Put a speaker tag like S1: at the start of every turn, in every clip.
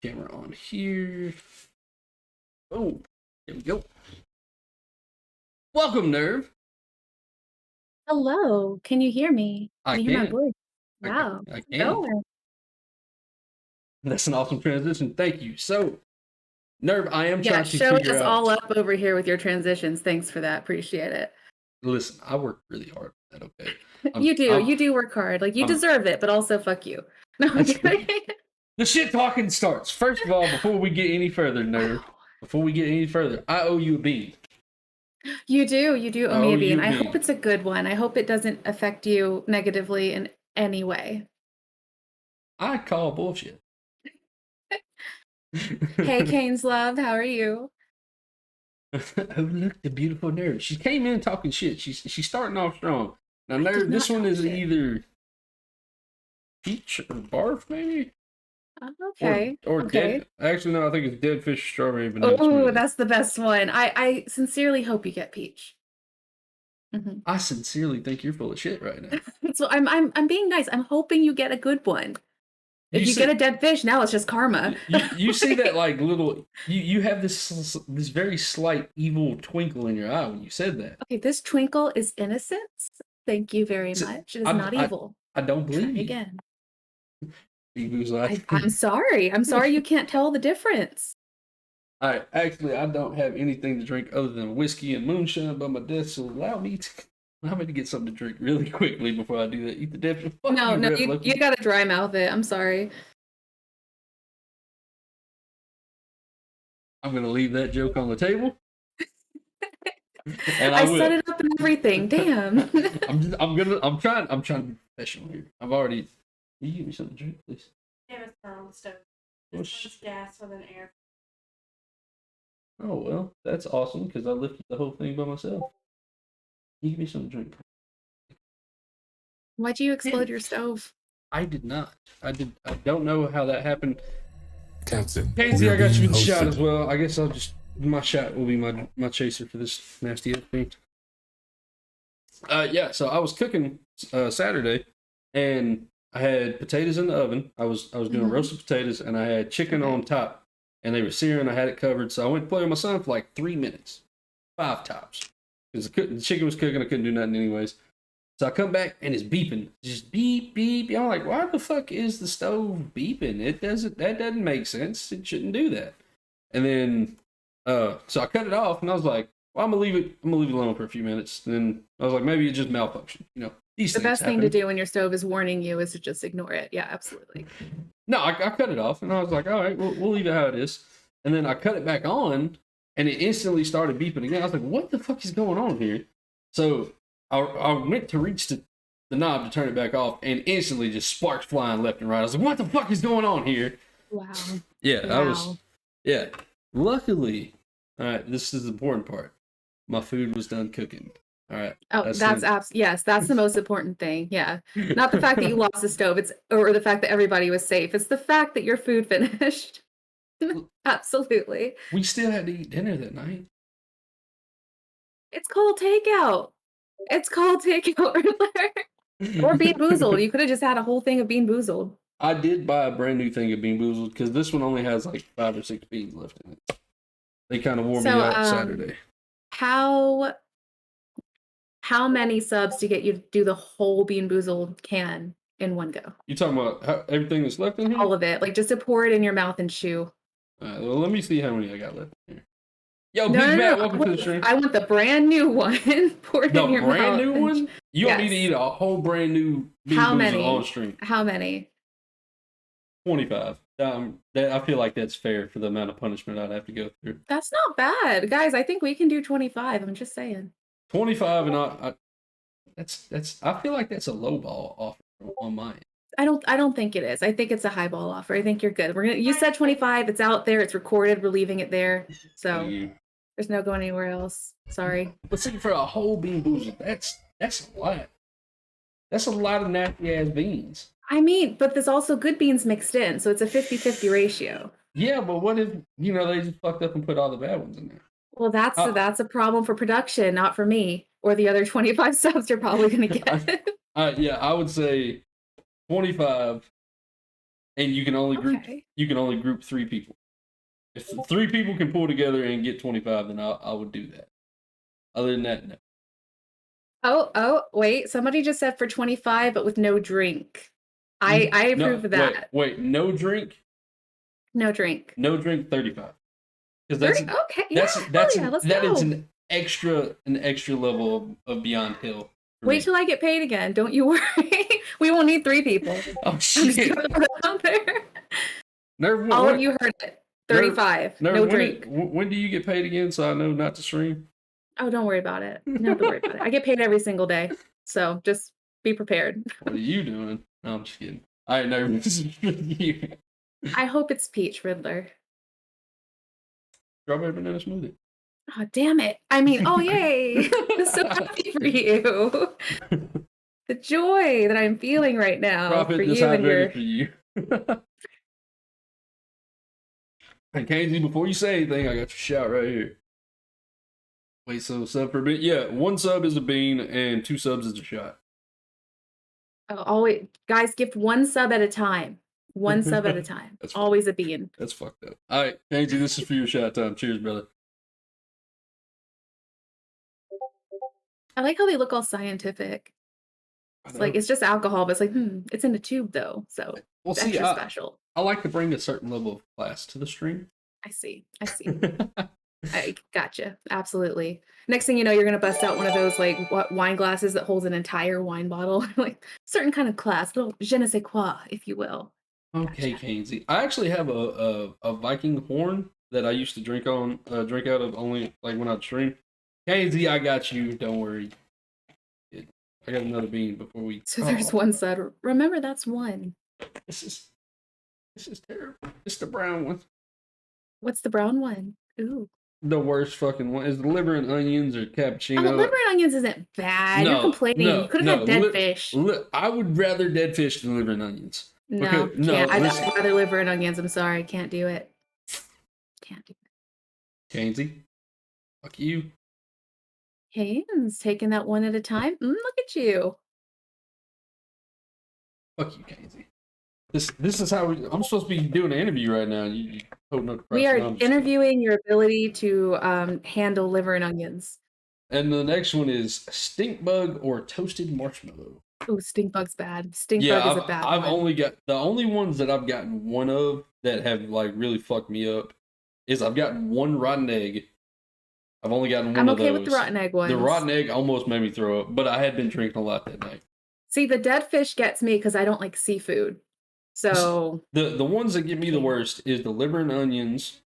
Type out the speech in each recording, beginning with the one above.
S1: Camera on here. Oh, there we go. Welcome, Nerve.
S2: Hello, can you hear me?
S1: I
S2: Can you hear my
S1: can.
S2: voice?
S1: I,
S2: Wow,
S1: I
S2: how's it
S1: can.
S2: going?
S1: That's an awesome transition. Thank you. So, Nerve, I am
S2: Yeah,
S1: trying to
S2: showing
S1: figure
S2: us
S1: out.
S2: all up over here with your transitions. Thanks for that. Appreciate it.
S1: Listen, I work really hard at that. Okay. I'm.
S2: You do.
S1: I'm.
S2: You do work hard. Like you
S1: I'm.
S2: deserve it, but also fuck you. No, I'm kidding.
S1: The shit talking starts. First of all, before we get any further, Nerve.
S2: Wow.
S1: Before we get any further, I owe you a bean.
S2: You do. You do
S1: I
S2: owe me
S1: owe
S2: a
S1: you
S2: bean.
S1: a
S2: I hope
S1: bean.
S2: it's a good one. I hope it doesn't affect you negatively in any way.
S1: I call bullshit.
S2: Hey, Kane's love, how are you?
S1: Oh, look, the beautiful Nerve. She came in talking shit. She's starting off strong. Now,
S2: I did
S1: Nerve, this
S2: not
S1: one
S2: talk
S1: is
S2: shit.
S1: either peach or barf, maybe,
S2: Okay.
S1: or
S2: Okay.
S1: dead. Actually, no, I think it's dead fish, strawberry, vanilla
S2: Oh,
S1: smoothie.
S2: that's the best one. I sincerely hope you get peach. Mhm.
S1: I sincerely think you're full of shit right now.
S2: So I'm being nice. I'm hoping you get a good one.
S1: You
S2: If you get
S1: see,
S2: a dead fish, now it's just karma.
S1: you see that like little you have this very slight evil twinkle in your eye when you said that.
S2: Okay, this twinkle is innocence. Thank you very
S1: So,
S2: much. It is
S1: I
S2: not
S1: I
S2: evil.
S1: I don't
S2: Try
S1: believe you.
S2: again.
S1: Because I,
S2: I'm sorry. I'm sorry you can't tell the difference.
S1: I actually I don't have anything to drink other than whiskey and moonshine by my desk. So allow me to get something to drink really quickly before I do that. Eat the dish. Fuck
S2: No,
S1: you,
S2: no,
S1: Rev
S2: you
S1: Loki.
S2: gotta dry mouth it. I'm sorry.
S1: I'm gonna leave that joke on the table, and I
S2: I set
S1: will.
S2: it up and everything. Damn.
S1: I'm trying to be professional here. I've already. Can you give me something to drink, please?
S3: Yeah, it's on the stove.
S1: Oh,
S3: This one's gas with an air.
S1: Oh well, that's awesome because I lifted the whole thing by myself. Can you give me something to drink?
S2: Why'd you explode
S1: Damn,
S2: your stove?
S1: I did not. I don't know how that happened.
S4: Captain,
S1: Casey,
S4: we're
S1: I got you
S4: being
S1: with the shot
S4: hosted.
S1: as well. I guess my shot will be my chaser for this nasty ass thing. Yeah. So I was cooking Saturday, and I had potatoes in the oven. I was doing
S2: Mhm.
S1: roasted potatoes, and I had chicken
S2: Okay.
S1: on top, and they were searing. I had it covered, so I went to play with my son for like 3 minutes, 5 tops, because the chicken was cooking. I couldn't do nothing anyways. So I come back and it's beeping, just beep beep. I'm like, why the fuck is the stove beeping? That doesn't make sense. It shouldn't do that. And then, so I cut it off, and I was like, well, I'm gonna leave it alone for a few minutes. And then I was like, maybe it just malfunctioned. These
S2: The
S1: things
S2: best thing to
S1: happen.
S2: do when your stove is warning you is to just ignore it. Yeah, absolutely.
S1: No, I cut it off, and I was like, all right, we'll leave it how it is. And then I cut it back on, and it instantly started beeping again. I was like, what the fuck is going on here? So I went to reach the knob to turn it back off, and instantly just sparks flying left and right. I was like, what the fuck is going on here?
S2: Wow.
S1: Yeah,
S2: Wow.
S1: yeah. Luckily, all right, this is the important part. My food was done cooking. All right.
S2: Oh, yes, that's the most important thing. Yeah. Not the fact that you lost the stove, or the fact that everybody was safe. It's the fact that your food finished. Absolutely.
S1: We still had to eat dinner that night.
S2: It's called takeout. It's called takeout or Bean Boozled. You could have just had a whole thing of Bean Boozled.
S1: I did buy a brand new thing of Bean Boozled because this one only has like 5 or 6 beans left in it. They kind of wore me out Saturday.
S2: How many subs to get you to do the whole Bean Boozled can in one go?
S1: You talking about everything that's left in here?
S2: All of it. Like just to pour it in your mouth and chew.
S1: Well, let me see how many I got left in here. Yo,
S2: No,
S1: Big
S2: no,
S1: Matt,
S2: no.
S1: welcome to the stream.
S2: I want the brand new one poured
S1: The
S2: in your mouth.
S1: brand new one? You want me to
S2: Yes.
S1: eat a whole brand new Bean
S2: How
S1: Boozled
S2: many?
S1: on stream?
S2: How many?
S1: 25. I feel like that's fair for the amount of punishment I'd have to go through.
S2: That's not bad. Guys, I think we can do 25. I'm just saying.
S1: 25, and I feel like that's a low ball offer on mine.
S2: I don't think it is. I think it's a highball offer. I think you're good. You said 25. It's out there. It's recorded. We're leaving it there. So there's no going anywhere else. Sorry.
S1: But see, for a whole Bean Boozled, that's a lot. That's a lot of nasty ass beans.
S2: I mean, but there's also good beans mixed in, so it's a 50-50 ratio.
S1: Yeah, but what if they just fucked up and put all the bad ones in there?
S2: Well, that's a problem for production, not for me or the other 25 subs you're probably gonna get.
S1: Yeah, I would say 25 and you can only group 3 people. If 3 people can pull together and get 25, then I would do that. Other than that, no.
S2: Oh, wait. Somebody just said for 25, but with no drink. I approve of that.
S1: Wait, no drink?
S2: No drink.
S1: No drink, 35. Because
S2: 30? Okay, let's
S1: that
S2: go.
S1: is an extra level of beyond hell.
S2: Wait till I get paid again. Don't you worry. We won't need 3 people.
S1: Oh
S2: I'm just
S1: shit!
S2: gonna put it out there.
S1: Nerve,
S2: All of you heard it. 35. No drink.
S1: When do you get paid again? So I know not to stream.
S2: Oh, don't worry about it. You don't have to worry about it. I get paid every single day. So just be prepared.
S1: What are you doing? No, I'm just kidding. I ain't nervous for you.
S2: I hope it's peach Riddler.
S1: Strawberry banana smoothie.
S2: Oh, damn it. I mean, oh, yay. I'm so happy for you. The joy that I'm feeling right now
S1: Profit
S2: for you and your...
S1: for you. And Casey, before you say anything, I got your shout right here. Wait, so sub per bean? Yeah, 1 sub is a bean and 2 subs is a shot.
S2: Oh, always, guys, gift 1 sub at a time. 1 sub at a time.
S1: That's
S2: always a bean.
S1: That's fucked up. All right, Casey, this is for your shout time. Cheers, brother.
S2: I like how they look all scientific. It's like, it's just alcohol, but it's like, it's in a tube though. So
S1: well,
S2: it's extra special.
S1: I like to bring a certain level of class to the stream.
S2: I see. I gotcha. Absolutely. Next thing you know, you're going to bust out one of those like wine glasses that holds an entire wine bottle. Like certain kind of class, little je ne sais quoi, if you will.
S1: Okay, Casey. I actually have a Viking horn that I used to drink out of only like when I stream. Casey, I got you. Don't worry. I got another bean before we.
S2: So there's 1 sub. Remember, that's 1.
S1: This is terrible. It's the brown one.
S2: What's the brown one? Ooh.
S1: The worst fucking one is the liver and onions or cappuccino.
S2: Oh, liver and onions isn't bad. You're complaining. You could have had dead fish.
S1: I would rather dead fish than liver and onions.
S2: No, I'd rather liver and onions. I'm sorry, I can't do it. Can't do it.
S1: Casey, fuck you.
S2: Haynes, taking that 1 at a time. Look at you.
S1: Fuck you, Casey. This is how I'm supposed to be doing an interview right now. You holding up the
S2: we are interviewing your ability to handle liver and onions.
S1: And the next one is stink bug or toasted marshmallow.
S2: Oh, stink bug's bad. Stink bug is a bad one.
S1: I've only got the only ones that I've gotten 1 of that have like really fucked me up is I've gotten 1 rotten egg. I've only gotten 1 of those.
S2: I'm okay with the rotten egg ones.
S1: The rotten egg almost made me throw up, but I had been drinking a lot that night.
S2: See, the dead fish gets me because I don't like seafood. So
S1: the ones that get me the worst is the liver and onions,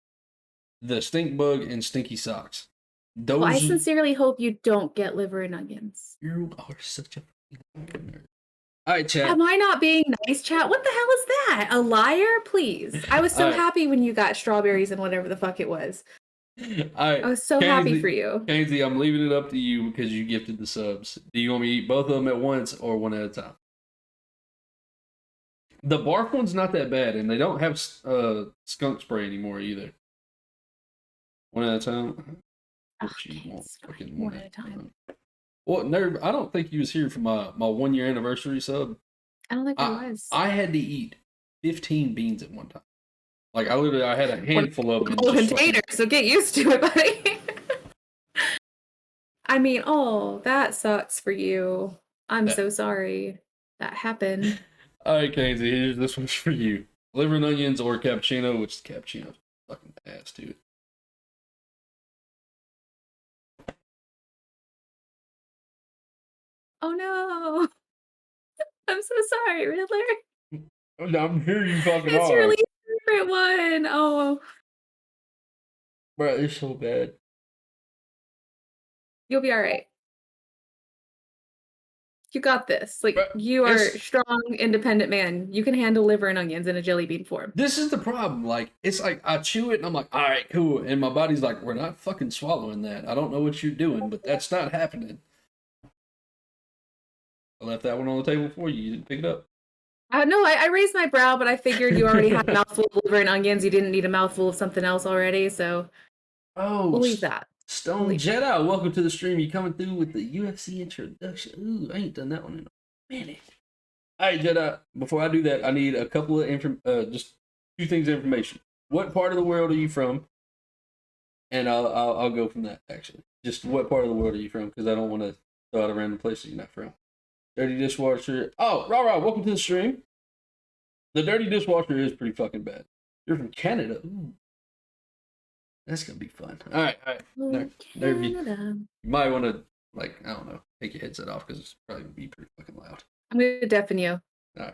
S1: the stink bug, and stinky socks. Those.
S2: Well, I sincerely hope you don't get liver and onions.
S1: You are such a nerd. All right, chat.
S2: Am I not being nice, chat? What the hell is that? A liar? Please. I was so happy when you got strawberries and whatever the fuck it was.
S1: All right.
S2: I was so happy for you.
S1: Casey, I'm leaving it up to you because you gifted the subs. Do you want me to eat both of them at once or 1 at a time? The barf one's not that bad, and they don't have skunk spray anymore either. 1 at a time?
S2: Fucking 1 at a time.
S1: Well, Nerve, I don't think you was here for my 1-year anniversary sub.
S2: I don't think I was.
S1: I had to eat 15 beans at one time. Like, I had a handful of them.
S2: Container, so get used to it, buddy. I mean, that sucks for you. I'm so sorry that happened.
S1: All right, Casey, here's this one's for you. Liver and onions or cappuccino, which is cappuccino. Fucking ass, dude.
S2: Oh no. I'm so sorry, Riddler.
S1: I'm sure you fucking
S2: It's your least favorite one. Oh.
S1: Bro, it's so bad.
S2: You'll be all right. You got this. Like, you are a strong, independent man. You can handle liver and onions in a jelly bean form.
S1: This is the problem. Like, it's like I chew it and I'm like, all right, cool. And my body's like, we're not fucking swallowing that. I don't know what you're doing, but that's not happening. I left that one on the table for you. You didn't pick it up.
S2: No, I raised my brow, but I figured you already had a mouthful of liver and onions. You didn't need a mouthful of something else already, so we'll leave that.
S1: Stone Jedi, welcome to the stream. You coming through with the UFC introduction. Ooh, I ain't done that one in a minute. Hey, Jedi, before I do that, I need a couple of just 2 things of information. What part of the world are you from? And I'll go from that, actually. Just what part of the world are you from? Because I don't want to throw out a random place that you're not from. Dirty Dishwasher. Oh, rah, welcome to the stream. The Dirty Dishwasher is pretty fucking bad. You're from Canada. Ooh. That's going to be fun. All right. Nervy. You might want to, like, I don't know, take your headset off because it's probably going to be pretty fucking loud.
S2: I'm going to deafen you.
S1: All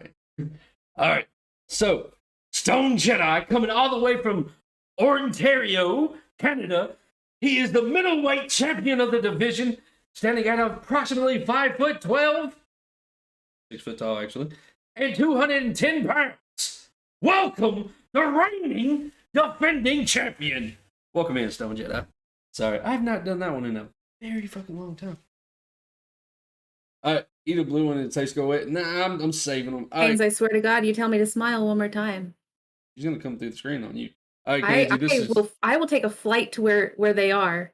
S1: right. So, Stone Jedi coming all the way from Ontario, Canada. He is the middleweight champion of the division, standing at approximately 5'12", 6 foot tall actually, and 210 pounds. Welcome, the reigning, defending champion. Welcome in, Stone Jedi. Sorry, I have not done that one in a very fucking long time. All right, eat a blue one and it tastes go away. Nah, I'm saving them. All right.
S2: I swear to God, you tell me to smile one more time.
S1: He's gonna come through the screen on you. All right, Kenzie,
S2: I will take a flight to where they are.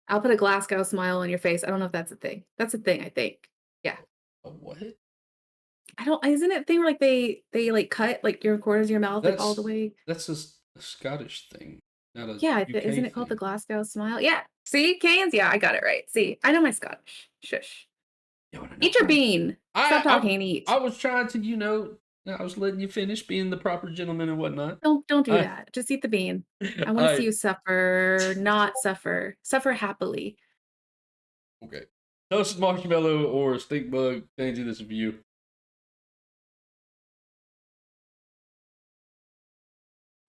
S2: I'll put a Glasgow smile on your face. I don't know if that's a thing. That's a thing, I think. Yeah.
S1: A what?
S2: Isn't it a thing where like they like cut like your corners of your mouth like all the way?
S1: That's a Scottish thing. Not a
S2: UK isn't it called the Glasgow smile? Yeah. See, Canes? Yeah, I got it right. See, I know my Scottish. Shush. Eat your bean. Stop talking and eat.
S1: I was trying to, I was letting you finish being the proper gentleman and whatnot.
S2: Don't do that. Just eat the bean. I want to see you suffer, not suffer. Suffer happily.
S1: Okay. Toasted marshmallow or stink bug. Change this for you.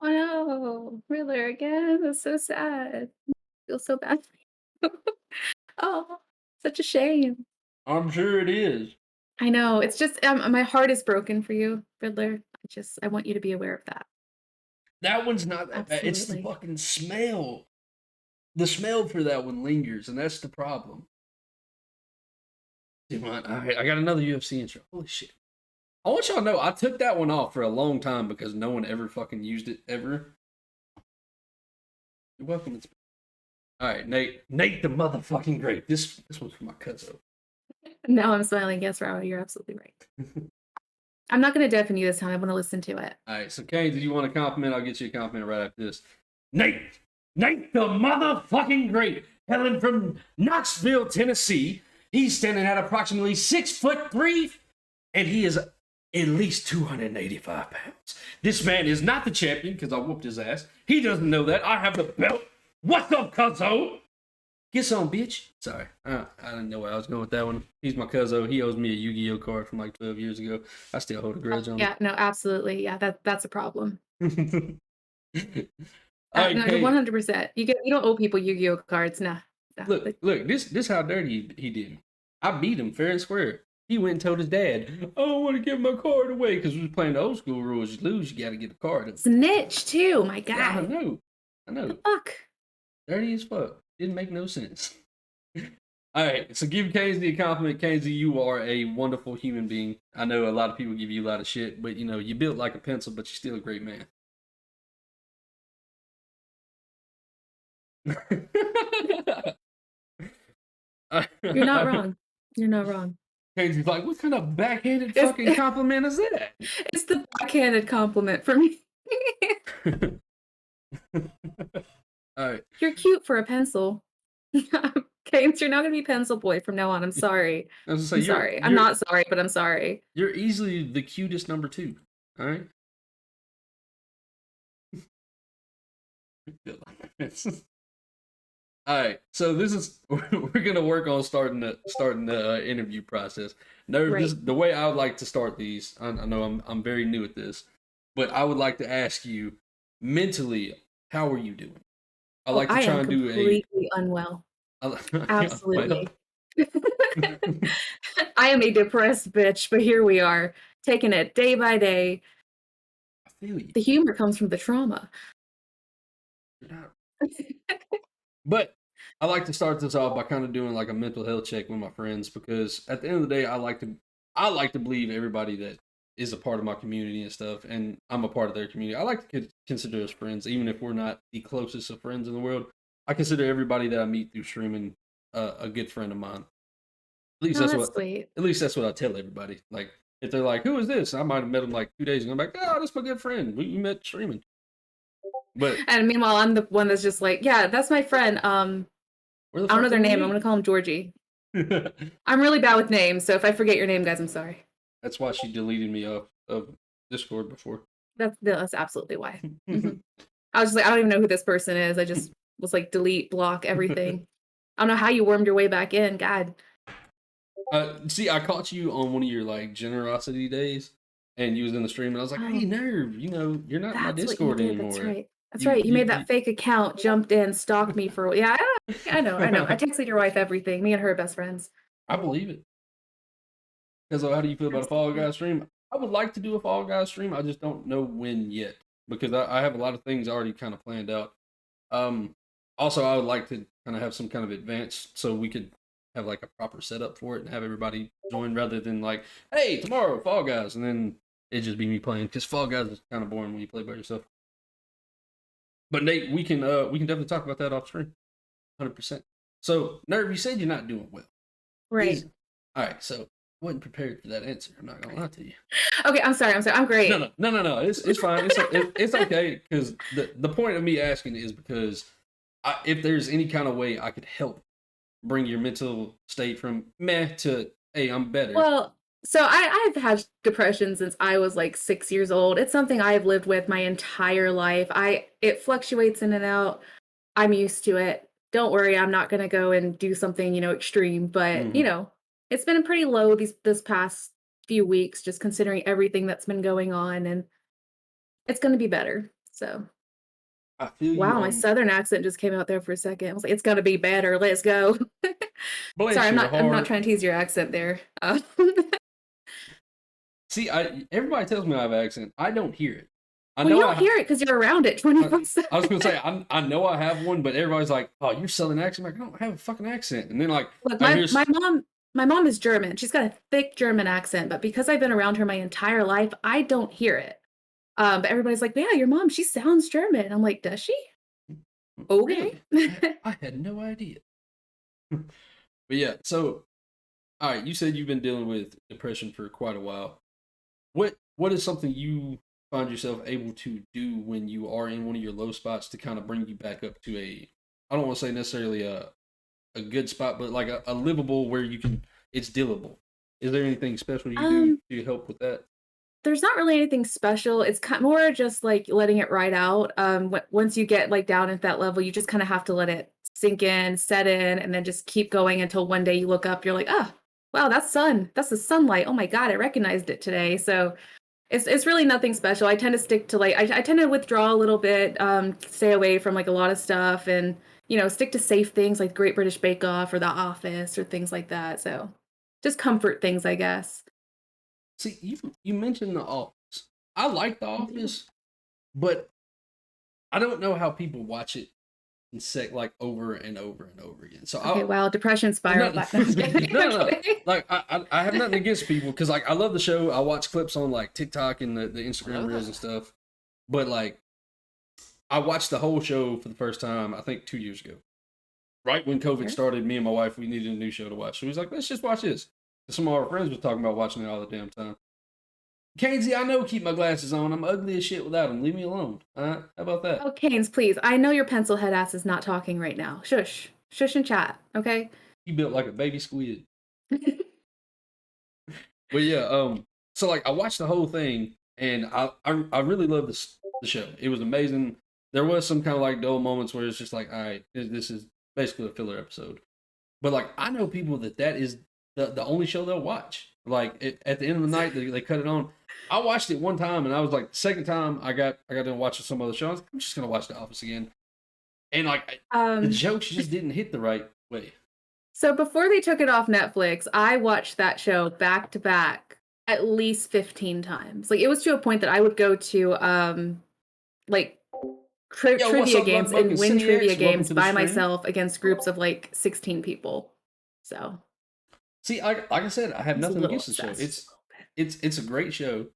S2: Oh no, Riddler again. That's so sad. I feel so bad for you. Oh, such a shame.
S1: I'm sure it is.
S2: I know. It's just my heart is broken for you, Riddler. I want you to be aware of that.
S1: That one's not that bad. It's the fucking smell. The smell for that one lingers, and that's the problem. All right, I got another UFC intro. Holy shit. I want y'all to know, I took that one off for a long time because no one ever fucking used it, ever. You're welcome. All right, Nate the motherfucking great. This one's for my cousin.
S2: Now I'm smiling. Yes, Raul, you're absolutely right. I'm not going to deafen you this time. I want to listen to it.
S1: All right, so Kane, do you want a compliment? I'll get you a compliment right after this. Nate the motherfucking great. Helen from Knoxville, Tennessee. He's standing at approximately 6'3", and he is at least 285 pounds. This man is not the champion because I whooped his ass. He doesn't know that. I have the belt. What's up, cuzzo? Get some, bitch. Sorry, I didn't know where I was going with that one. He's my cuzzo. He owes me a Yu-Gi-Oh card from like 12 years ago. I still hold a grudge on him.
S2: Yeah, no, absolutely. Yeah, that's a problem.
S1: All right,
S2: no, 100%. You don't owe people Yu-Gi-Oh cards. Nah.
S1: Look. This how dirty he did me. I beat him fair and square. He went and told his dad, "I don't want to give my card away," because we was playing the old school rules. You lose, you got to get the card.
S2: Snitch too. My God.
S1: Yeah, I know.
S2: The fuck.
S1: Dirty as fuck. Didn't make no sense. All right, so give Kainsey a compliment. Kainsey, you are a wonderful human being. I know a lot of people give you a lot of shit, but you built like a pencil, but you're still a great man.
S2: You're not wrong. You're not wrong.
S1: Kainsey's like, what kind of backhanded fucking compliment is that?
S2: It's the backhanded compliment for me.
S1: All right.
S2: You're cute for a pencil. Keynes, you're not gonna be pencil boy from now on. I'm sorry. I'm sorry. I'm not sorry, but I'm sorry.
S1: You're easily the cutest number 2. All right. All right. So we're gonna work on starting the interview process. The way I would like to start these. I know I'm very new at this, but I would like to ask you mentally, how are you doing? I like to try and do
S2: completely unwell. Absolutely. I am a depressed bitch, but here we are, taking it day by day.
S1: I feel you.
S2: The humor comes from the trauma.
S1: But I like to start this off by kind of doing like a mental health check with my friends, because at the end of the day, I like to believe everybody that is a part of my community and stuff, and I'm a part of their community. I like to consider us friends, even if we're not the closest of friends in the world. I consider everybody that I meet through streaming a good friend of mine. least
S2: Oh,
S1: that's
S2: that's
S1: what
S2: sweet.
S1: at least that's what I tell everybody. Like if they're like, "Who is this?" I might have met him like 2 days ago. I'm like, "Oh, that's my good friend. We met streaming." But
S2: And meanwhile, I'm the one that's just like, yeah, that's my friend.
S1: where the
S2: I don't know
S1: fuck
S2: their
S1: did we
S2: name. I'm gonna call him Georgie. I'm really bad with names, so if I forget your name, guys, I'm sorry.
S1: That's why she deleted me off of Discord before.
S2: That's absolutely why. hmm I was just like, I don't even know who this person is. I just was like, delete, block, everything. I don't know how you wormed your way back in. God.
S1: See, I caught you on one of your like generosity days, and you was in the stream, and I was like, "Hey,
S2: Oh,
S1: Nerve, you not in my
S2: that's what you
S1: Discord
S2: did. That's
S1: anymore.
S2: right. That's right. You made that fake account, jumped in, stalked me for. Yeah, I know. I know. I texted your wife everything. Me and her are best friends.
S1: I believe it. Because how do you feel about a Fall
S2: Absolutely.
S1: Guys stream? I would like to do a Fall Guys stream. I just don't know when yet because I have a lot of things already kind of planned out. Um, Also, I would like to kind of have some kind of advance so we could have like a proper setup for it and have everybody join rather than like, hey, tomorrow Fall Guys, and then it just be me playing because Fall Guys is kind of boring when you play by yourself. But Nate, we can definitely talk about that off stream, 100%. So Nerve, you said you're not doing well.
S2: Right.
S1: All right, so wasn't prepared for that answer. I'm not gonna lie to you.
S2: Okay, I'm sorry. I'm great.
S1: No. It's fine. It's okay because the point of me asking is because if there's any kind of way I could help bring your mental state from meh to hey, I'm better.
S2: Well, so I've had depression since I was like 6 years old. It's something I've lived with my entire life. It fluctuates in and out. I'm used to it. Don't worry, I'm not gonna go and do something, extreme, but
S1: Mhm.
S2: it's been pretty low this past few weeks, just considering everything that's been going on, and it's gonna be better. So
S1: I feel you
S2: wow, my
S1: on
S2: southern accent just came out there for a second. I was like, it's gonna be better. Let's go.
S1: bless
S2: Sorry,
S1: your
S2: I'm not
S1: heart.
S2: trying to tease your accent there.
S1: See, everybody tells me I have an accent. I don't hear it. I
S2: Well, you
S1: know
S2: don't hear it because you're around it
S1: I
S2: 24/7.
S1: I was gonna say I know I have one, but everybody's like, "Oh, you're southern accent." I'm like, I don't have a fucking accent. And then like
S2: Look,
S1: I
S2: my
S1: hear
S2: mom is German. She's got a thick German accent, but because I've been around her my entire life, I don't hear it. But everybody's like, "Yeah, your mom, she sounds German." I'm like, "Does she?" Okay.
S1: really, I had no idea. But yeah, so all right, you said you've been dealing with depression for quite a while. What is something you find yourself able to do when you are in one of your low spots to kind of bring you back up to a I don't want to say necessarily a good spot, but like a livable where you can it's dealable. Is there anything special you do
S2: Um,
S1: to help with that?
S2: there's not really anything special. It's more just like letting it ride out. Once you get like down at that level, you just kind of have to let it sink in, set in, and then just keep going until one day you look up, you're like, "Oh, wow, that's sun. That's the sunlight. Oh my God, I recognized it today." So it's really nothing special. I tend to stick to like I tend to withdraw a little bit, stay away from like a lot of stuff, and stick to safe things like Great British Bake Off or The Office or things like that. So just comfort things, I guess.
S1: See, you mentioned The Office. I like The
S2: I do.
S1: Office, but I don't know how people watch it like over and over and over again. So
S2: Okay, wow, depression spiral.
S1: no,
S2: Back. No, I'm just kidding. I'm
S1: no.
S2: kidding.
S1: Like I have nothing against people because like I love the show. I watch clips on like TikTok and the Instagram reels and stuff. But like I watched the whole show for the first time I think 2 years ago. Right when COVID
S2: Sure.
S1: started, me and my wife we needed a new show to watch. So we was like, let's just watch this. Some of our friends were talking about watching it all the damn time. Casey, I know keep my glasses on. I'm ugly as shit without them. Leave me alone. How about that?
S2: Oh, Canes, please. I know your pencil head ass is not talking right now. Shush. Shush and chat, okay?
S1: You built like a baby squid. But yeah, so like I watched the whole thing and I really loved the show. It was amazing. There was some kind of like dull moments where it's just like, all right, this is basically a filler episode. But like I know people that is the only show they'll watch. Like at the end of the night, they cut it on. I watched it one time, and I was like, the second time I got done watching some other show. I was like, I'm just gonna watch The Office again. And like the
S2: um,
S1: jokes just didn't hit the right way.
S2: so before they took it off Netflix, I watched that show back to back at least 15 times. Like it was to a point that I would go to like
S1: Yo, what's
S2: trivia
S1: up,
S2: games
S1: Lugbuck
S2: and
S1: and
S2: win trivia
S1: Cinex? Welcome
S2: games
S1: to the
S2: by
S1: stream.
S2: myself against groups of like 16 people. So
S1: See, like I said, I
S2: I
S1: have
S2: was a
S1: nothing
S2: little
S1: against the show.
S2: obsessed.
S1: It's a great show.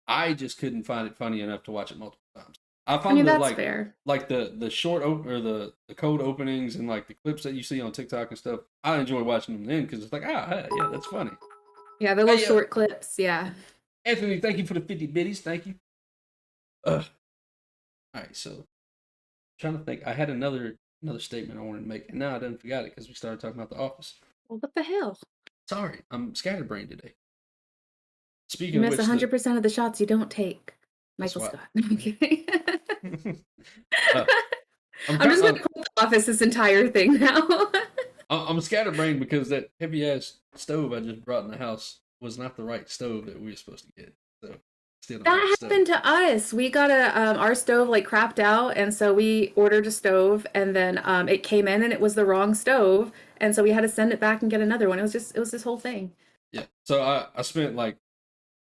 S1: I just couldn't find it funny enough to watch it multiple times. I
S2: I
S1: find
S2: mean,
S1: that
S2: that's fair.
S1: like the short or the code openings and like the clips that you see on TikTok and stuff. I enjoy watching them then because it's like yeah, that's funny.
S2: Yeah, the little
S1: Hey,
S2: short clips. Yeah.
S1: Anthony, thank you for the 50 biddies. Thank you. All right, so trying to think. I had another statement I wanted to make, and now I done forgot it because we started talking about The Office.
S2: Well, what the hell?
S1: Sorry, I'm scatterbrained today.
S2: You
S1: Speaking of
S2: miss
S1: which,
S2: 100% of the shots you don't take.
S1: that's
S2: Michael
S1: why.
S2: Scott. No, I'm kidding.
S1: uh, I'm
S2: I'm
S1: trying.
S2: just going to quote The Office this entire thing now.
S1: I'm scatterbrained because that heavy ass stove I just brought in the house was not the right stove that we were supposed to get. So still don't have a
S2: That
S1: stove.
S2: happened to us. We got our stove like crapped out, and so we ordered a stove, and then it came in and it was the wrong stove, and so we had to send it back and get another one. It was this whole thing.
S1: Yeah. So I spent like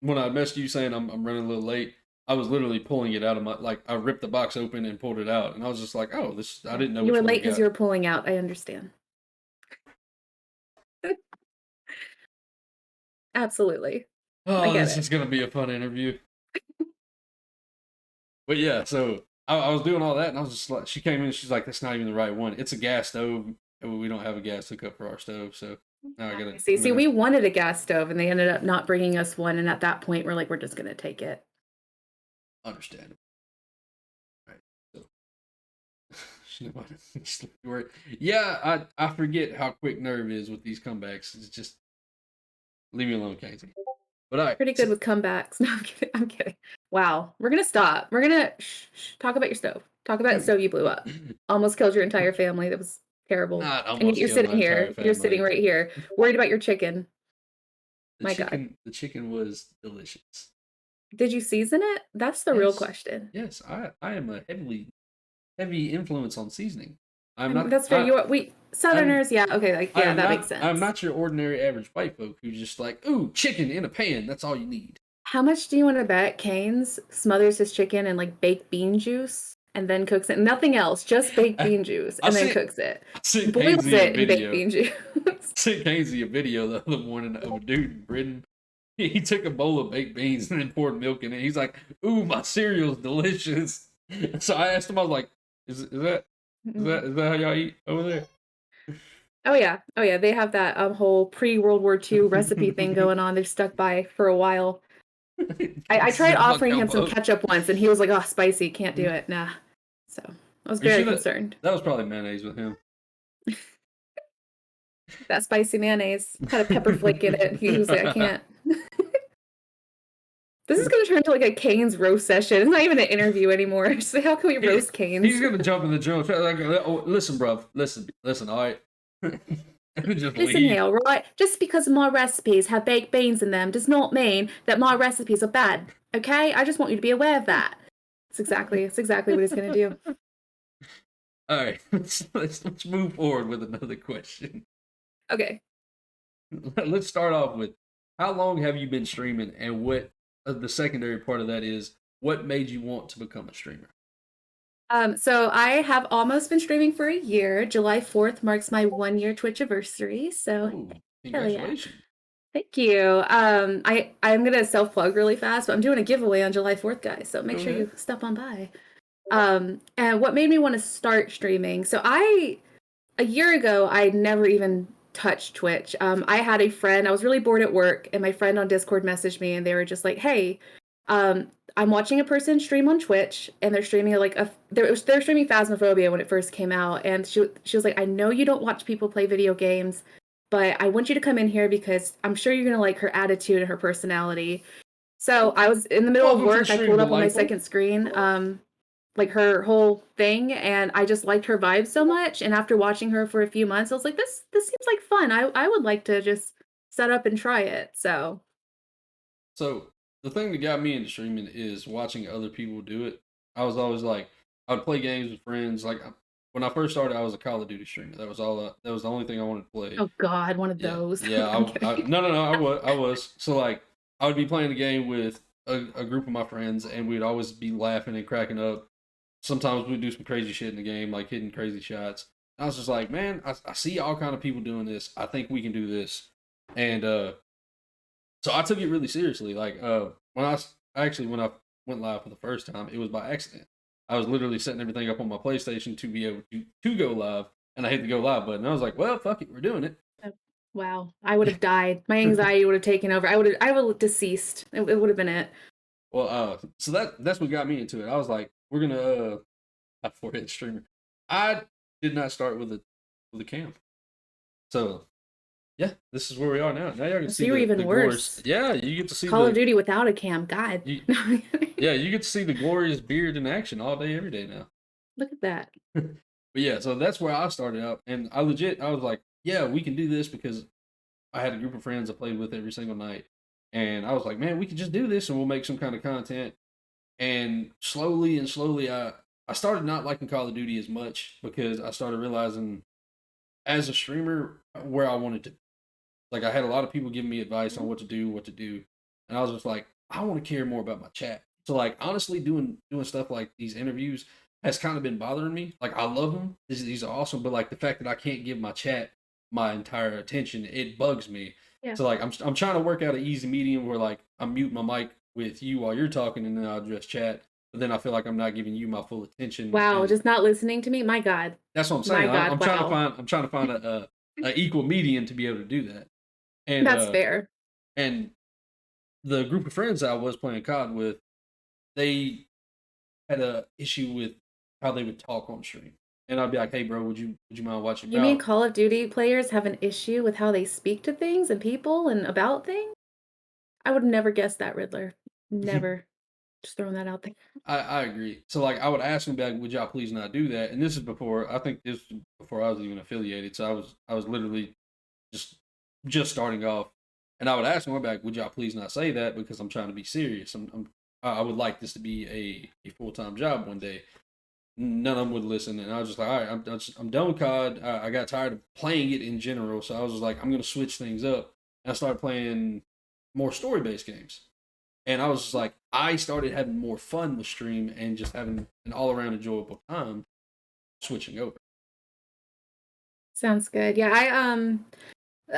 S1: when I messaged you saying I'm running a little late, I was literally pulling it out of my I ripped the box open and pulled it out, and I was just like, oh, this I didn't know
S2: You
S1: which
S2: were
S1: one we
S2: late because
S1: got.
S2: you were pulling out. I understand. Absolutely. I
S1: Oh,
S2: get
S1: this
S2: it.
S1: is gonna be a fun interview. But yeah, so I was doing all that, and I was just like, she came in, she's like, that's not even the right one. It's a gas stove, and we don't have a gas hookup for our stove, so now I gotta.
S2: See, we wanted a gas stove, and they ended up not bringing us one. And at that point, we're like, we're just gonna take it.
S1: Understand. Right. So yeah, I forget how quick Nerve is with these comebacks. It's just leave me alone, Casey. But all right.
S2: Pretty good with comebacks. No, I'm kidding. I'm kidding. Wow. We're gonna stop. We're gonna talk about your stove. Talk about the stove you blew up. Almost killed your entire family. That was terrible.
S1: Not
S2: And yet
S1: almost
S2: you're
S1: killed my
S2: sitting
S1: entire
S2: here. You're sitting
S1: family.
S2: right here, worried about your chicken. My God.
S1: The chicken was delicious.
S2: Did you season it? That's the real question.
S1: Yes, I am a heavy influence on seasoning. I'm
S2: I mean,
S1: not.
S2: that's fair. We Southerners, yeah, okay, like yeah, that makes
S1: I'm
S2: sense.
S1: not your ordinary average white folk who just like, ooh, chicken in a pan. That's all you need.
S2: How much do you want to bet Canes smothers his chicken in like baked bean juice and then cooks it? Nothing else, just baked bean juice and then cooks it.
S1: I sent
S2: Boils
S1: Hainsey a
S2: it in baked
S1: video.
S2: bean juice.
S1: I sent Hainsey a video the other morning of a dude in Britain. He took a bowl of baked beans and then poured milk in it. He's like, ooh, my cereal's delicious. So I asked him, I was like, is that how y'all eat over there?
S2: Oh yeah. They have that whole pre-World War II recipe thing going on. They've stuck by for a while. I tried offering him some ketchup once, and he was like, "Oh, spicy, can't do it." Nah. So I was very concerned.
S1: That was probably mayonnaise with him.
S2: That spicy mayonnaise had a pepper flake in it. He was like, "I can't." This is gonna turn into like a Canes roast session. It's not even an interview anymore. It's like, how can we roast Canes?
S1: He's gonna jump in the joint. Like, oh, listen, bro. Listen. All right.
S2: Listen here, right? Just because my recipes have baked beans in them does not mean that my recipes are bad. Okay? I just want you to be aware of that. It's exactly what he's gonna do.
S1: All right. Let's move forward with another question.
S2: Okay.
S1: Let's start off with how long have you been streaming, and what the secondary part of that is what made you want to become a streamer?
S2: So I have almost been streaming for a year. July 4th marks my 1-year Twitch anniversary. So
S1: congratulations.
S2: Yeah. Thank you. I'm gonna self-plug really fast, but I'm doing a giveaway on July 4th, guys. So make sure you step on by. And what made me want to start streaming? So a year ago, I never even touched Twitch. I had a friend, I was really bored at work, and my friend on Discord messaged me, and they were just like, hey, I'm watching a person stream on Twitch, and they're streaming they're streaming Phasmophobia when it first came out, and she was like, I know you don't watch people play video games, but I want you to come in here because I'm sure you're gonna like her attitude and her personality. So I was in the middle of work, I pulled up on my second screen, like her whole thing, and I just liked her vibe so much. And after watching her for a few months, I was like, this seems like fun. I would like to just set up and try it. So
S1: the thing that got me into streaming is watching other people do it. I was always like, I would play games with friends. Like when I first started, I was a Call of Duty streamer. That was all. That was the only thing I wanted to play.
S2: Oh God, one of those.
S1: Yeah, no. I was. So like, I would be playing the game with a group of my friends, and we'd always be laughing and cracking up. Sometimes we'd do some crazy shit in the game, like hitting crazy shots. I was just like, man, I see all kind of people doing this. I think we can do this. And so I took it really seriously. Like when I went live for the first time, it was by accident. I was literally setting everything up on my PlayStation to be able to go live, and I hit the go live button. I was like, well, fuck it, we're doing it.
S2: Wow, I would have died. My anxiety would have taken over. I would have deceased. It would have been it.
S1: Well, so that's what got me into it. I was like, we're gonna a forehead streamer. I did not start with a cam, so yeah, this is where we are now. Now y'all can
S2: So
S1: see
S2: you were even
S1: the
S2: worse.
S1: glorious. Yeah, you get to see
S2: Call of Duty without a cam. God.
S1: Yeah, you get to see the glorious beard in action all day, every day now.
S2: Look at that.
S1: But yeah, so that's where I started out, and I was like, yeah, we can do this because I had a group of friends I played with every single night, and I was like, man, we can just do this, and we'll make some kind of content. And slowly, I started not liking Call of Duty as much because I started realizing, as a streamer, where I wanted to. Like, I had a lot of people giving me advice on what to do, and I was just like, I want to care more about my chat. So, like, honestly, doing stuff like these interviews has kind of been bothering me. Like, I love them; these are awesome, but like the fact that I can't give my chat my entire attention, it bugs me.
S2: Yeah.
S1: So, like, I'm trying to work out an easy medium where, like, I mute my mic with you while you're talking, and then I'll address chat. But then I feel like I'm not giving you my full attention.
S2: Wow,
S1: and
S2: just not listening to me? My God.
S1: that's what I'm saying.
S2: My God,
S1: I'm
S2: wow.
S1: trying to find a equal median to be able to do that. And
S2: That's fair.
S1: and the group of friends I was playing COD with, they had a issue with how they would talk on stream. And I'd be like, "Hey, bro, would you mind watching?"
S2: You mean Call of Duty players have an issue with how they speak to things and people and about things? I would never guess that, Riddler. Never. Just throwing that out there.
S1: I agree. So like, I would ask them back, "Would y'all please not do that?" And this is before, I think this was before I was even affiliated. So I was literally just starting off, and I would ask them back, "Would y'all please not say that because I'm trying to be serious. I would like this to be a full-time job one day." None of them would listen, and I was just like, all right, I'm done with COD. I got tired of playing it in general, so I was just like, I'm gonna switch things up. And I started playing more story-based games, and I was just like, I started having more fun with stream and just having an all-around enjoyable time switching over.
S2: Sounds good. Yeah,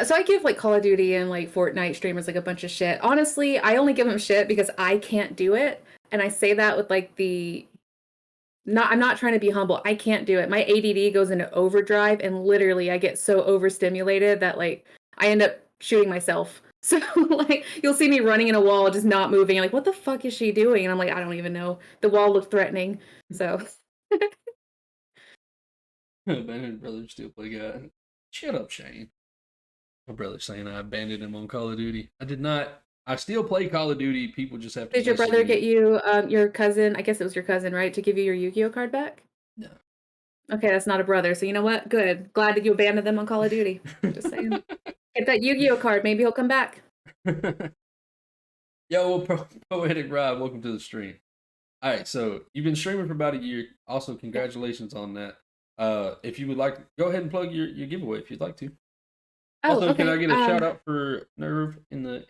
S2: so I give like Call of Duty and like Fortnite streamers like a bunch of shit. Honestly, I only give them shit because I can't do it. And I say that with like I'm not trying to be humble. I can't do it. My ADD goes into overdrive and literally I get so overstimulated that like I end up shooting myself. So like you'll see me running in a wall just not moving. Like what the fuck is she doing? And I'm like I don't even know. The wall looked threatening. So
S1: Abandoned brother still play guy. Shut up, Shane. My brother's saying I abandoned him on Call of Duty. I did not. I still play Call of Duty. People just have to.
S2: did your
S1: message
S2: brother
S1: me.
S2: get you your cousin, I guess it was your cousin, right, to give you your Yu-Gi-Oh card back?
S1: No.
S2: Okay, that's not a brother. So you know what? Good. Glad that you abandoned them on Call of Duty. Just saying. Get that Yu-Gi-Oh card. Maybe he'll come back.
S1: Yo, Poetic Rod, welcome to the stream. All right, so you've been streaming for about a year. Also, congratulations on that. If you would like, go ahead and plug your giveaway if you'd like to.
S2: Oh,
S1: Also,
S2: okay.
S1: can I get a shout out for Nerve in the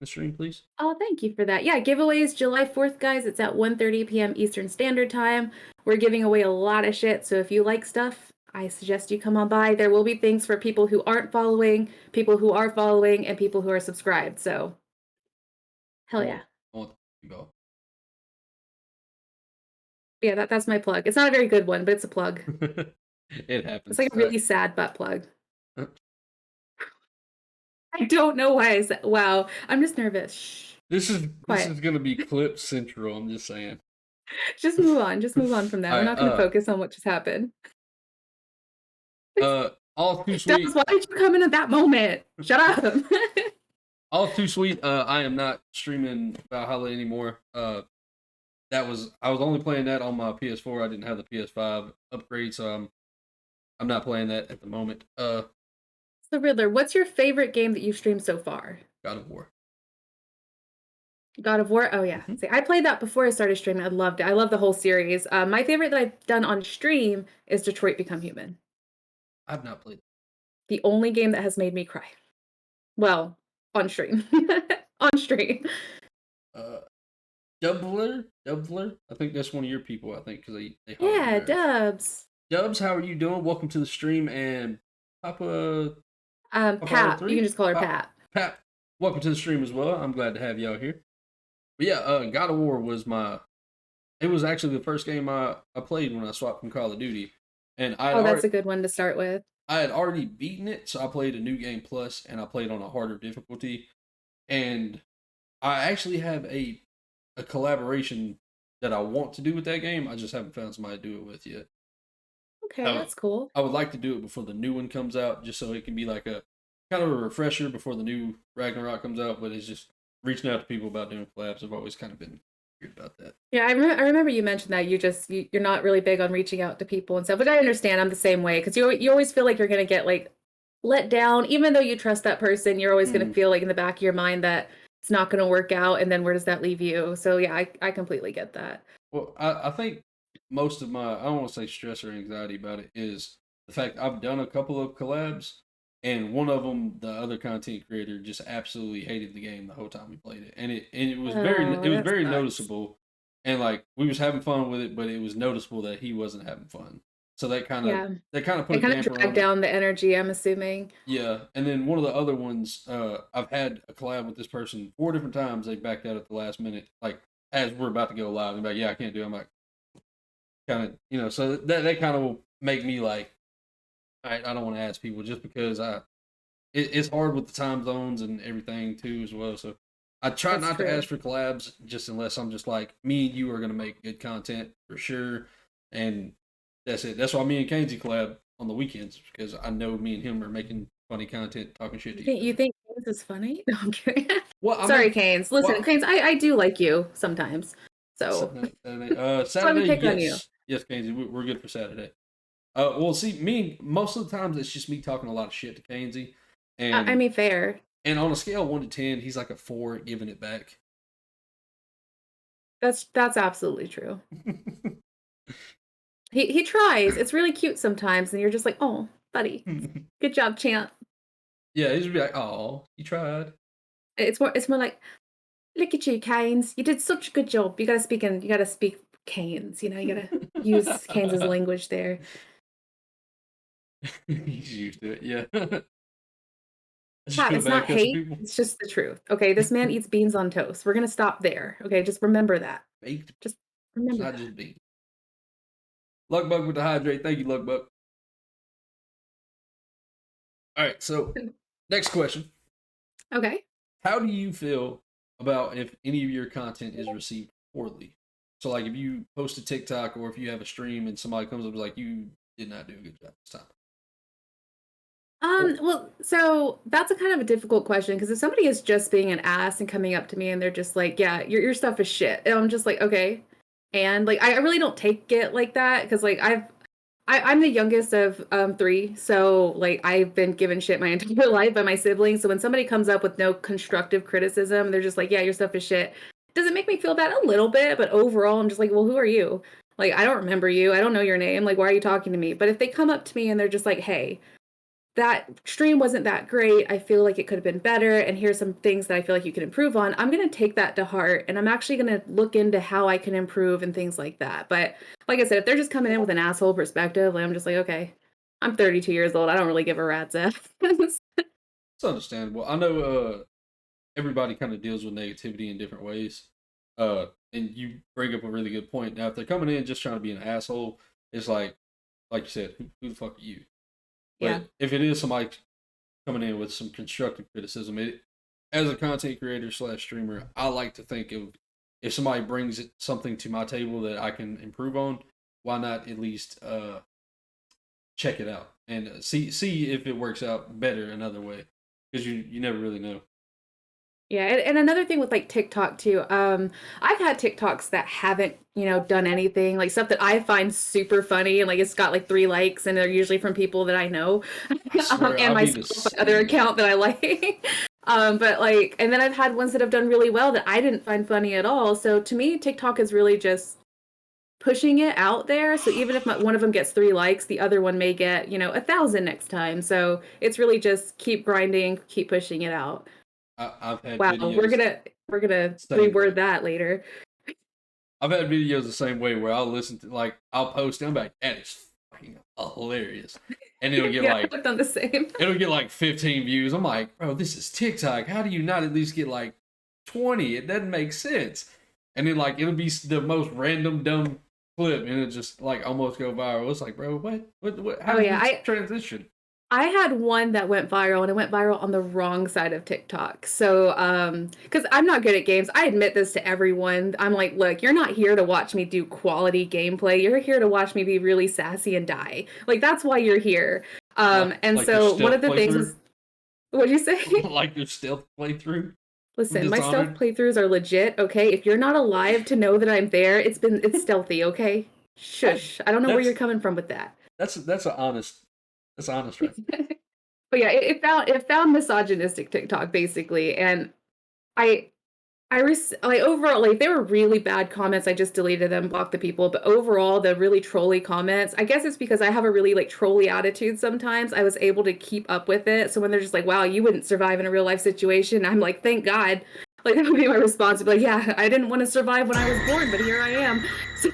S1: stream, please?
S2: Oh, thank you for that. Yeah, giveaways July 4th, guys. It's at 1:30 p.m. Eastern Standard Time. We're giving away a lot of shit, so if you like stuff, I suggest you come on by. There will be things for people who aren't following, people who are following, and people who are subscribed. So, hell yeah.
S1: I want to go.
S2: Yeah, that's my plug. It's not a very good one, but it's a plug.
S1: It happens.
S2: It's like a really sad butt plug. I don't know why I said, wow, I'm just nervous. Shh.
S1: This is
S2: Quiet.
S1: going to be clip central. I'm just saying.
S2: Just move on. Just move on from that. We're not going to focus on what just happened.
S1: All too sweet.
S2: Dallas, why did you come in at that moment? Shut up.
S1: All too sweet. I am not streaming Valhalla anymore. I was only playing that on my PS4. I didn't have the PS5 upgrade, so I'm not playing that at the moment.
S2: So Riddler, what's your favorite game that you've streamed so far?
S1: God of War.
S2: God of War? Oh yeah.
S1: Mm-hmm.
S2: See, I played that before I started streaming. I loved it. I love the whole series. My favorite that I've done on stream is Detroit Become Human.
S1: I've not played.
S2: The only game that has made me cry. Well, on stream. On stream.
S1: Dubler. I think that's one of your people. I think because they
S2: Yeah, Dubs.
S1: Dubs, how are you doing? Welcome to the stream, and Papa.
S2: Pat. You can just call her Pat.
S1: Pat, welcome to the stream as well. I'm glad to have y'all here. But yeah, God of War was my It was actually the first game I played when I swapped from Call of Duty, and
S2: Oh, that's a good one to start with.
S1: I had already beaten it, so I played a new game plus, and I played on a harder difficulty, and I actually have a collaboration that I want to do with that game. I just haven't found somebody to do it with yet.
S2: Okay,
S1: Oh,
S2: that's cool.
S1: I would like to do it before the new one comes out, just so it can be like a kind of a refresher before the new Ragnarok comes out. But it's just reaching out to people about doing collabs. I've always kind of been weird about that.
S2: Yeah, I remember you mentioned that you're not really big on reaching out to people and stuff, which I understand. I'm the same way because you always feel like you're gonna get like let down, even though you trust that person. You're always gonna feel like in the back of your mind that it's not gonna work out, and then where does that leave you? So yeah, I completely get that.
S1: Well, I think most of my, I don't want to say stress or anxiety about it, is the fact I've done a couple of collabs, and one of them, the other content creator, just absolutely hated the game the whole time we played it, and it was
S2: Oh,
S1: it was
S2: that
S1: very
S2: sucks.
S1: noticeable, and like we was having fun with it, but it was noticeable that he wasn't having fun. So
S2: Yeah,
S1: that kind of put
S2: it
S1: a
S2: kind of
S1: damper
S2: dragged
S1: on it.
S2: down the energy, I'm assuming.
S1: Yeah, and then one of the other ones, I've had a collab with this person 4 different times. They backed out at the last minute, like as we're about to go live. They're like, "Yeah, I can't do it." I'm like, kind of, so that kind of will make me like, I don't want to ask people just because it's hard with the time zones and everything too as well. So I try
S2: That's
S1: not to
S2: true.
S1: ask for collabs just unless I'm just like, me and you are gonna make good content for sure, and that's it. That's why me and Kainsey collab on the weekends because I know me and him are making funny content, talking shit to each
S2: You
S1: other.
S2: think Canes is funny? No, I'm kidding.
S1: Well, I
S2: Sorry,
S1: mean,
S2: Canes. Listen,
S1: well,
S2: Canes, I do like you sometimes. So that's why we
S1: Saturday,
S2: pick on you.
S1: yes, Kainsey, we're good for Saturday. Well, see, most of the times it's just me talking a lot of shit to Kainsey,
S2: I
S1: and
S2: mean, fair.
S1: on a scale of 1 to 10, he's like a 4, giving it back.
S2: That's absolutely true. He tries. It's really cute sometimes, and you're just like, oh, buddy, good job, champ.
S1: Yeah, he's just be like, "Oh, you tried."
S2: It's more like, look at you, Canes. You did such a good job. You gotta speak Canes. You gotta use Canes' language there.
S1: He's used to it. Yeah, I just
S2: Pat,
S1: feel
S2: it's
S1: bad
S2: not
S1: cussing
S2: hate.
S1: people.
S2: It's just the truth. Okay, this man eats beans on toast. We're gonna stop there. Okay, just remember that.
S1: Baked.
S2: Just
S1: It's
S2: remember
S1: not
S2: that.
S1: just beat. Luckbug with the hydrate. Thank you, Luckbug. All right, so next question:
S2: Okay.
S1: how do you feel about if any of your content is received poorly? So, like, if you post a TikTok or if you have a stream and somebody comes up and is like, "You did not do a good job this time." Or,
S2: Well, so that's a kind of a difficult question because if somebody is just being an ass and coming up to me and they're just like, "Yeah, your stuff is shit," and I'm just like, "Okay," and like I really don't take it like that because like I'm the youngest of three, so like I've been given shit my entire life by my siblings. So when somebody comes up with no constructive criticism, they're just like, "Yeah, your stuff is shit." Does it make me feel bad? A little bit, but overall, I'm just like, "Well, who are you?" Like, I don't remember you. I don't know your name. Like, why are you talking to me? But if they come up to me and they're just like, "Hey, that stream wasn't that great. I feel like it could have been better. And here's some things that I feel like you can improve on." I'm going to take that to heart and I'm actually going to look into how I can improve and things like that. But like I said, if they're just coming in with an asshole perspective, like, I'm just like, okay, I'm 32 years old. I don't really give a rat's ass.
S1: it's understandable. I know everybody kind of deals with negativity in different ways. And you bring up a really good point. Now, if they're coming in just trying to be an asshole, it's like you said, who the fuck are you?
S2: Yeah.
S1: But if it is somebody coming in with some constructive criticism, as a content creator slash streamer, I like to think of if somebody brings something to my table that I can improve on, why not at least check it out and see if it works out better another way because you never really know.
S2: Yeah, and another thing with like TikTok too. I've had TikToks that haven't, done anything, like stuff that I find super funny and like it's got like 3 likes and they're usually from people that I know.
S1: I swear,
S2: And
S1: I'll
S2: my
S1: be the
S2: other
S1: same.
S2: account that I like. But like, and then I've had ones that have done really well that I didn't find funny at all. So to me, TikTok is really just pushing it out there. So even if one of them gets 3 likes, the other one may get, 1,000 next time. So it's really just keep grinding, keep pushing it out.
S1: I've had
S2: Wow,
S1: videos
S2: we're gonna
S1: same
S2: reword
S1: way.
S2: that later.
S1: I've had videos the same way where I'll listen to like I'll post and I'm like, that is fucking hilarious. And
S2: Yeah, I've done the same.
S1: it'll get like 15 views. I'm like, bro, this is TikTok. How do you not at least get like 20? It doesn't make sense. and then like it'll be the most random dumb clip, and it just like almost go viral. It's like, bro, what? How
S2: Oh
S1: did
S2: yeah,
S1: this transition?
S2: I had one that went viral, and it went viral on the wrong side of TikTok. So, because I'm not good at games, I admit this to everyone. I'm like, look, you're not here to watch me do quality gameplay. You're here to watch me be really sassy and die. Like that's why you're here. And
S1: Like your
S2: so one of
S1: stealth
S2: the things
S1: playthrough,
S2: is, what'd you say?
S1: like your stealth playthrough.
S2: Listen, my stealth
S1: Dishonored.
S2: playthroughs are legit. Okay, if you're not alive to know that I'm there, it's stealthy. Okay, shush. I don't know where you're coming from with that.
S1: That's honest. That's honest, right?
S2: But yeah, it found misogynistic TikTok basically, and I like overall like if they were really bad comments, I just deleted them, blocked the people. But overall, the really trolly comments, I guess it's because I have a really like trolly attitude sometimes. I was able to keep up with it. So when they're just like, "Wow, you wouldn't survive in a real life situation," I'm like, "Thank God." Like that would be my response. I'd be like, "Yeah, I didn't want to survive when I was born, but here I am." So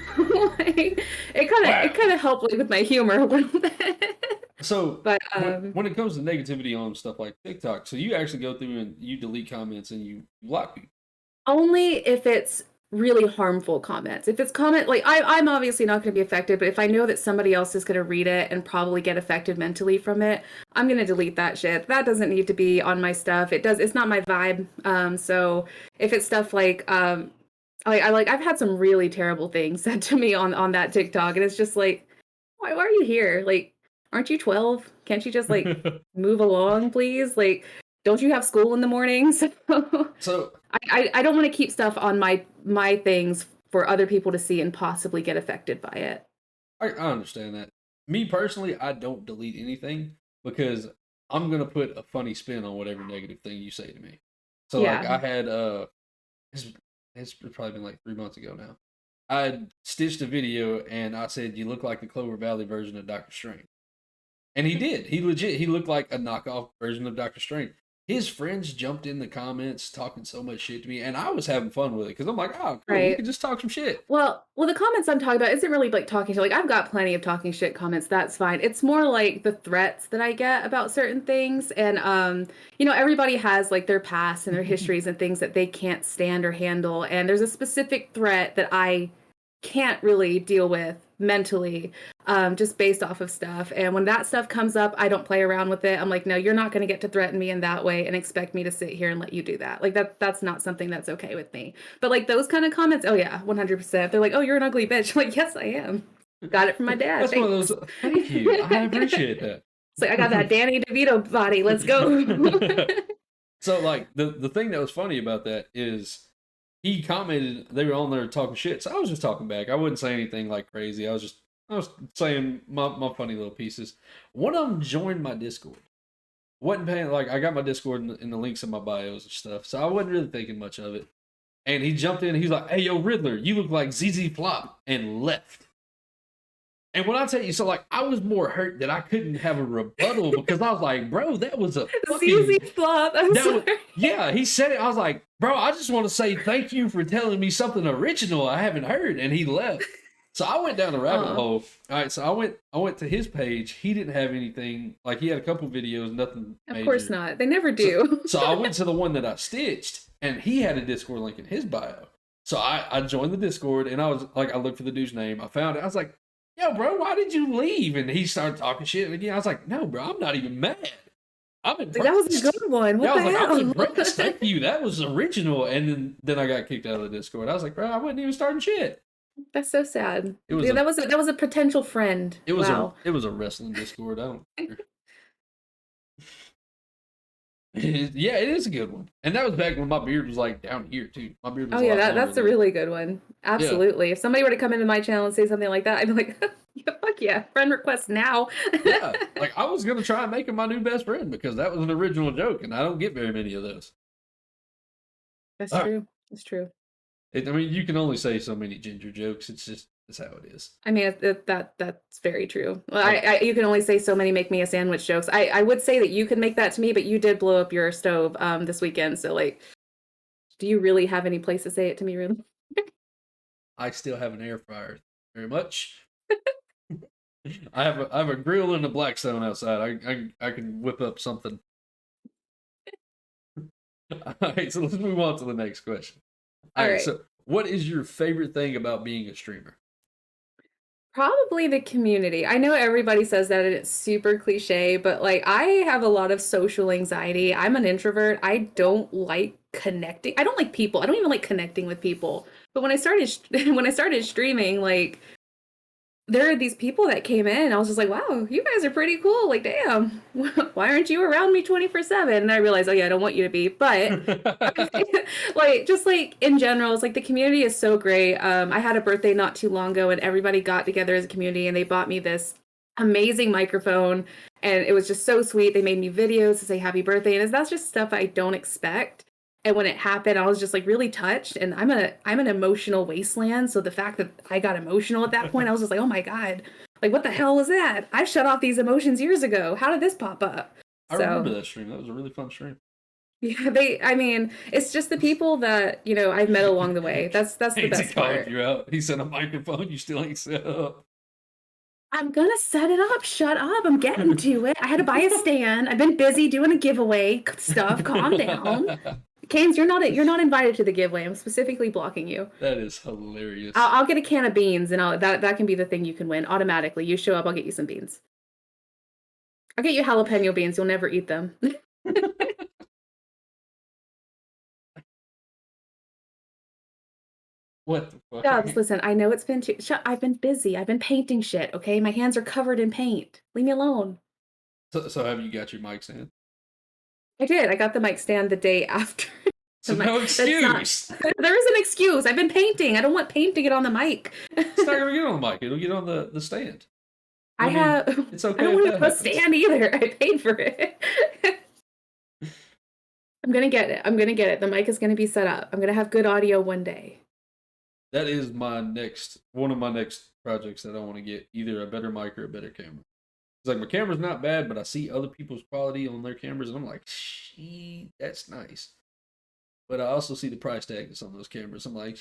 S2: like, it kind of helped like, with my humor a little bit.
S1: So
S2: But
S1: when it comes to negativity on stuff like TikTok, so you actually go through and you delete comments and you block people.
S2: only if it's really harmful comments. If it's comment like I'm obviously not going to be affected, but if I know that somebody else is going to read it and probably get affected mentally from it, I'm going to delete that shit. That doesn't need to be on my stuff. It's not my vibe. So if it's stuff I've had some really terrible things said to me on that TikTok, and it's just like, why are you here? Like, aren't you 12? Can't you just like move along, please? Like, don't you have school in the mornings?
S1: So
S2: I don't want to keep stuff on my things for other people to see and possibly get affected by it.
S1: I understand that. Me personally, I don't delete anything because I'm gonna put a funny spin on whatever negative thing you say to me. So like
S2: Yeah.
S1: I had it's, it's probably been like 3 months ago now. I had stitched a video and I said you look like the Clover Valley version of Doctor Strange. And he did. He looked like a knockoff version of Doctor Strange. His friends jumped in the comments talking so much shit to me, and I was having fun with it because I'm like, oh, cool, we
S2: Right.
S1: can just talk some shit.
S2: Well, the comments I'm talking about isn't really like talking shit. Like I've got plenty of talking shit comments. That's fine. It's more like the threats that I get about certain things, and everybody has like their past and their histories and things that they can't stand or handle. And there's a specific threat that I can't really deal with mentally, just based off of stuff. And when that stuff comes up, I don't play around with it. I'm like, no, you're not going to get to threaten me in that way and expect me to sit here and let you do that. Like that's not something that's okay with me. But like those kind of comments, oh yeah, 100%. They're like, oh, you're an ugly bitch. I'm like, yes, I am. Got it from my dad.
S1: That's one of those. Thank you. I appreciate that.
S2: It's like I got that Danny DeVito body. Let's go.
S1: So like the thing that was funny about that is he commented they were on there talking shit, so I was just talking back. I wouldn't say anything like crazy. I was saying my funny little pieces. One of them joined my Discord. Wasn't paying like I got my Discord in the links in my bios and stuff, so I wasn't really thinking much of it. And he jumped in. He's like, "Hey, yo, Riddler, you look like ZZ Flop," and left. And when I tell you, so like I was more hurt that I couldn't have a rebuttal because I was like, "Bro, that was a fucking
S2: ZZ Flop. I'm
S1: that was,
S2: sorry.
S1: yeah." He said it. I was like, "Bro, I just want to say thank you for telling me something original I haven't heard." And he left. So I went down the rabbit hole. All right, so I went to his page. He didn't have anything. Like he had a couple videos, nothing
S2: Of
S1: major.
S2: course not. They never do.
S1: So I went to the one that I stitched, and he had a Discord link in his bio. So I joined the Discord, and I was like, I looked for the dude's name. I found it. I was like, "Yo, bro, why did you leave?" And he started talking shit. And again, I was like, "No, bro, I'm not even mad. I'm impressed."
S2: That was a good one. What
S1: Yeah, I was
S2: the
S1: like,
S2: hell?
S1: "I'm impressed. Thank you. That was original." And then I got kicked out of the Discord. I was like, "Bro, I wasn't even starting shit."
S2: That's so sad.
S1: It was
S2: Yeah, that was a potential friend. Wow.
S1: it was a wrestling Discord. I don't care. Yeah, it is a good one. And that was back when my beard was like down here too. My beard was
S2: Oh
S1: a
S2: yeah,
S1: lot longer
S2: that's a
S1: then.
S2: really good one. Absolutely. If somebody were to come into my channel and say something like that, I'd be like, yeah, fuck yeah, friend request now.
S1: Yeah, like I was gonna try and make him my new best friend because that was an original joke, and I don't get very many of those.
S2: That's
S1: All right.
S2: true. That's true.
S1: I mean, you can only say so many ginger jokes. It's how it is.
S2: I mean, that's very true. Well, you can only say so many make me a sandwich jokes. I would say that you could make that to me, but you did blow up your stove this weekend. So like, do you really have any place to say it to me, really?
S1: I still have an air fryer. Very much. I have a grill and a Blackstone outside. I can whip up something. All right, so let's move on to the next question. All right,
S2: Alright.
S1: so what is your favorite thing about being a streamer?
S2: Probably the community. I know everybody says that and it's super cliche, but like I have a lot of social anxiety. I'm an introvert. I don't like connecting. I don't like people. I don't even like connecting with people. But when I started when I started streaming, like there are these people that came in and I was just like, wow, you guys are pretty cool. Like, damn, why aren't you around me 24/7? And I realized, oh yeah, I don't want you to be. But like just like in general, it's like the community is so great. I had a birthday not too long ago and everybody got together as a community and they bought me this amazing microphone and it was just so sweet. They made me videos to say happy birthday and that's just stuff I don't expect. And when it happened, I was just like really touched. And I'm an emotional wasteland. So the fact that I got emotional at that point, I was just like, oh my God, like what the hell was that? I shut off these emotions years ago. How did this pop up?
S1: I remember that stream. That was a really fun stream.
S2: Yeah, I mean, it's just the people that, you know, I've met along the way. That's the best part.
S1: You out. He sent a microphone. You still ain't set up.
S2: I'm gonna set it up. Shut up. I'm getting to it. I had to buy a stand. I've been busy doing a giveaway stuff. Calm down. Canes, you're not invited to the giveaway. I'm specifically blocking you.
S1: That is hilarious.
S2: I'll get a can of beans, and that can be the thing you can win automatically. You show up, I'll get you some beans. I'll get you jalapeno beans. You'll never eat them.
S1: What the fuck?
S2: Dubs, listen. I know it's been too. I've been busy. I've been painting shit. Okay, my hands are covered in paint. Leave me alone.
S1: So have you got your mic stand?
S2: I did. I got the mic stand the day after.
S1: So no excuse.
S2: There is an excuse. I've been painting. I don't want paint to get on the mic.
S1: It's not gonna get on the mic. It'll get on the stand.
S2: I mean, have.
S1: It's okay.
S2: I don't want to put a stand either. I paid for it. I'm gonna get it. I'm gonna get it. The mic is gonna be set up. I'm gonna have good audio one day.
S1: That is one of my next projects that I want to get, either a better mic or a better camera. It's like my camera's not bad, but I see other people's quality on their cameras, and I'm like, shit, that's nice. But I also see the price tag of some of those cameras. I'm like,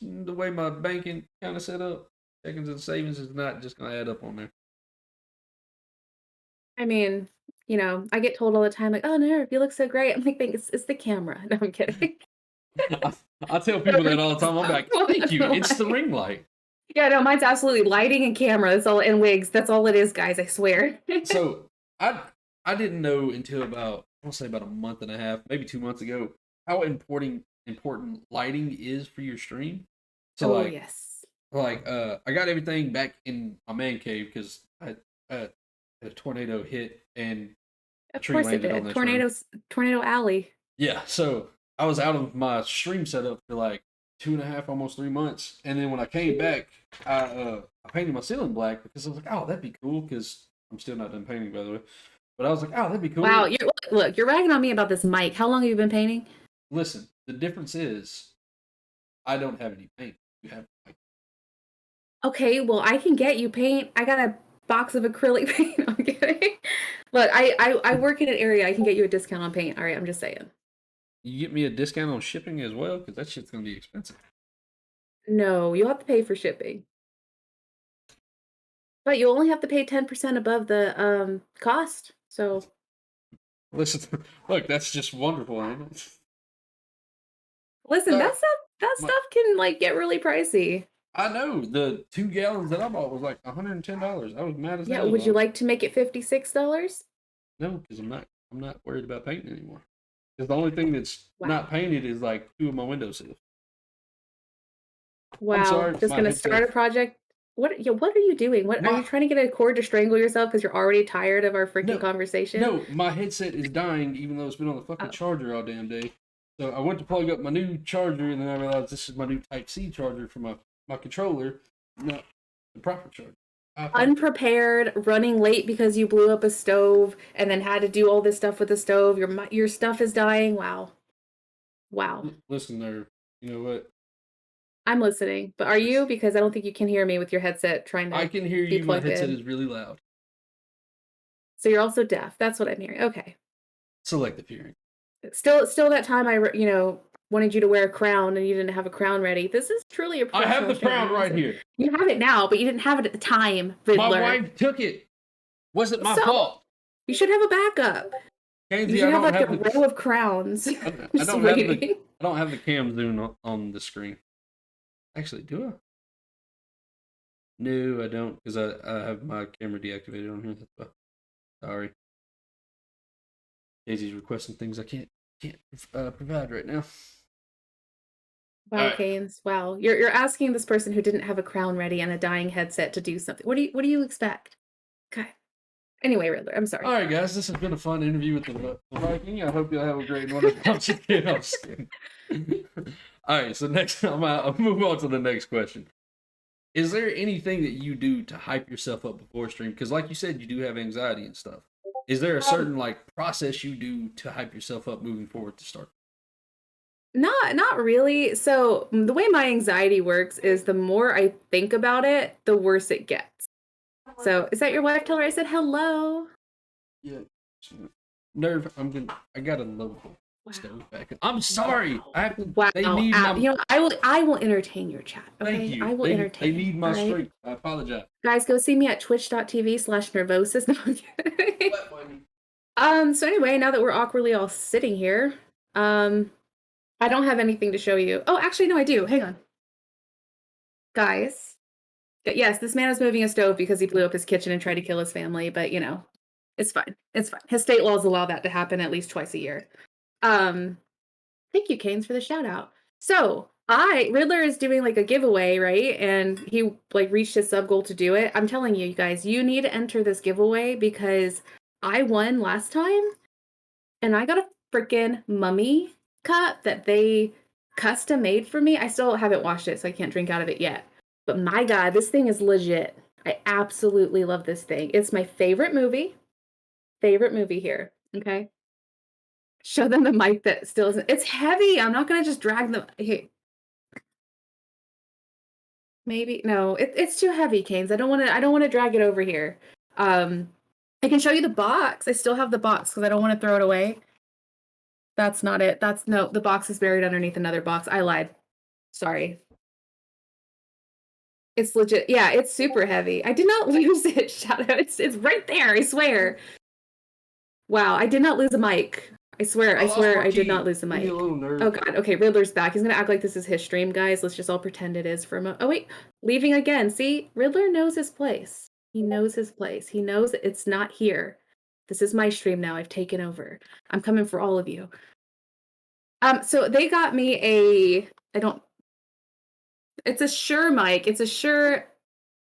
S1: the way my banking kind of set up, checkings and savings is not just gonna add up on there.
S2: I mean, you know, I get told all the time, like, "Oh, no, you look so great." I'm like, "Thanks, it's the camera." No, I'm kidding.
S1: I tell people that all the time. I'm like, thank you. It's the ring light.
S2: Yeah, no, mine's absolutely lighting and camera. That's all, and wigs. That's all it is, guys. I swear.
S1: So I didn't know until about, I want to say about a month and a half, maybe 2 months ago, how important lighting is for your stream. So
S2: oh
S1: like,
S2: yes.
S1: like I got everything back in my man cave because I had a tornado hit and
S2: Of
S1: tree
S2: course it
S1: landed on
S2: did.
S1: the
S2: Tornado Alley.
S1: Yeah, so I was out of my stream setup for like 2.5, almost 3 months, and then when I came back, I painted my ceiling black because I was like, oh, that'd be cool. Because I'm still not done painting, by the way. But I was like, oh, that'd be cool.
S2: Wow, look, you're ragging on me about this mic. How long have you been painting?
S1: Listen, the difference is, I don't have any paint. You have paint.
S2: Okay, well, I can get you paint. I got a box of acrylic paint. I'm kidding. Look, I work in an area. I can get you a discount on paint. All right, I'm just saying.
S1: You get me a discount on shipping as well, because that shit's gonna be expensive.
S2: No, you'll have to pay for shipping. But you only have to pay 10% above the cost. So
S1: Listen, look, that's just wonderful, ain't it?
S2: listen, that stuff can like get really pricey.
S1: I know the 2 gallons that I bought was like $110. I was mad as
S2: Yeah,
S1: hell.
S2: would you like to make it $56?
S1: No, because I'm not worried about painting anymore. Because the only thing that's not painted is like 2 of my windowsills.
S2: Wow,
S1: sorry,
S2: just gonna start a project. What are you doing? What are you trying to get a cord to strangle yourself because you're already tired of our freaking conversation?
S1: No, my headset is dying, even though it's been on the fucking charger all damn day. So I went to plug up my new charger, and then I realized this is my new Type-C charger for my controller, not the proper charger.
S2: Unprepared, running late because you blew up a stove, and then had to do all this stuff with the stove. Your stuff is dying. Wow.
S1: Listen, there. You know what?
S2: I'm listening, but are you? Because I don't think you can hear me with your headset trying to.
S1: I can hear you. My headset is really loud.
S2: So you're also deaf. That's what I'm hearing. Okay.
S1: Selective hearing.
S2: Still that time I wanted you to wear a crown and you didn't have a crown ready. This is truly a.
S1: I have the crown right here.
S2: You have it now, but you didn't have it at the time, Riddler.
S1: My wife took it. Wasn't my fault.
S2: You should have a backup.
S1: Kenzie,
S2: you should have like a row of crowns.
S1: I don't have the cam zoom on the screen. Actually, do I? No, I don't, because I have my camera deactivated on here. That's why. Sorry. Daisy's requesting things I can't provide right now.
S2: Wow,
S1: All right.
S2: Canes. Wow. You're asking this person who didn't have a crown ready and a dying headset to do something. What do you expect? Okay. Anyway, Riddler, I'm sorry.
S1: All right, guys. This has been a fun interview with the Viking. I hope you'll have a great one. I'm just kidding. I'm just kidding. All right. So next, I'll move on to the next question. Is there anything that you do to hype yourself up before stream? Because, like you said, you do have anxiety and stuff. Is there a certain like process you do to hype yourself up moving forward to start?
S2: Not really. So the way my anxiety works is the more I think about it, the worse it gets. So is that your wife? Tell her I said hello.
S1: Yeah. Nerve. I gotta load the stove back. I'm sorry. I have to.
S2: Wow.
S1: They need my.
S2: You know, I will entertain your chat. Okay,
S1: Thank you.
S2: I will
S1: They
S2: entertain.
S1: need my
S2: all right?
S1: strength. I apologize.
S2: Guys, go see me at twitch.tv/nervosus. No, I'm kidding. So anyway, now that we're awkwardly all sitting here, I don't have anything to show you. Oh, actually, no, I do. Hang on. Guys. Yes, this man is moving a stove because he blew up his kitchen and tried to kill his family, but you know, it's fine. It's fine. His state laws allow that to happen at least twice a year. Thank you, Canes, for the shout out. So Riddler is doing like a giveaway, right? And he like reached his sub goal to do it. I'm telling you, you guys, you need to enter this giveaway because I won last time and I got a freaking mummy cup that they custom made for me. I still haven't washed it, so I can't drink out of it yet. But my God, this thing is legit. I absolutely love this thing. It's my favorite movie. Favorite movie here. Okay. Show them the mic that still isn't. It's heavy. I'm not gonna just drag them. Hey. Maybe no, it's too heavy, Canes. I don't want to drag it over here. I can show you the box. I still have the box because I don't want to throw it away. That's not it. No, the box is buried underneath another box. I lied. Sorry. It's legit. Yeah, it's super heavy. I did not lose it, Shadow. It's right there, I swear. Wow, I did not lose a mic. I swear I did not lose the mic. Oh God, okay, Riddler's back. He's gonna act like this is his stream, guys. Let's just all pretend it is for a moment. Oh wait, leaving again. See, Riddler knows his place. He knows his place. He knows it's not here. This is my stream now. I've taken over. I'm coming for all of you. So they got me it's a Shure mic. It's a Shure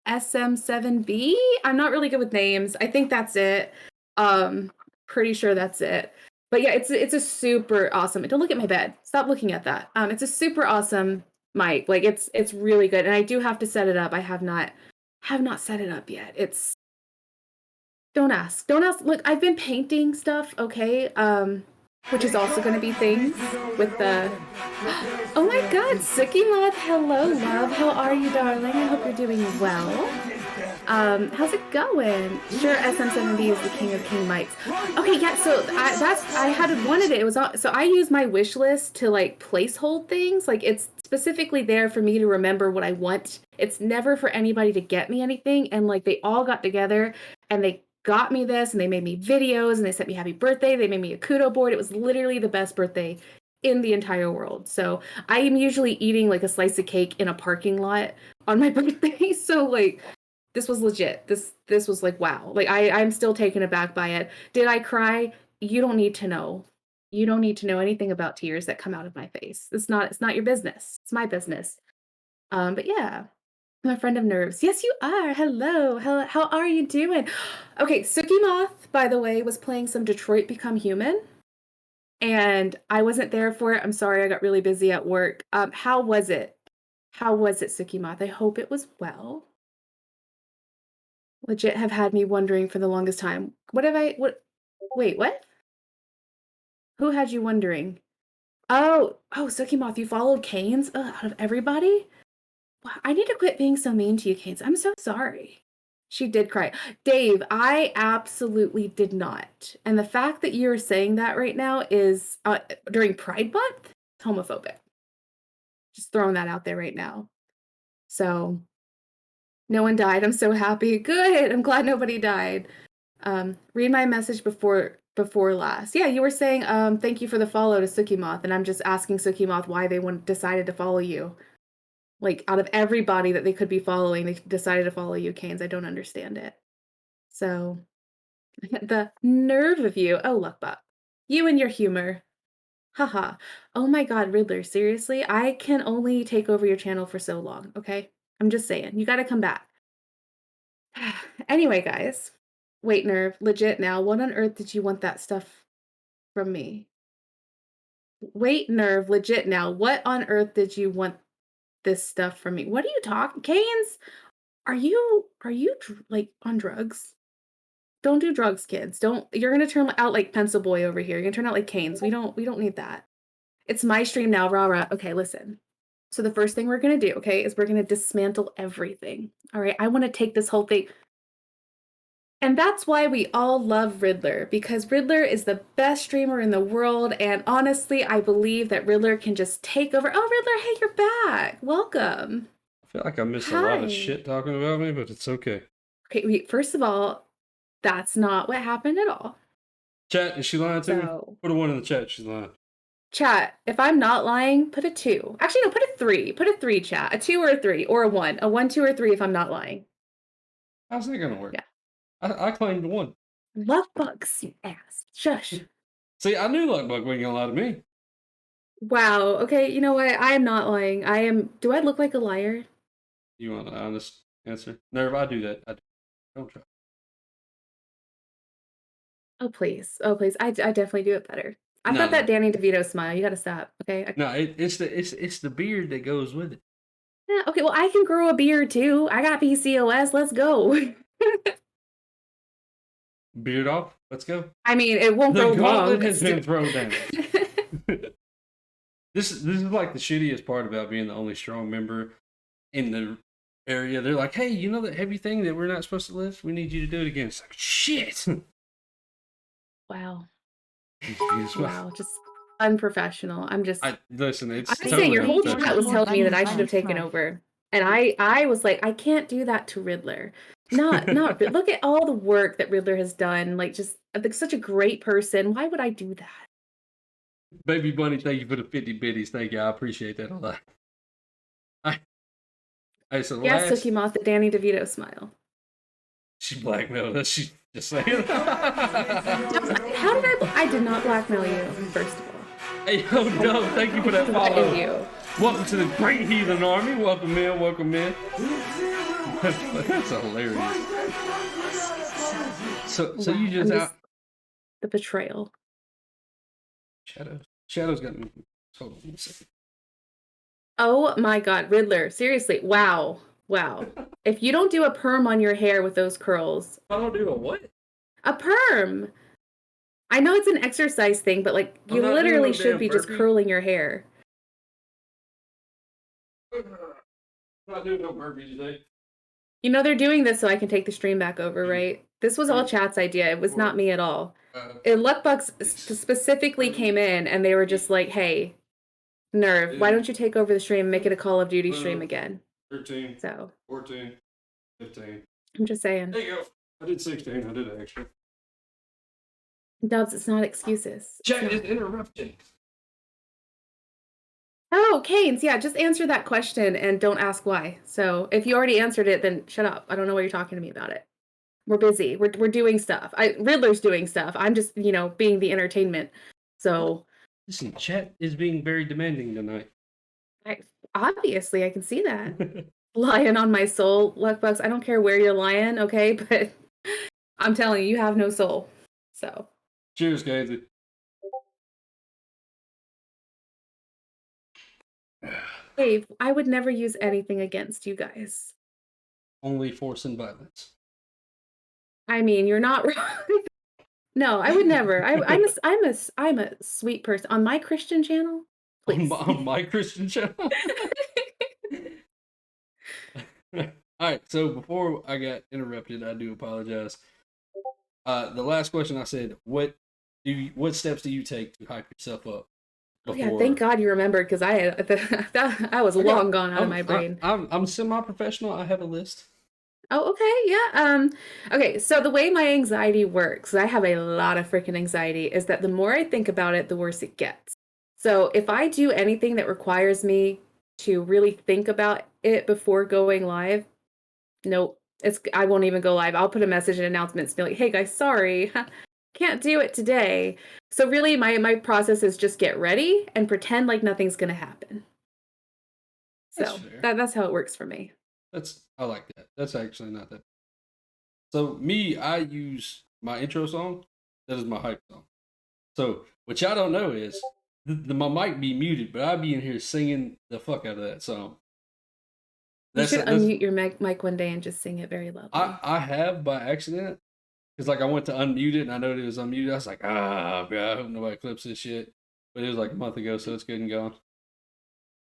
S2: SM7B. I'm not really good with names. I think that's it. Pretty sure that's it. But yeah, it's a super awesome. Don't look at my bed. Stop looking at that. It's a super awesome mic. Like it's really good. And I do have to set it up. I have not set it up yet. Don't ask. Don't ask. Look, I've been painting stuff, okay? Which is also going to be things with the... Oh my God, Suki Mod, hello, love. How are you, darling? I hope you're doing well. How's it going? Sure, SM7B is the king of king mics. Okay, yeah, so I had wanted it. It was so I use my wish list to like placehold things. Like it's specifically there for me to remember what I want. It's never for anybody to get me anything. And like they all got together and they got me this and they made me videos and they sent me happy birthday. They made me a kudo board. It was literally the best birthday in the entire world. So I am usually eating like a slice of cake in a parking lot on my birthday. So like this was legit. This was like wow. Like I'm still taken aback by it. Did I cry? You don't need to know. You don't need to know anything about tears that come out of my face. It's not your business. It's my business. But yeah. I'm a friend of Nerves. Yes, you are. Hello. How are you doing? Okay, Suki Moth, by the way, was playing some Detroit Become Human. And I wasn't there for it. I'm sorry, I got really busy at work. How was it? How was it, Suki Moth? I hope it was well. Legit have had me wondering for the longest time. Wait, what? Who had you wondering? Oh, Suki Moth, you followed Canes out of everybody? I need to quit being so mean to you, Canes. I'm so sorry. She did cry. Dave, I absolutely did not. And the fact that you're saying that right now is during Pride Month, it's homophobic. Just throwing that out there right now. So no one died. I'm so happy. Good. I'm glad nobody died. Read my message before last. Yeah, you were saying thank you for the follow to Suki Moth, and I'm just asking Suki Moth why they decided to follow you. Like out of everybody that they could be following, they decided to follow you, Canes. I don't understand it. So the nerve of you. Oh, Luckbot. You and your humor. Haha. Oh my God, Riddler, seriously? I can only take over your channel for so long, okay? I'm just saying. You gotta come back. Anyway, guys. Wait, Nerve, legit now. What on earth did you want that stuff from me? Wait, Nerve, legit now. What on earth did you want this stuff from me? What are you talking? Canes? Are you like on drugs? Don't do drugs, kids. Don't you're gonna turn out like Pencil Boy over here. You're gonna turn out like Canes. We don't need that. It's my stream now, rah rah. Okay, listen. So the first thing we're gonna do, okay, is we're gonna dismantle everything. All right, I want to take this whole thing. And that's why we all love Riddler, because Riddler is the best streamer in the world. And honestly, I believe that Riddler can just take over. Oh, Riddler, hey, you're back. Welcome.
S1: I feel like I missed a lot of
S2: Hi.
S1: shit talking about me, but it's okay.
S2: Okay, first of all, that's not what happened at all.
S1: Chat, is she lying to me?
S2: So,
S1: Put a 1 in the chat. She's lying.
S2: chat, if I'm not lying, put a 2. Actually, no, put a 3. Put a 3, chat. A 2 or a 3, or a 1. A 1, 2, or 3 if I'm not lying.
S1: How's that gonna work?
S2: Yeah.
S1: I claimed 1.
S2: Love bugs, you ass. Shush.
S1: See, I knew Luckbug wasn't gonna lie to me.
S2: Wow. Okay, you know what? I am not lying. I am. Do I look like a liar?
S1: You want an honest answer? Nerve, I do that. I do. Don't try.
S2: Oh, please. Oh, please. I definitely do it better. I've
S1: No,
S2: got that
S1: no.
S2: Danny DeVito smile. You gotta stop. Okay.
S1: No, it's the beard that goes with it.
S2: Yeah, okay. Well, I can grow a beard too. I got PCOS. Let's go.
S1: Beard off. Let's go.
S2: I mean, it won't
S1: The
S2: grow long.
S1: gauntlet
S2: but
S1: has been
S2: still-
S1: thrown down. This is like the shittiest part about being the only strong member in the area. They're like, hey, you know that heavy thing that we're not supposed to lift? We need you to do it again. It's like, shit.
S2: Wow.
S1: Wow.
S2: Wow. Just unprofessional. I'm just.
S1: Listen, it's
S2: I'm just
S1: totally
S2: saying, your whole
S1: unprofessional.
S2: chat was telling me that I should have taken over, and I was like, I can't do that to Riddler. Not look at all the work that Riddler has done. Like, just like such a great person. Why would I do that?
S1: Baby Bunny, thank you for the 50 biddies. Thank you. I appreciate that a lot. I said,
S2: Yes,
S1: last...
S2: Cookie Moth, the Danny DeVito smile.
S1: She blackmailed us. She's just saying.
S2: How did I did not blackmail you, first of all.
S1: Hey, yo, Dub, thank you for that
S2: What
S1: follow.
S2: in you?
S1: Welcome to the Great Heathen Army. Welcome in, welcome in. That's hilarious. So
S2: Wow,
S1: you just
S2: I'm
S1: out...
S2: the betrayal.
S1: Shadows got me. Hold on a second.
S2: Oh my God, Riddler. Seriously. Wow. Wow. If you don't do a perm on your hair with those curls.
S1: I don't do a what?
S2: A perm. I know it's an exercise thing, but like
S1: I'm
S2: you
S1: not
S2: literally
S1: doing no
S2: should
S1: damn
S2: be just
S1: burpee.
S2: curling your hair.
S1: I'm not doing no burpees today.
S2: You know they're doing this so I can take the stream back over, right? This was all chat's idea. It was not me at all. And Luckbucks specifically came in and they were just like, hey, Nerve, why don't you take over the stream and make it a Call of Duty stream again?
S1: 13,
S2: So
S1: 14, 15.
S2: I'm just saying.
S1: There you go. I did 16. I did an extra.
S2: Dubs, it's not excuses. It's
S1: Chat
S2: not.
S1: is interrupting.
S2: Oh, Canes, yeah, just answer that question and don't ask why. So if you already answered it, then shut up. I don't know why you're talking to me about it. We're busy. We're doing stuff. Riddler's doing stuff. I'm just, being the entertainment. So
S1: Listen, chat is being very demanding tonight.
S2: obviously I can see that. Lying on my soul, Luckbucks. I don't care where you're lying, okay? But I'm telling you, you have no soul. So
S1: Cheers, Gansy.
S2: Dave, I would never use anything against you guys.
S1: Only force and violence.
S2: I mean, you're not wrong. No, I would never. I'm a sweet person on my Christian channel. Please.
S1: On my Christian channel. All right, so before I got interrupted, I do apologize. The last question I said, what steps do you take to hype yourself up?
S2: Oh, yeah, thank God you remembered because I was long gone out of my brain.
S1: I'm semi-professional. I have a list.
S2: Oh, okay, yeah. Okay, so the way my anxiety works, I have a lot of freaking anxiety, is that the more I think about it, the worse it gets. So if I do anything that requires me to really think about it before going live, nope. I won't even go live. I'll put a message and announcements, be like, hey guys, sorry, can't do it today. So really my process is just get ready and pretend like nothing's gonna happen.
S1: That's
S2: So
S1: fair.
S2: that's how it works for me.
S1: I like that. That's actually not that. So me, I use my intro song. That is my hype song. So what y'all don't know is my mic be muted, but I be in here singing the fuck out of that song.
S2: You
S1: That's
S2: should
S1: that's
S2: unmute your mic one day and just sing it very loudly.
S1: I have by accident because like I went to unmute it and I know it was unmuted. I was like, God, I hope nobody clips this shit. But it was like a month ago, so it's good and gone.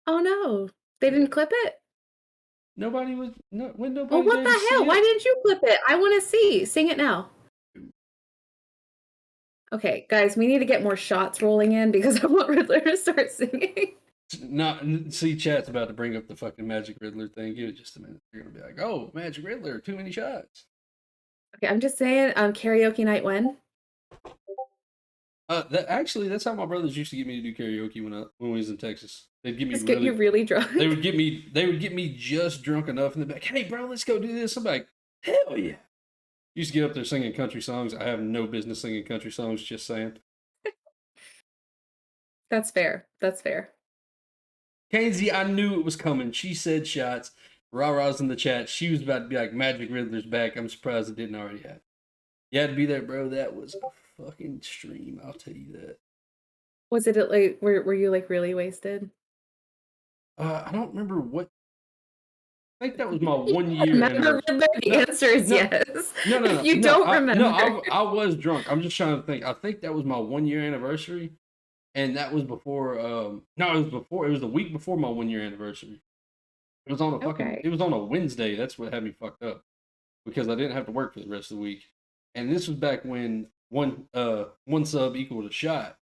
S2: Oh no, they
S1: Yeah.
S2: didn't clip it?
S1: Nobody was no when
S2: Well,
S1: nobody
S2: what
S1: there to
S2: the
S1: see
S2: hell? Why
S1: it.
S2: didn't you clip it? I want to see. Sing it now. Okay, guys, we need to get more shots rolling in because I want Riddler to start singing.
S1: Not see, chat's about to bring up the fucking Magic Riddler thing. Give it just a minute. You're gonna be like, "Oh, Magic Riddler, too many shots."
S2: Okay, I'm just saying, karaoke night when?
S1: That's how my brothers used to get me to do karaoke when we was in Texas. They'd get me
S2: Just get you really drunk.
S1: They would get me just drunk enough, and they'd be like, "Hey, bro, let's go do this." I'm like, "Hell yeah!" Used to get up there singing country songs. I have no business singing country songs. Just saying.
S2: That's fair. That's fair.
S1: Kainsey, I knew it was coming. She said shots. Rah-rah's in the chat. She was about to be like, Magic Riddler's back. I'm surprised it didn't already happen. You had to be there, bro. That was a fucking stream. I'll tell you that.
S2: Was it like were you like really wasted?
S1: I don't remember what. I think that was my 1 year
S2: Remember Riddler? The answer is yes.
S1: No.
S2: If you don't remember.
S1: I was drunk. I'm just trying to think. I think that was my 1 year anniversary. And that was before no, it was the week before my 1 year anniversary. It was on a
S2: Okay.
S1: it was on a Wednesday. That's what had me fucked up. Because I didn't have to work for the rest of the week. And this was back when one sub equaled a shot.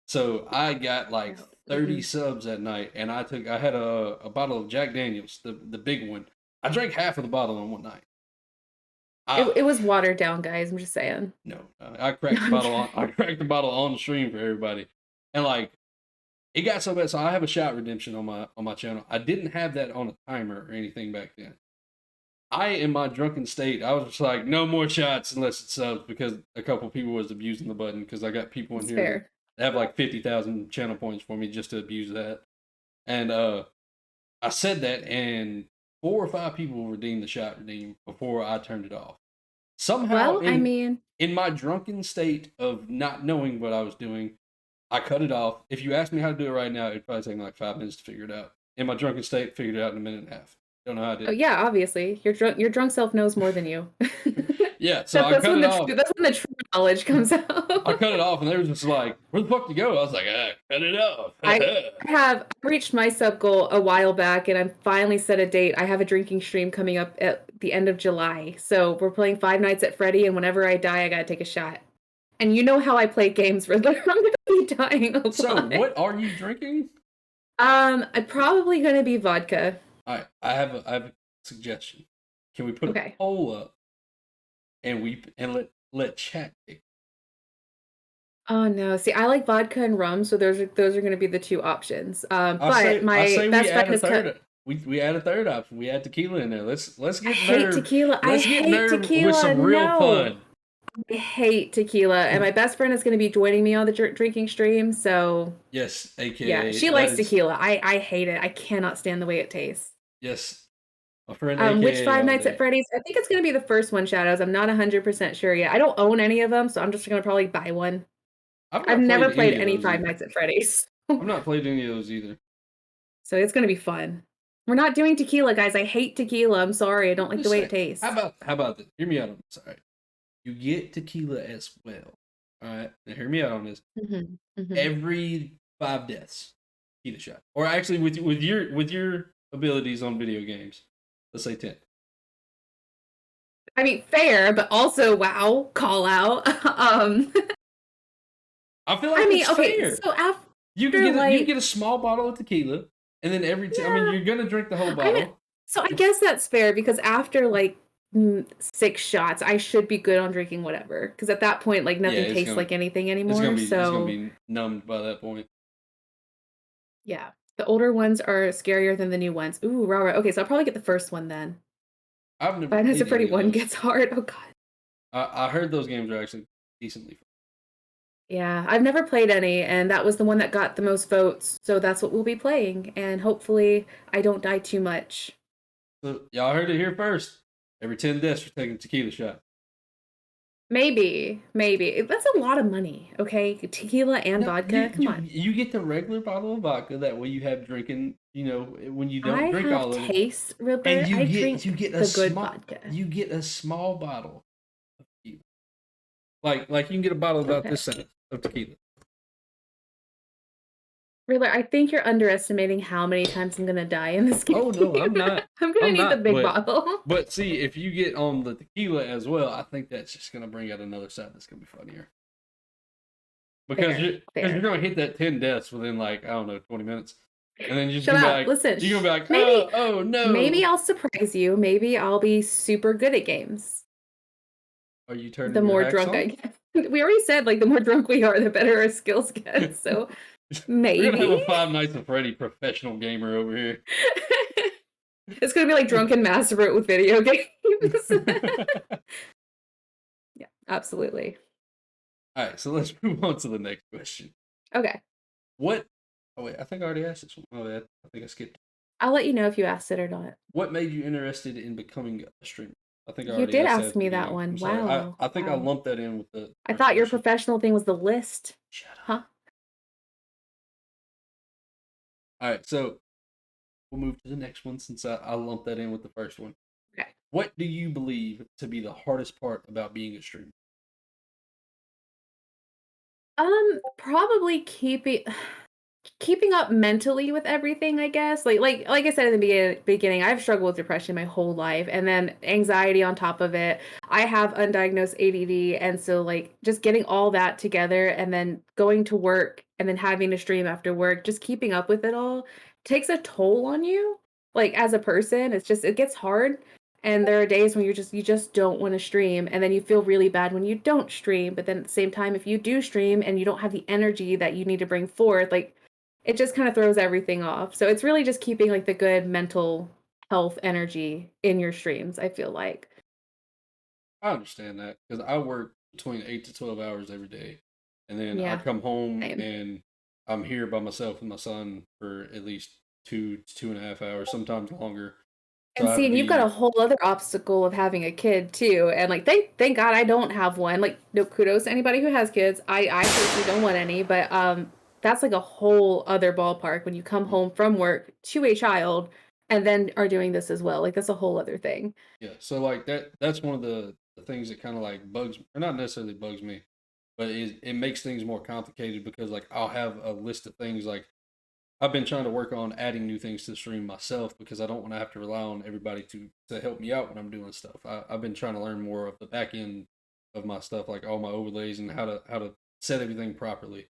S1: So I got like 30 subs that night, and I had a bottle of Jack Daniels, the big one. I drank half of the bottle in one night.
S2: It was watered down, guys. I'm just saying.
S1: No, I cracked the bottle on. I cracked the bottle on the stream for everybody, and like it got so bad. So I have a shot redemption on my channel. I didn't have that on a timer or anything back then. In my drunken state, I was just like, no more shots unless it's subs because a couple people was abusing the button because I got people in here that have like 50,000 channel points for me just to abuse that. And I said that, and 4 or 5 people redeemed the shot redeem before I turned it off. Somehow, in my drunken state of not knowing what I was doing, I cut it off. If you ask me how to do it right now, it'd probably take me like 5 minutes to figure it out. In my drunken state, figured it out in a minute and a half. Don't know how I did.
S2: Oh yeah, obviously. Your drunk self knows more than you.
S1: Yeah, so I cut it off.
S2: That's when the true knowledge comes out.
S1: I cut it off, and they were just like, "Where the fuck to go?" I was like, "Cut it off."
S2: I have reached my sub goal a while back, and I'm finally set a date. I have a drinking stream coming up at the end of July. So we're playing 5 Nights at Freddy, and whenever I die, I gotta take a shot. And you know how I play games, Riddler. I'm gonna be dying a lot.
S1: So what are you drinking?
S2: I'm probably gonna be vodka.
S1: All right, I have a suggestion. Can we put a poll up, and let chat pick?
S2: Oh no! See, I like vodka and rum, so those are going to be the 2 options. But my best friend is
S1: we add a third option. We add tequila in there. Let's get
S2: tequila.
S1: Let's get tequila with some real fun.
S2: I hate tequila, and my best friend is going to be joining me on the drinking stream. So
S1: yes, aka
S2: yeah, she likes tequila. I hate it. I cannot stand the way it tastes.
S1: Yes. My friend,
S2: which 5 Nights at Freddy's? I think it's going to be the first one, Shadows. I'm not 100% sure yet. I don't own any of them, so I'm just going to probably buy one. I've never played any 5 Nights at Freddy's.
S1: I've not played any of those either.
S2: So it's going to be fun. We're not doing tequila, guys. I hate tequila. I'm sorry. I don't like the way it tastes.
S1: How about this? Hear me out on this. All right. You get tequila as well. All right. Now hear me out on this. Every 5 deaths, tequila shot. Or actually, with your abilities on video games, let's say 10.
S2: I mean, fair, but also, wow, call out.
S1: I feel like it's fair.
S2: So after
S1: you get a small bottle of tequila, and then you're gonna drink the whole bottle.
S2: So I guess that's fair because after like 6 shots, I should be good on drinking whatever. Because at that point, like nothing tastes like anything anymore.
S1: It's gonna be numbed by that point.
S2: Yeah. The older ones are scarier than the new ones. Ooh, right. Okay, so I'll probably get the first one then.
S1: I've never
S2: Five Nights at
S1: played
S2: Freddy
S1: any of
S2: 1
S1: those.
S2: gets hard. Oh god.
S1: I heard those games are actually decently.
S2: Yeah, I've never played any, and that was the one that got the most votes. So that's what we'll be playing, and hopefully I don't die too much.
S1: So y'all heard it here first. Every 10 deaths, you're taking a tequila shot.
S2: Maybe, maybe. That's a lot of money, okay? Tequila and
S1: No,
S2: vodka. Come on.
S1: you get the regular bottle of vodka. That way you have drinking. You know when you
S2: I
S1: don't drink
S2: have
S1: all of it,
S2: taste,
S1: and
S2: River. I drink the good vodka.
S1: you get a small bottle of tequila. Like you can get a bottle about
S2: Okay.
S1: this size of tequila.
S2: River, I think you're underestimating how many times I'm gonna die in this game.
S1: Oh no, I'm not.
S2: I'm gonna
S1: I'm
S2: need the
S1: not.
S2: big bottle.
S1: But see, if you get on the tequila as well, I think that's just gonna bring out another side that's gonna be funnier. Because
S2: Fair,
S1: you're
S2: fair.
S1: gonna hit that 10 deaths within like I don't know 20 minutes, and then you're just
S2: Shut
S1: gonna be
S2: up.
S1: like
S2: Listen,
S1: you're gonna be like
S2: maybe
S1: oh
S2: maybe
S1: no.
S2: I'll surprise you. Maybe I'll be super good at games.
S1: Are you
S2: The
S1: turning your
S2: more
S1: hacks
S2: drunk I
S1: on?
S2: get. We already said like the more drunk we are, the better our skills get. So
S1: We're gonna have
S2: maybe.
S1: a Five Nights at Freddy professional gamer over here.
S2: It's gonna be like drunken masturbate with video games. Yeah, absolutely.
S1: All right, so let's move on to the next question.
S2: Okay.
S1: What? Oh wait, I think I already asked this one. Oh, yeah, I think I skipped.
S2: I'll let you know if you asked it or not.
S1: What made you interested in becoming a streamer? I think I
S2: You
S1: already
S2: did
S1: asked that
S2: ask
S1: at the
S2: me that
S1: beginning.
S2: one.
S1: I'm sorry.
S2: Wow.
S1: I think I
S2: Wow.
S1: lumped that in with the
S2: I
S1: first
S2: thought your
S1: question.
S2: professional thing was the list.
S1: Shut up.
S2: Huh?
S1: All right, so we'll move to the next one since I lumped that in with the first one.
S2: Okay.
S1: What do you believe to be the hardest part about being a streamer?
S2: Probably keeping up mentally with everything, I guess. Like I said in the beginning, I've struggled with depression my whole life, and then anxiety on top of it. I have undiagnosed ADD, and so like just getting all that together and then going to work and then having to stream after work, just keeping up with it all takes a toll on you. Like as a person, it gets hard. And there are days when you just don't want to stream, and then you feel really bad when you don't stream. But then at the same time, if you do stream and you don't have the energy that you need to bring forth, like it just kind of throws everything off. So it's really just keeping like the good mental health energy in your streams, I feel like.
S1: I understand that because I work between 8 to 12 hours every day, and then I
S2: Yeah,
S1: come home
S2: same.
S1: and I'm here by myself with my son for at least 2 to 2.5 hours, sometimes longer. So
S2: And
S1: I have
S2: see,
S1: to
S2: and you've got a
S1: be.
S2: whole other obstacle of having a kid too. And like thank God I don't have one. Like no kudos to anybody who has kids. I personally don't want any, but that's like a whole other ballpark when you come home from work to a child and then are doing this as well. Like that's a whole other thing.
S1: Yeah, so like that's one of the things that kind of like bugs or not necessarily bugs me, but it makes things more complicated because like I'll have a list of things like I've been trying to work on adding new things to the stream myself because I don't want to have to rely on everybody to help me out when I'm doing stuff. I've been trying to learn more of the back end of my stuff, like all my overlays and how to set everything properly.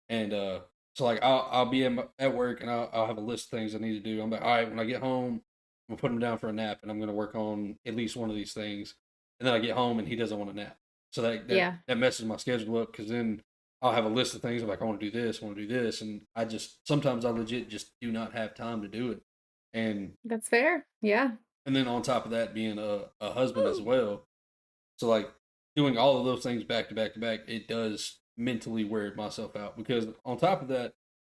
S1: And so like I'll be at work and I'll have a list of things I need to do. I'm like, all right, when I get home, I'm gonna put him down for a nap and I'm gonna work on at least one of these things. And then I get home and he doesn't want to nap, so
S2: Yeah.
S1: that messes my schedule up because then I'll have a list of things. I'm like, I want to do this, I want to do this, and I just sometimes I legit just do not have time to do it. And
S2: That's fair. Yeah.
S1: then on top of that, being a husband as well, so like doing all of those things back to back to back, it does mentally wear myself out because on top of that,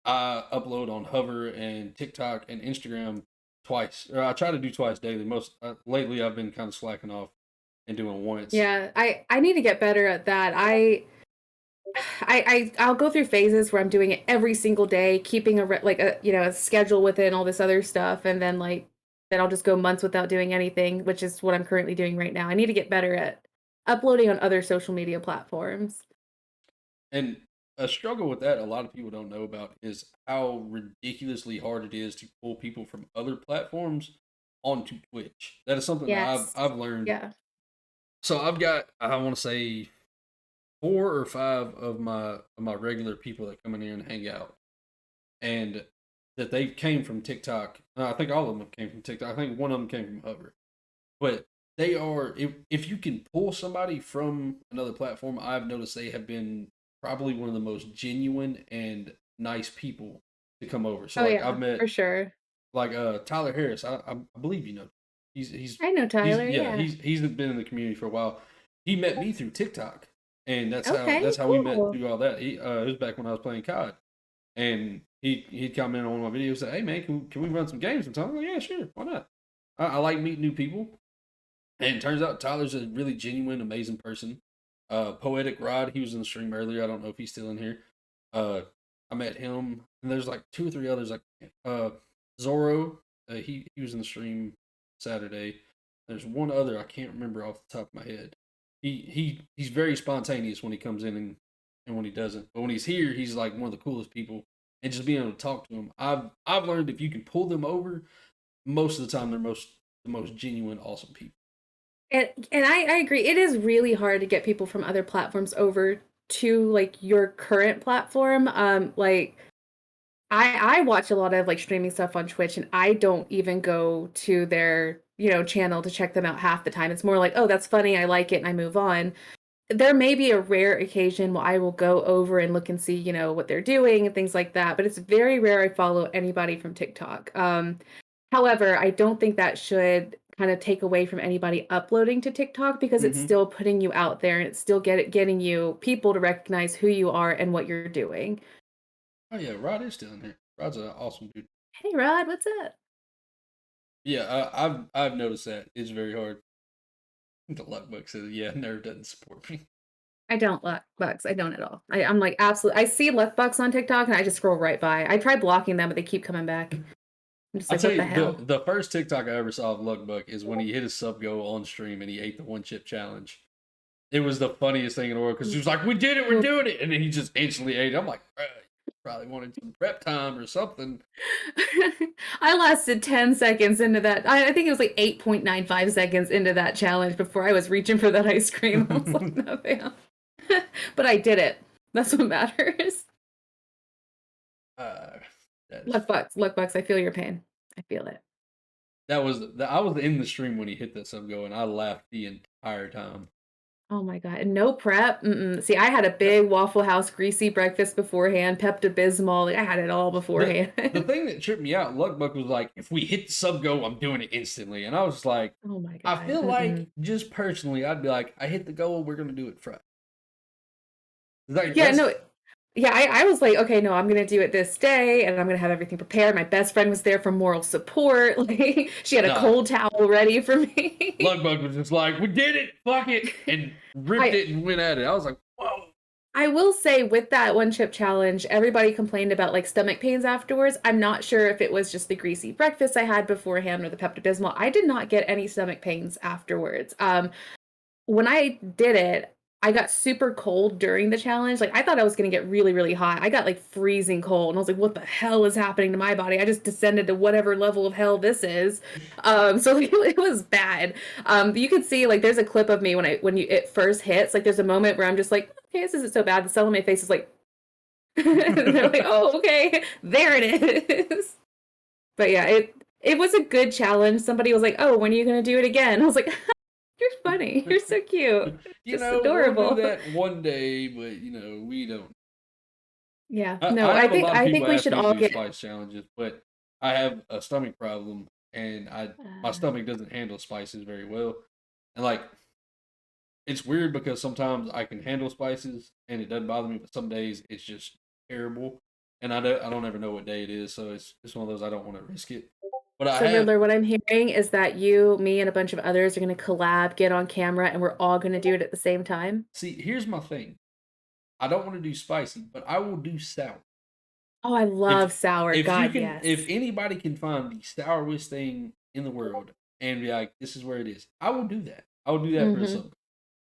S1: I upload on Hover and TikTok and Instagram twice. Or I try to do twice daily. Most lately, I've been kind of slacking off and doing once.
S2: Yeah. I need to get better at that. I'll go through phases where I'm doing it every single day, keeping a schedule with it and all this other stuff, and then I'll just go months without doing anything, which is what I'm currently doing right now. I need to get better at uploading on other social media platforms.
S1: And a struggle with that a lot of people don't know about is how ridiculously hard it is to pull people from other platforms onto Twitch. That is something that
S2: Yes.
S1: I've learned.
S2: Yeah.
S1: So I've got I want to say 4 or 5 of my regular people that come in here and hang out, and that they came from TikTok. I think all of them came from TikTok. I think one of them came from Hover, but they are if you can pull somebody from another platform, I've noticed they have been probably one of the most genuine and nice people to come over. So
S2: Oh
S1: like
S2: yeah,
S1: I've met
S2: for sure.
S1: like Tyler Harris. I believe you know. He's
S2: I know Tyler.
S1: yeah,
S2: Yeah.
S1: he's been in the community for a while. He met me through TikTok, and
S2: Okay.
S1: that's how we met
S2: Cool.
S1: through all that. It was back when I was playing COD, and he'd comment on one of my videos, say, "Hey man, can we run some games sometime?" I'm like, yeah, sure, why not? I like meeting new people, and it turns out Tyler's a really genuine, amazing person. Poetic Rod, he was in the stream earlier. I don't know if he's still in here. I met him, and there's like 2 or 3 others like Zorro. He was in the stream Saturday. There's one other I can't remember off the top of my head. He's very spontaneous when he comes in and when he doesn't. But when he's here, he's like one of the coolest people. And just being able to talk to him, I've learned if you can pull them over, most of the time they're the most genuine, awesome people.
S2: And I agree. It is really hard to get people from other platforms over to like your current platform. Like I watch a lot of like streaming stuff on Twitch, and I don't even go to their, channel to check them out half the time. It's more like, oh, that's funny, I like it, and I move on. There may be a rare occasion where I will go over and look and see, what they're doing and things like that, but it's very rare I follow anybody from TikTok. However, I don't think that should kind of take away from anybody uploading to TikTok because it's
S1: Mm-hmm.
S2: still putting you out there and it's still getting you people to recognize who you are and what you're doing.
S1: Oh yeah, Rod is still in here. Rod's an awesome dude.
S2: Hey Rod, what's up?
S1: Yeah, I've noticed that it's very hard. The luck book says, yeah, Nerve doesn't support me.
S2: I don't luck bucks. I don't at all. I'm like absolutely. I see luck bucks on TikTok and I just scroll right by. I try blocking them, but they keep coming back. I'm just
S1: I
S2: like,
S1: tell
S2: what the
S1: you,
S2: hell?
S1: the first TikTok I ever saw of Luckbuck is when he hit his sub goal on stream and he ate the 1 chip challenge. It was the funniest thing in the world because he was like, "We did it, we're doing it," and then he just instantly ate it. I'm like, you probably wanted some prep time or something.
S2: I lasted 10 seconds into that. I think it was like 8.95 seconds into that challenge before I was reaching for that ice cream. I was like, no, damn. But I did it. That's what matters.
S1: That is,
S2: Luck bucks. I feel your pain. I feel it.
S1: I was in the stream when he hit that sub goal, and I laughed the entire time.
S2: Oh my God. And no prep. Mm-mm. See, I had a big Waffle House greasy breakfast beforehand, Pepto-Bismol. Like, I had it all beforehand.
S1: The thing that tripped me out, Luckbuck was like, if we hit the sub go, I'm doing it instantly. And I was like,
S2: Oh my
S1: I
S2: God.
S1: feel
S2: Mm-mm.
S1: like, just personally, I'd be like, I hit the goal, we're going to do it Friday. Like,
S2: Yeah, no. Yeah, I was like, okay, no, I'm gonna do it this day, and I'm gonna have everything prepared. My best friend was there for moral support. Like, she had a cold towel ready for me.
S1: Luckbuck was just like, we did it, fuck it, and ripped it and went at it. I was like, whoa.
S2: I will say, with that 1 chip challenge, everybody complained about like stomach pains afterwards. I'm not sure if it was just the greasy breakfast I had beforehand or the Pepto-Bismol. I did not get any stomach pains afterwards. When I did it, I got super cold during the challenge. Like, I thought I was gonna get really, really hot. I got like freezing cold, and I was like, "What the hell is happening to my body?" I just descended to whatever level of hell this is. So like, it was bad. You could see like there's a clip of me when it first hits. Like, there's a moment where I'm just like, "Okay, this isn't so bad." The cell on my face is like, and they're like, "Oh, okay, there it is." But yeah, it was a good challenge. Somebody was like, "Oh, when are you gonna do it again?" I was like, "You're funny. You're so cute. Just adorable."
S1: We'll do that one day, but we don't.
S2: Yeah,
S1: I,
S2: no,
S1: I
S2: I
S1: have a
S2: think
S1: lot of
S2: I
S1: people
S2: think we
S1: ask
S2: should
S1: me to
S2: all
S1: do
S2: get.
S1: spice challenges, but I have a stomach problem, and my
S2: Uh,
S1: stomach doesn't handle spices very well. And like, it's weird because sometimes I can handle spices and it doesn't bother me, but some days it's just terrible, and I don't ever know what day it is, so it's one of those I don't want to risk it. But I
S2: so
S1: have
S2: Riddler, what I'm hearing is that you, me, and a bunch of others are going to collab, get on camera, and we're all going to do it at the same time.
S1: see. Here's my thing. I don't want to do spicy, but I will do sour.
S2: Oh, I
S1: If
S2: love sour.
S1: if you
S2: God,
S1: can, if
S2: yes.
S1: anybody can find the sourest thing in the world and be like, this is where it is, I will do that. I will do that for the
S2: hmm
S1: sub.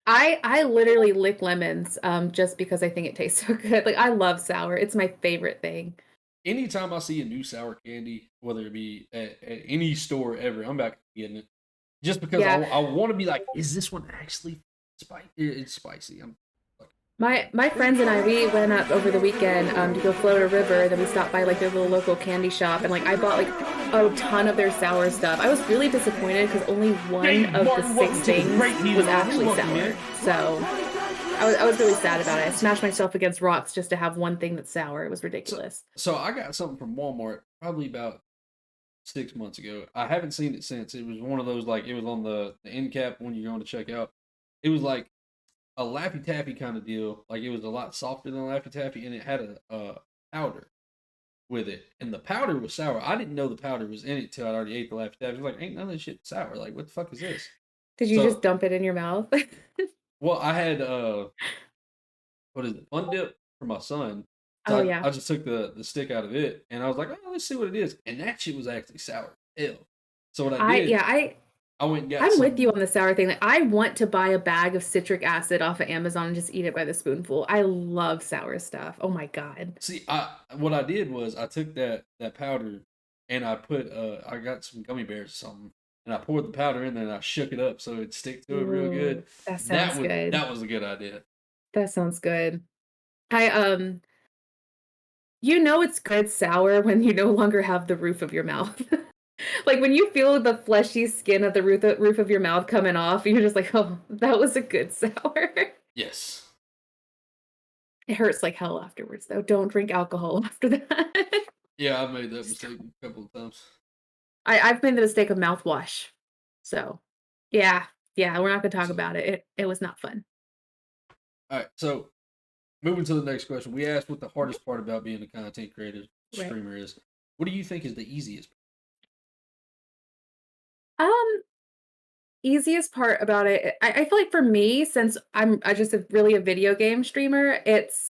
S2: I literally lick lemons just because I think it tastes so good. Like, I love sour. It's my favorite thing.
S1: Anytime I see a new sour candy, whether it be at any store ever, I'm back getting it. Just because
S2: Yeah,
S1: I want to be like, is this one actually spicy? It's spicy. I'm like,
S2: my friends and I, we went up over the weekend to go float a river. Then we stopped by like their little local candy shop, and like I bought like a ton of their sour stuff. I was really disappointed because only one of the 6 things was actually sour. So I was really sad about it. I smashed myself against rocks just to have one thing that's sour. It was ridiculous.
S1: So I got something from Walmart probably about 6 months ago. I haven't seen it since. It was one of those like it was on the end cap when you're going to check out. It was like a Laffy Taffy kind of deal. Like it was a lot softer than Laffy Taffy, and it had a powder with it, and the powder was sour. I didn't know the powder was in it till I already ate the Laffy Taffy. I was like, ain't none of this shit sour. Like, what the fuck is this?
S2: Did you just
S1: So,
S2: dump it in your mouth?
S1: well, I had what is it, Fun Dip for my son.
S2: Oh
S1: So
S2: yeah.
S1: I just took the stick out of it, and I was like, oh, let's see what it is. And that shit was actually sour. Hell. So what I
S2: I
S1: did,
S2: yeah, I
S1: I went and got
S2: I'm with you
S1: some.
S2: on the sour thing. Like, I want to buy a bag of citric acid off of Amazon and just eat it by the spoonful. I love sour stuff. Oh my God.
S1: See, I what I did was I took that powder and I put I got some gummy bears or something, and I poured the powder in there and I shook it up so it'd stick to it real
S2: Ooh,
S1: good.
S2: that sounds good.
S1: That was a good idea.
S2: That sounds good. I you know it's good sour when you no longer have the roof of your mouth. Like when you feel the fleshy skin of the roof of your mouth coming off, you're just like, oh, that was a good sour.
S1: Yes.
S2: It hurts like hell afterwards, though. Don't drink alcohol after that.
S1: Yeah, I've made that mistake a couple of times.
S2: I've made the mistake of mouthwash. So, yeah, yeah, we're not gonna talk about it. It was not fun.
S1: All right, so moving to the next question, we asked what the hardest part about being a content creator
S2: Right.
S1: streamer is. What do you think is the easiest?
S2: Um, Easiest part about it, I feel like for me, since I just really a video game streamer, it's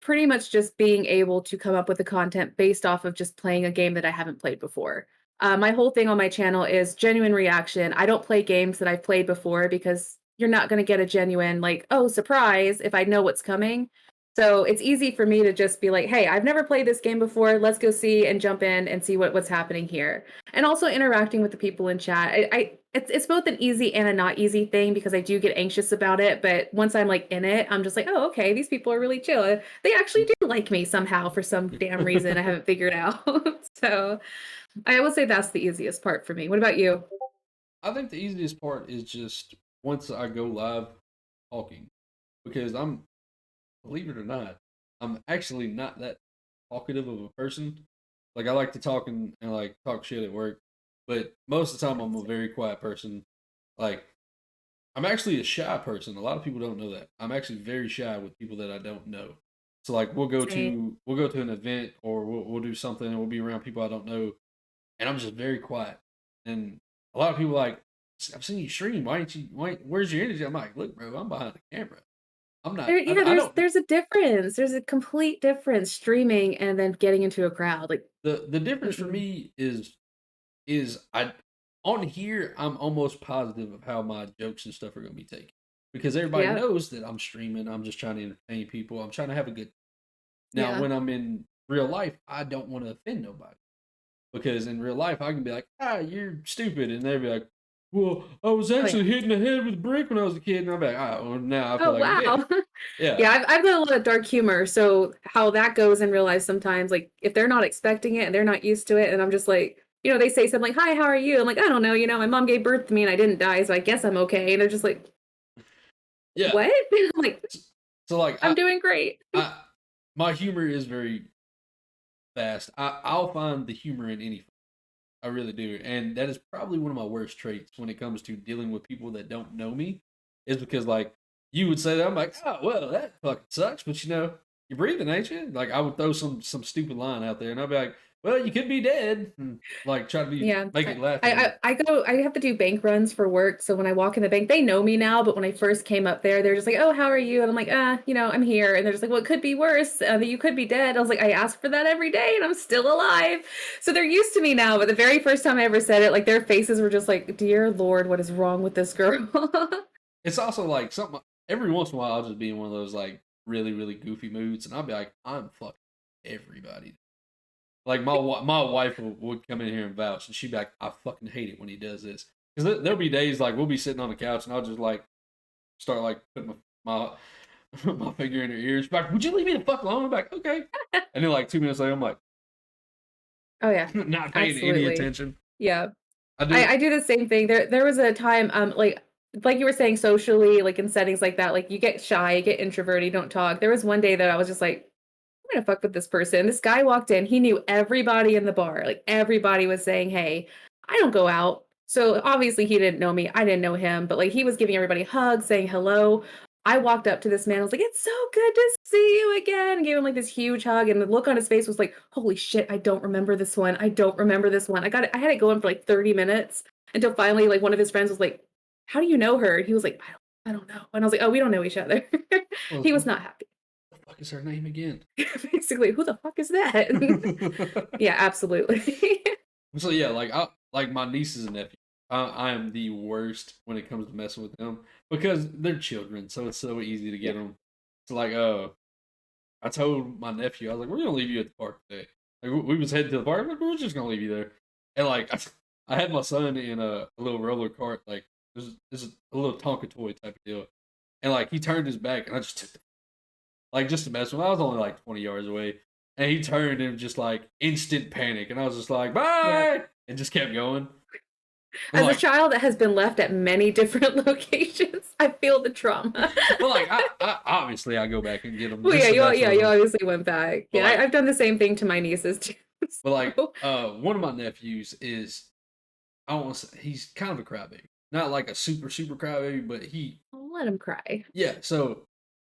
S2: pretty much just being able to come up with the content based off of just playing a game that I haven't played before. My whole thing on my channel is genuine reaction. I don't play games that I've played before because you're not going to get a genuine, like, oh, surprise, if I know what's coming. So it's easy for me to just be like, hey, I've never played this game before. Let's go see and jump in and see what's happening here. And also interacting with the people in chat. It's both an easy and a not easy thing because I do get anxious about it. But once I'm like in it, I'm just like, oh, okay, these people are really chill. They actually do like me somehow for some damn reason I haven't figured out. So I will say that's the easiest part for me. What about you?
S1: I think the easiest part is just once I go live talking, because believe it or not, I'm actually not that talkative of a person. Like I like to talk and like talk shit at work, but most of the time I'm a very quiet person. Like I'm actually a shy person. A lot of people don't know that. I'm actually very shy with people that I don't know. So like
S2: Same.
S1: we'll go to an event or we'll do something and we'll be around people I don't know, and I'm just very quiet. And a lot of people are like, I've seen you stream. Why ain't you? Where's your energy? I'm like, look, bro, I'm behind the camera. I'm not.
S2: There, yeah,
S1: I don't.
S2: there's a difference. There's a complete difference streaming and then getting into a crowd. Like,
S1: The difference for
S2: mm-mm.
S1: me is I on here I'm almost positive of how my jokes and stuff are going to be taken because everybody
S2: Yeah,
S1: knows that I'm streaming. I'm just trying to entertain people. I'm trying to have a good. Now
S2: yeah.
S1: when I'm in real life, I don't want to offend nobody because in real life I can be like, you're stupid, and they'll be like, well, I was
S2: Oh
S1: actually
S2: yeah.
S1: hit in the head with a brick when I was a kid, and I'm like, well, now I feel
S2: Oh
S1: like a
S2: wow.
S1: dick. Yeah,
S2: Yeah, I've got a lot of dark humor. So how that goes in real life sometimes, like if they're not expecting it and they're not used to it, and I'm just like, they say something like, "Hi, how are you?" I'm like, "I don't know. My mom gave birth to me and I didn't die, so I guess I'm okay." And they're just like,
S1: yeah.
S2: "What?" I'm like,
S1: So like
S2: "I'm doing great."
S1: I my humor is very fast. I'll find the humor in anything. I really do, and that is probably one of my worst traits when it comes to dealing with people that don't know me. Is because like you would say that I'm like, oh well, that fucking sucks, but you're breathing, ain't you? Like I would throw some stupid line out there, and I'd be like, well, you could be dead, and like try to be
S2: Yeah,
S1: make it laughable.
S2: I have to do bank runs for work. So when I walk in the bank, they know me now. But when I first came up there, they're just like, "Oh, how are you?" And I'm like, I'm here." And they're just like, "Well, it could be worse. You could be dead." I was like, "I ask for that every day, and I'm still alive." So they're used to me now. But the very first time I ever said it, like their faces were just like, "Dear Lord, what is wrong with this girl?"
S1: It's also like something every once in a while I'll just be in one of those like really goofy moods, and I'll be like, I'm fucking everybody. Like my wife would come in here and vouch, and she'd be like, "I fucking hate it when he does this." Because there'll be days like we'll be sitting on the couch, and I'll just like start like putting my my finger in her ear. She's like, "Would you leave me the fuck alone?" I'm like, "Okay." And then like 2 minutes later, I'm like,
S2: Oh yeah,
S1: not paying any
S2: absolutely.
S1: attention.
S2: Yeah.
S1: I
S2: I
S1: do.
S2: I do the same thing. There was a time, like like you were saying, socially, like in settings like that, like you get shy, you get introverted, you don't talk. There was one day that I was just like, I'm gonna fuck with this person. This guy walked in, he knew everybody in the bar. Like everybody was saying, hey, I don't go out. So obviously he didn't know me. I didn't know him, but like he was giving everybody hugs, saying hello. I walked up to this man. I was like, it's so good to see you again. And gave him like this huge hug. And the look on his face was like, holy shit, I don't remember this one. I don't remember this one. I had it going for like 30 minutes until finally like one of his friends was like, how do you know her? And he was like, I don't know. And I was like, oh, we don't know each other.
S1: Well,
S2: He was not happy.
S1: what the fuck is her name again?
S2: Basically, who the fuck is that? Yeah, absolutely.
S1: So yeah, like my nieces and nephews, I am the worst when it comes to messing with them because they're children, so it's so easy to get them. It's like, I told my nephew, I was like, we're gonna leave you at the park today. Like we was heading to the park, like we're just gonna leave you there. And like I had my son in a little roller cart, like this is a little Tonka toy type of deal, and like he turned his back, and I just took the, like just to mess with him. I was only like 20 yards away, and he turned and just like instant panic, and I was just like bye, and just kept going. And
S2: As a
S1: like,
S2: child that has been left at many different locations, I feel the trauma.
S1: well, like I obviously I go back and get them.
S2: Well,
S1: just to mess with
S2: you
S1: them.
S2: obviously went back.
S1: But
S2: Yeah,
S1: like,
S2: I've done the same thing to my nieces too.
S1: but like,
S2: So,
S1: one of my nephews is I don't want to say he's kind of a crybaby, not like a super crybaby, but he
S2: I'll let him cry.
S1: yeah. So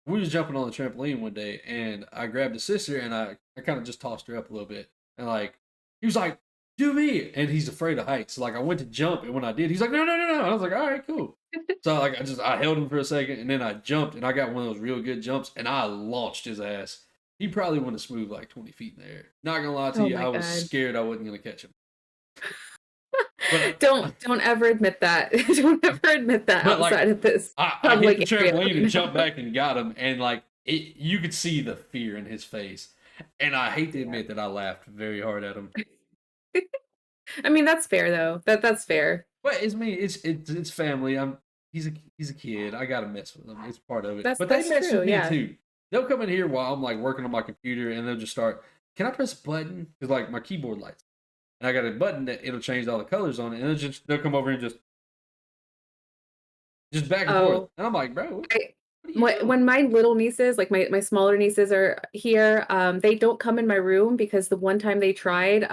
S1: we was jumping on the trampoline one day, and I grabbed his sister, and I kind of just tossed her up a little bit, and like he was like, "Do me," and he's afraid of heights. So like I went to jump, and when I did, he's like, "No, no, no, no!" And I was like, "All right, cool." So like I held him for a second, and then I jumped, and I got one of those real good jumps, and I launched his ass. He probably wouldn't have smooth like 20 feet in the air. Not gonna lie to
S2: Oh
S1: you,
S2: my
S1: I was
S2: God.
S1: scared I wasn't gonna catch him. But
S2: Don't ever admit that. Don't ever admit that
S1: but like
S2: outside of this
S1: I hit the
S2: public area.
S1: trampoline and jumped back and got him, and like you could see the fear in his face. And I hate to admit that I laughed very hard at him.
S2: I mean, that's fair though. That's fair.
S1: But it's me. It's family. He's a kid. I gotta mess with him. It's part of it.
S2: That's
S1: But they mess
S2: true.
S1: with me
S2: Yeah.
S1: too. They'll come in here while I'm like working on my computer, and they'll just start. Can I press a button? Because like my keyboard lights, and I got a button that it'll change all the colors on it, and they'll come over and just back and forth.
S2: Oh,
S1: And I'm like, bro, what
S2: I,
S1: are you doing?
S2: when my little nieces, like my smaller nieces are here, they don't come in my room because the one time they tried,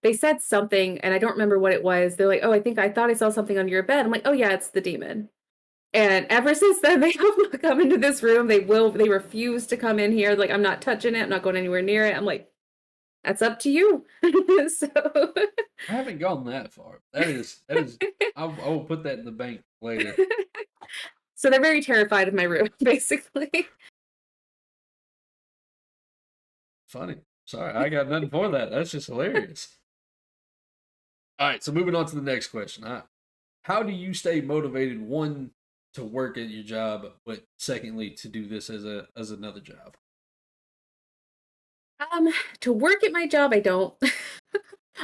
S2: they said something and I don't remember what it was. They're like, "Oh, I thought I saw something under your bed." I'm like, "Oh yeah, it's the demon." And ever since then, they have not come into this room. They refuse to come in here. Like, I'm not touching it. I'm not going anywhere near it. I'm like, that's up to you. So,
S1: I haven't gone that far. That is. I will put that in the bank later.
S2: so they're very terrified of my room, basically.
S1: Funny. Sorry, I got nothing for that. That's just hilarious. All right, so moving on to the next question. How do you stay motivated? One, to work at your job, but secondly, to do this as another job.
S2: To work at my job, I don't.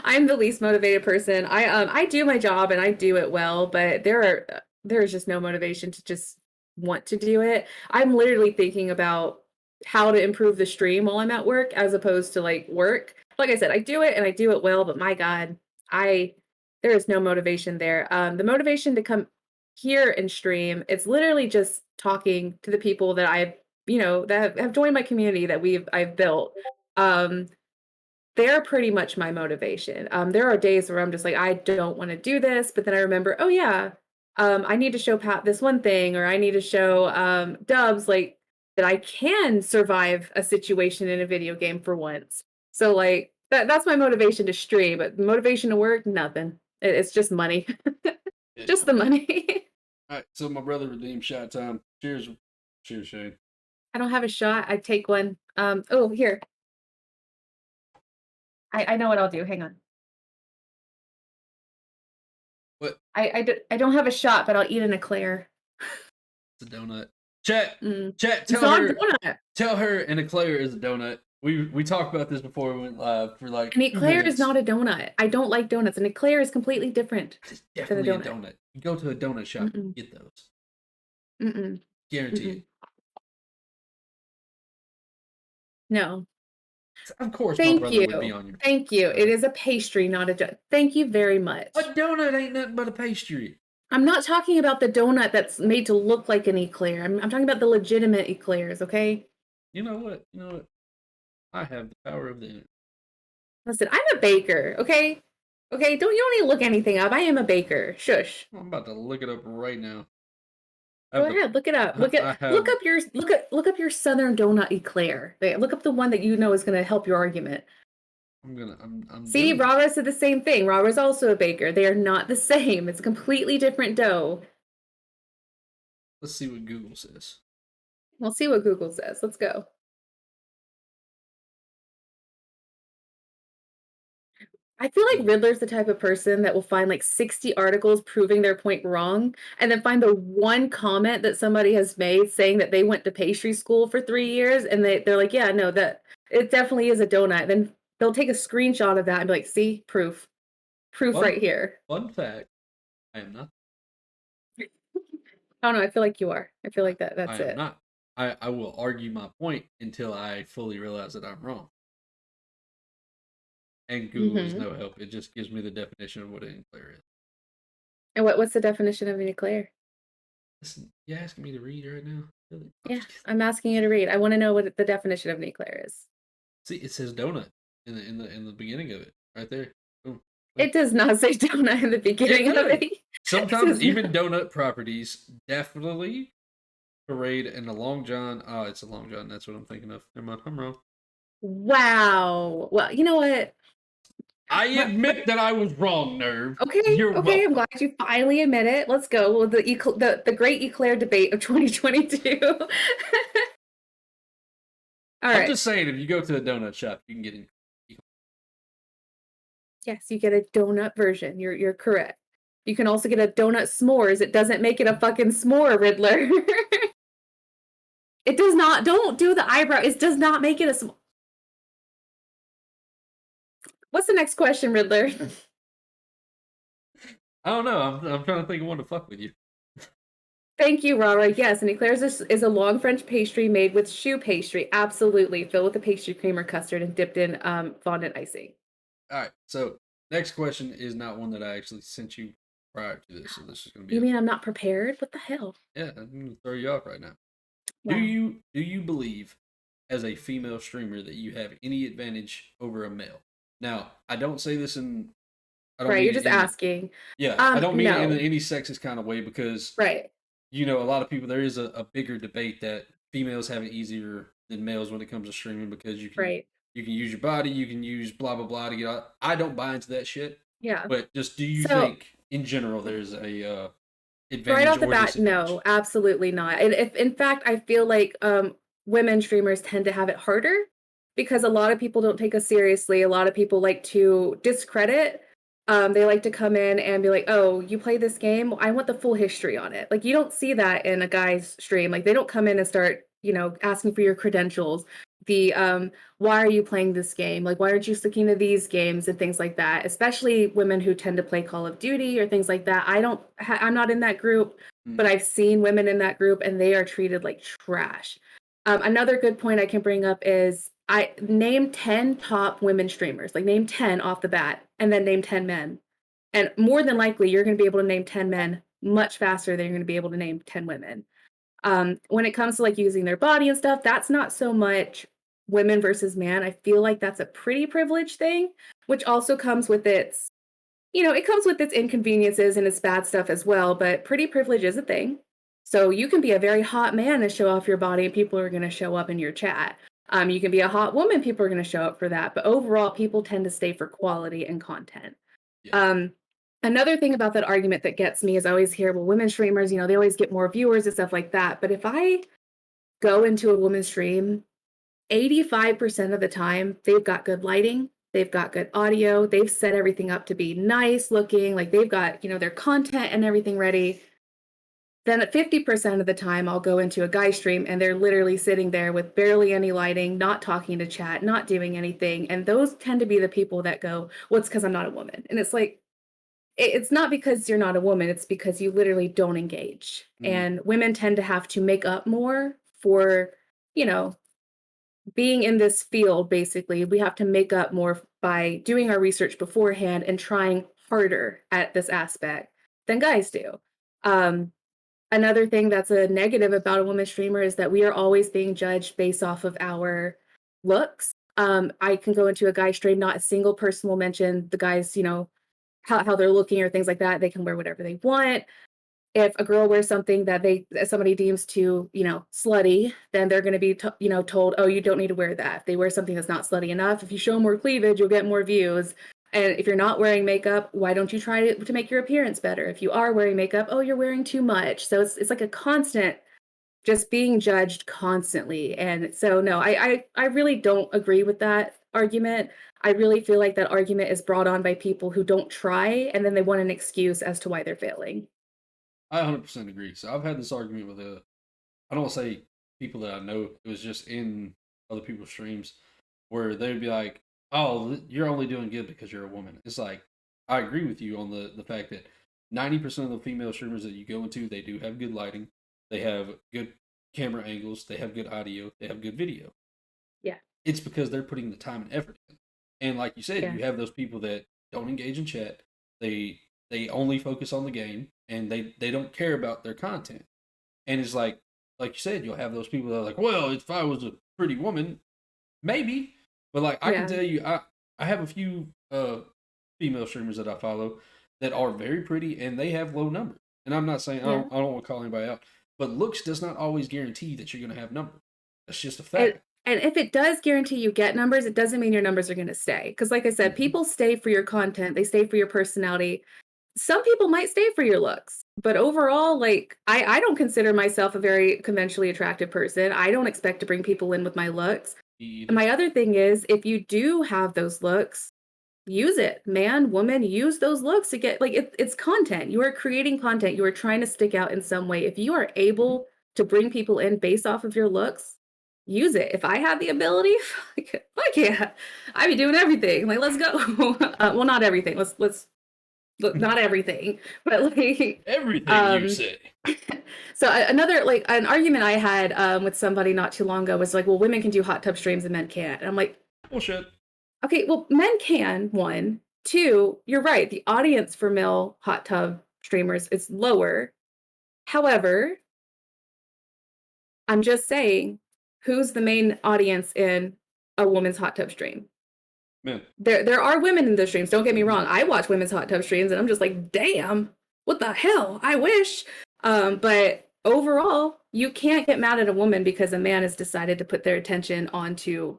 S2: I'm the least motivated person. I do my job and I do it well, but there is just no motivation to just want to do it. I'm literally thinking about how to improve the stream while I'm at work as opposed to like work. Like I said, I do it and I do it well, but my God, I there is no motivation there. The motivation to come here and stream, it's literally just talking to the people that that have joined my community that I've built. Um, they're pretty much my motivation. There are days where I'm just like, I don't want to do this, but then I remember, oh yeah, I need to show Pat this one thing, or I need to show Dubs like that I can survive a situation in a video game for once. So like that's my motivation to stream, but motivation to work, nothing. It's just money, just the money.
S1: All right, so my brother redeemed shot time. Cheers, cheers, Shane.
S2: I don't have a shot. I take one. Oh here, I know what I'll do. Hang on.
S1: What?
S2: I don't have a shot, but I'll eat an eclair.
S1: It's a donut. Chat,
S2: Mm.
S1: chat.
S2: It's not a donut.
S1: Tell her an eclair is a donut. We talked about this before we went live for like
S2: An
S1: 2
S2: eclair is
S1: minutes.
S2: not a donut. I don't like donuts. An eclair is completely different
S1: It's
S2: than a
S1: definitely a
S2: donut.
S1: donut. You go to a donut shop,
S2: Mm-mm.
S1: get those.
S2: Mm-mm.
S1: Guarantee
S2: Mm-mm.
S1: it.
S2: No.
S1: Of course, my
S2: Thank
S1: brother would be
S2: you.
S1: on your.
S2: Thank you. It is a pastry, not a donut. Thank you very much.
S1: A donut ain't nothing but a pastry.
S2: I'm not talking about the donut that's made to look like an eclair. I'm talking about the legitimate eclairs, okay?
S1: You know what? You know what? I have the power of the internet.
S2: Listen, I'm a baker, okay? Okay, you don't need to look anything up. I am a baker. Shush.
S1: I'm about to look it up right now. I
S2: Go
S1: have the
S2: ahead, look it up.
S1: I have
S2: Look up your Southern donut eclair. Look up the one that you know is gonna help your argument.
S1: I'm
S2: See,
S1: doing it.
S2: Rara said the same thing. Rara's also a baker. They are not the same. It's a completely different dough.
S1: Let's see what Google says.
S2: We'll see what Google says. Let's go. I feel like Riddler's the type of person that will find like 60 articles proving their point wrong, and then find the one comment that somebody has made saying that they went to pastry school for 3 years, and they're like, yeah, no, that it definitely is a donut. Then they'll take a screenshot of that and be like, see, proof
S1: Fun
S2: right here.
S1: fun fact. I am not.
S2: I don't know. I feel like you are. I feel like
S1: I
S2: that's
S1: am
S2: it.
S1: not. I will argue my point until I fully realize that I'm wrong. And Google is
S2: Hmm.
S1: no help. It just gives me the definition of what an eclair is.
S2: And what's the definition of an eclair?
S1: Listen, you asking me to read right now? Really?
S2: Yeah, I'm asking you to read. I want to know what the definition of an eclair is.
S1: See, it says donut in the beginning of it, right there. Boom.
S2: It does not say donut in the beginning of it.
S1: Sometimes even donut properties definitely parade in a long john. Oh, it's a long john. That's what I'm thinking of. Never mind, I'm wrong.
S2: Wow. Well, you know what?
S1: I admit that I was wrong, Nerve.
S2: Okay,
S1: You're
S2: okay. I'm
S1: welcome.
S2: glad you finally admit it. Let's go. Well, the great eclair debate of 2022. All
S1: I'm
S2: right.
S1: just saying, if you go to a donut shop, you can get in.
S2: Yes, you get a donut version. You're correct. You can also get a donut s'mores. It doesn't make it a fucking s'more, Riddler. It does not. Don't do the eyebrow. It does not make it a s'more. What's the next question, Riddler?
S1: I don't know. I'm trying to think of one to fuck with you.
S2: Thank you, Rara. Yes, an eclair is a long French pastry made with choux pastry. Absolutely. Filled with the pastry cream or custard and dipped in fondant icing.
S1: All right. So next question is not one that I actually sent you prior to this. So this is going to be.
S2: You mean I'm not prepared? What the hell?
S1: Yeah, I'm going to throw you off right now.
S2: Wow.
S1: Do you believe, as a female streamer, that you have any advantage over a male? Now, I don't say this in. I don't
S2: Right,
S1: mean
S2: you're
S1: it
S2: just
S1: in
S2: asking.
S1: yeah, I don't mean it in
S2: No.
S1: any sexist kind of way because
S2: Right.
S1: you know a lot of people. There is a bigger debate that females have it easier than males when it comes to streaming because
S2: Right.
S1: you can use your body, you can use blah blah blah to get out. I don't buy into that shit.
S2: Yeah.
S1: But just do you
S2: So
S1: think in general there's a
S2: right
S1: advantage
S2: off the
S1: or
S2: bat,
S1: disadvantage?
S2: no, absolutely not. And if in fact I feel like women streamers tend to have it harder because a lot of people don't take us seriously. A lot of people like to discredit. They like to come in and be like, "Oh, you play this game? I want the full history on it." Like you don't see that in a guy's stream. Like they don't come in and start, asking for your credentials. The why are you playing this game? Like why aren't you sticking to these games and things like that? Especially women who tend to play Call of Duty or things like that. I'm not in that group, but I've seen women in that group and they are treated like trash. Another good point I can bring up is I name 10 top women streamers, like name 10 off the bat, and then name 10 men. And more than likely, you're going to be able to name 10 men much faster than you're going to be able to name 10 women. When it comes to like using their body and stuff, that's not so much women versus man. I feel like that's a pretty privileged thing, which also comes with it comes with its inconveniences and its bad stuff as well, but pretty privilege is a thing. So you can be a very hot man and show off your body, and people are going to show up in your chat. You can be a hot woman, people are going to show up for that. But overall, people tend to stay for quality and content.
S1: Yeah.
S2: Another thing about that argument that gets me is I always hear, well, women streamers, they always get more viewers and stuff like that. But if I go into a woman's stream, 85% of the time, they've got good lighting, they've got good audio, they've set everything up to be nice looking, like they've got, their content and everything ready. Then at 50% of the time, I'll go into a guy stream and they're literally sitting there with barely any lighting, not talking to chat, not doing anything. And those tend to be the people that go, well, it's because I'm not a woman. And it's like, it's not because you're not a woman, it's because you literally don't engage. And women tend to have to make up more for, being in this field. Basically, we have to make up more by doing our research beforehand and trying harder at this aspect than guys do. Um, Another thing that's a negative about a woman streamer is that we are always being judged based off of our looks. I can go into a guy stream, not a single person will mention the guy's, how they're looking or things like that. They can wear whatever they want. If a girl wears something that somebody deems too, slutty, then they're going to be, told, oh, you don't need to wear that. If they wear something that's not slutty enough, if you show more cleavage, you'll get more views. And if you're not wearing makeup, why don't you try to make your appearance better? If you are wearing makeup, oh, you're wearing too much. So it's like a constant, just being judged constantly. And so, no, I really don't agree with that argument. I really feel like that argument is brought on by people who don't try, and then they want an excuse as to why they're failing.
S1: I 100% agree. So I've had this argument with I don't want to say people that I know. It was just in other people's streams where they'd be like, "Oh, you're only doing good because you're a woman." It's like I agree with you on the fact that 90% of the female streamers that you go into, they do have good lighting, they have good camera angles, they have good audio, they have good video.
S2: Yeah.
S1: It's because they're putting the time and effort in. And like you said,
S2: Yeah.
S1: you have those people that don't engage in chat. They only focus on the game and they don't care about their content. And it's like you said, you'll have those people that are like, well, if I was a pretty woman, maybe. But like I can
S2: Yeah.
S1: tell you, I have a few female streamers that I follow that are very pretty and they have low numbers. And I'm not saying
S2: Yeah.
S1: I don't want to call anybody out, but looks does not always guarantee that you're going to have numbers. That's just a
S2: And
S1: fact.
S2: and if it does guarantee you get numbers, it doesn't mean your numbers are gonna stay. Because, like I said,
S1: Mhm.
S2: people stay for your content, they stay for your personality. Some people might stay for your looks, but overall, like, I don't consider myself a very conventionally attractive person. I don't expect to bring people in with my looks.
S1: Me
S2: And
S1: either.
S2: my other thing is, if you do have those looks, use it. Man, woman, use those looks to get like it's content. You are creating content. You are trying to stick out in some way. If you are
S1: Mhm.
S2: able to bring people in based off of your looks, use it. If I had the ability, fuck yeah, I'd be doing everything. Like, let's go. Well, not everything. Let's look, not everything, but like,
S1: Everything you
S2: um,
S1: say.
S2: so another like an argument I had with somebody not too long ago was like, well, women can do hot tub streams and men can't. And I'm like,
S1: Bullshit.
S2: okay, well, men can, one. Two, you're right. The audience for male hot tub streamers is lower. However, I'm just saying, who's the main audience in a woman's hot tub stream?
S1: Man.
S2: There are women in the streams. Don't get me
S1: Mhm.
S2: wrong. I watch women's hot tub streams and I'm just like, damn, what the hell? I wish. But overall, you can't get mad at a woman because a man has decided to put their attention onto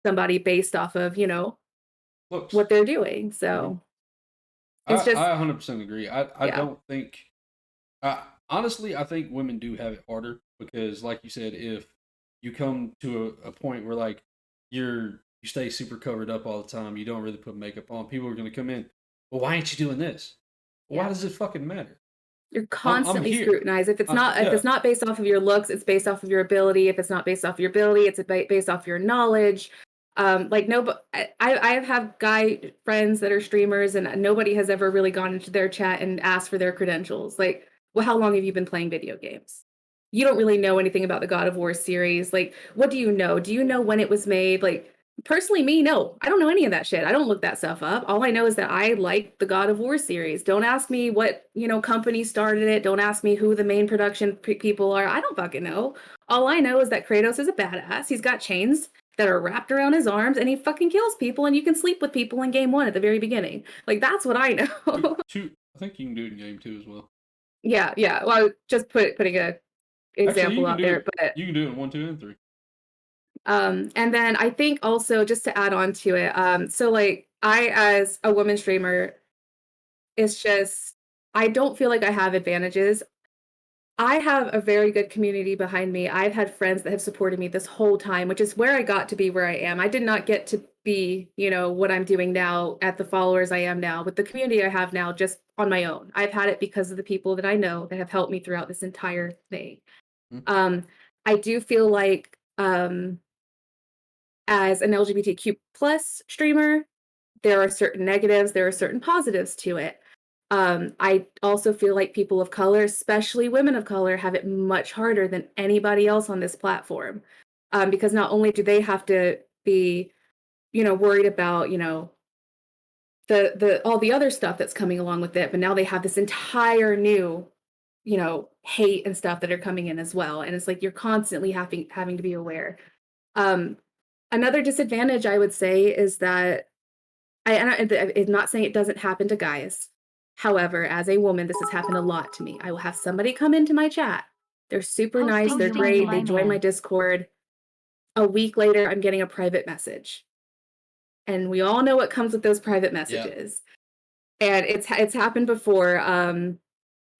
S2: somebody based off of,
S1: Looks.
S2: what they're doing.
S1: Mhm.
S2: So it's just,
S1: I 100% agree. I
S2: yeah,
S1: don't think honestly, I think women do have it harder because, like you said, if you come to a point where like you stay super covered up all the time, you don't really put makeup on, people are going to come in. Well, why ain't you doing this? Well, why
S2: yeah.
S1: does it fucking matter?
S2: You're
S1: I'm
S2: constantly
S1: here.
S2: scrutinized. If
S1: Yeah.
S2: it's not based off of your looks, it's based off of your ability. If it's not based off of your ability, it's based off your knowledge. Like no, but I have guy friends that are streamers, and nobody has ever really gone into their chat and asked for their credentials. Like, well, how long have you been playing video games? You don't really know anything about the God of War series. Like, what do you know? Do you know when it was made? Like, personally, me, no, I don't know any of that shit. I don't look that stuff up. All I know is that I like the God of War series. Don't ask me what, company started it. Don't ask me who the main production people are. I don't fucking know. All I know is that Kratos is a badass. He's got chains that are wrapped around his arms and he fucking kills people and you can sleep with people in game 1 at the very beginning. Like, that's what I know.
S1: Two. I think you can do it in game two as well.
S2: Yeah, yeah. Well, just putting a
S1: Actually,
S2: example out there, but
S1: You can do it in one, two, and three.
S2: and then I think also just to add on to it, so like I as a woman streamer, it's just I don't feel like I have advantages. I have a very good community behind me. I've had friends that have supported me this whole time, which is where I got to be where I am. I did not get to be, what I'm doing now at the followers I am now with the community I have now just on my own. I've had it because of the people that I know that have helped me throughout this entire thing.
S1: Mhm.
S2: Um, I do feel like as an LGBTQ plus streamer, there are certain negatives, there are certain positives to it. I also feel like people of color, especially women of color, have it much harder than anybody else on this platform. Because not only do they have to be, worried about, the all the other stuff that's coming along with it, but now they have this entire new hate and stuff that are coming in as well. And it's like you're constantly having to be aware. Um, Another disadvantage I would say is that I'm not saying it doesn't happen to guys. However, as a woman, this has happened a lot to me. I will have somebody come into my chat. They're super nice. They're great. They join my Discord. A week later, I'm getting a private message. And we all know what comes with those private messages. And it's happened before.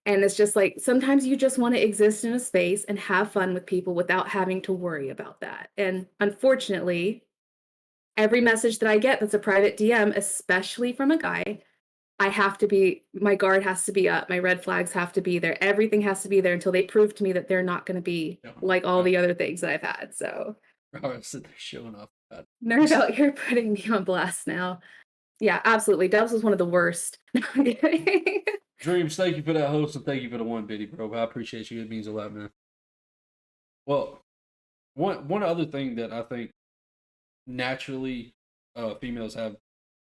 S2: And it's just like, sometimes you just want to exist in a space and have fun with people without having to worry about that. And unfortunately, every message that I get that's a private DM, especially from a guy, my guard has to be up. My red flags have to be there. Everything has to be there until they prove to me that they're not going to be like all the other things that I've had. So,
S1: I said they're showing off.
S2: nerd out, you're putting me on blast now. Yeah, absolutely. Dubs was one of the worst.
S1: Dreams, thank you for that host and thank you for the one biddy, bro. I appreciate you. It means a lot, man. Well, one other thing that I think naturally females have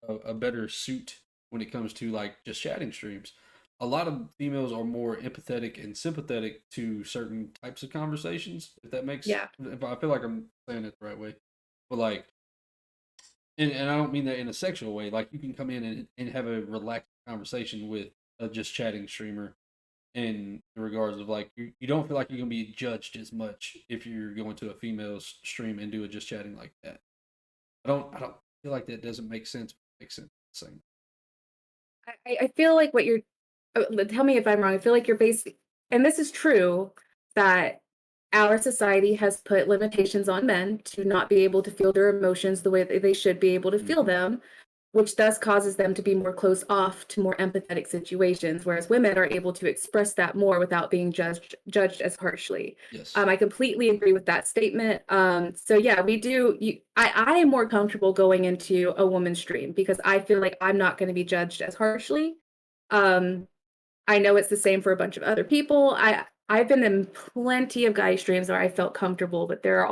S1: a better suit when it comes to like just chatting streams. A lot of females are more empathetic and sympathetic to certain types of conversations, if that makes if I feel like I'm saying it the right way. But like and I don't mean that in a sexual way. Like you can come in and have a relaxed conversation with a just chatting streamer in regards of like you don't feel like you're gonna be judged as much if you're going to a female's stream and do it just chatting like that. I don't feel like that doesn't make sense. Makes sense. Same.
S2: I feel like what you're, tell me if I'm wrong. I feel like you're basically, and this is true, that our society has put limitations on men to not be able to feel their emotions the way that they should be able to feel them, which thus causes them to be more closed off to more empathetic situations, whereas women are able to express that more without being judged as harshly.
S1: Yes.
S2: I completely agree with that statement. So yeah, we do. I am more comfortable going into a woman's stream because I feel like I'm not going to be judged as harshly. I know it's the same for a bunch of other people. I've been in plenty of guy streams where I felt comfortable, but there's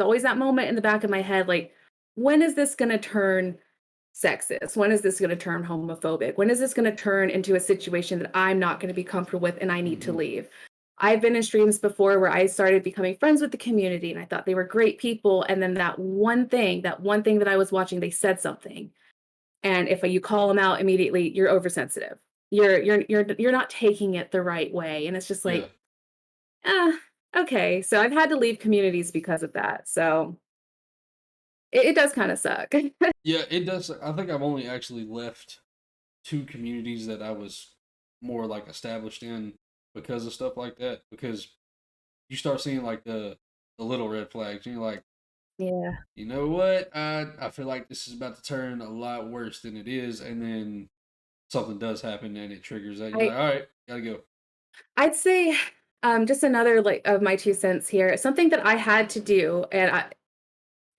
S2: always that moment in the back of my head, like, when is this going to turn sexist? When is this going to turn homophobic? When is this going to turn into a situation that I'm not going to be comfortable with and I need to leave? I've been in streams before where I started becoming friends with the community and I thought they were great people. And then that one thing that I was watching, they said something. And if you call them out immediately, you're oversensitive. You're not taking it the right way. And it's just like, okay. So I've had to leave communities because of that. So it does kind of suck.
S1: Yeah, it does. I think I've only actually left 2 communities that I was more like established in because of stuff like that. Because you start seeing like the little red flags, and you're like,
S2: yeah,
S1: you know what? I feel like this is about to turn a lot worse than it is, and then something does happen and it triggers that. You're like, all right, gotta go.
S2: I'd say just another like of my 2 cents here. Something that I had to do, and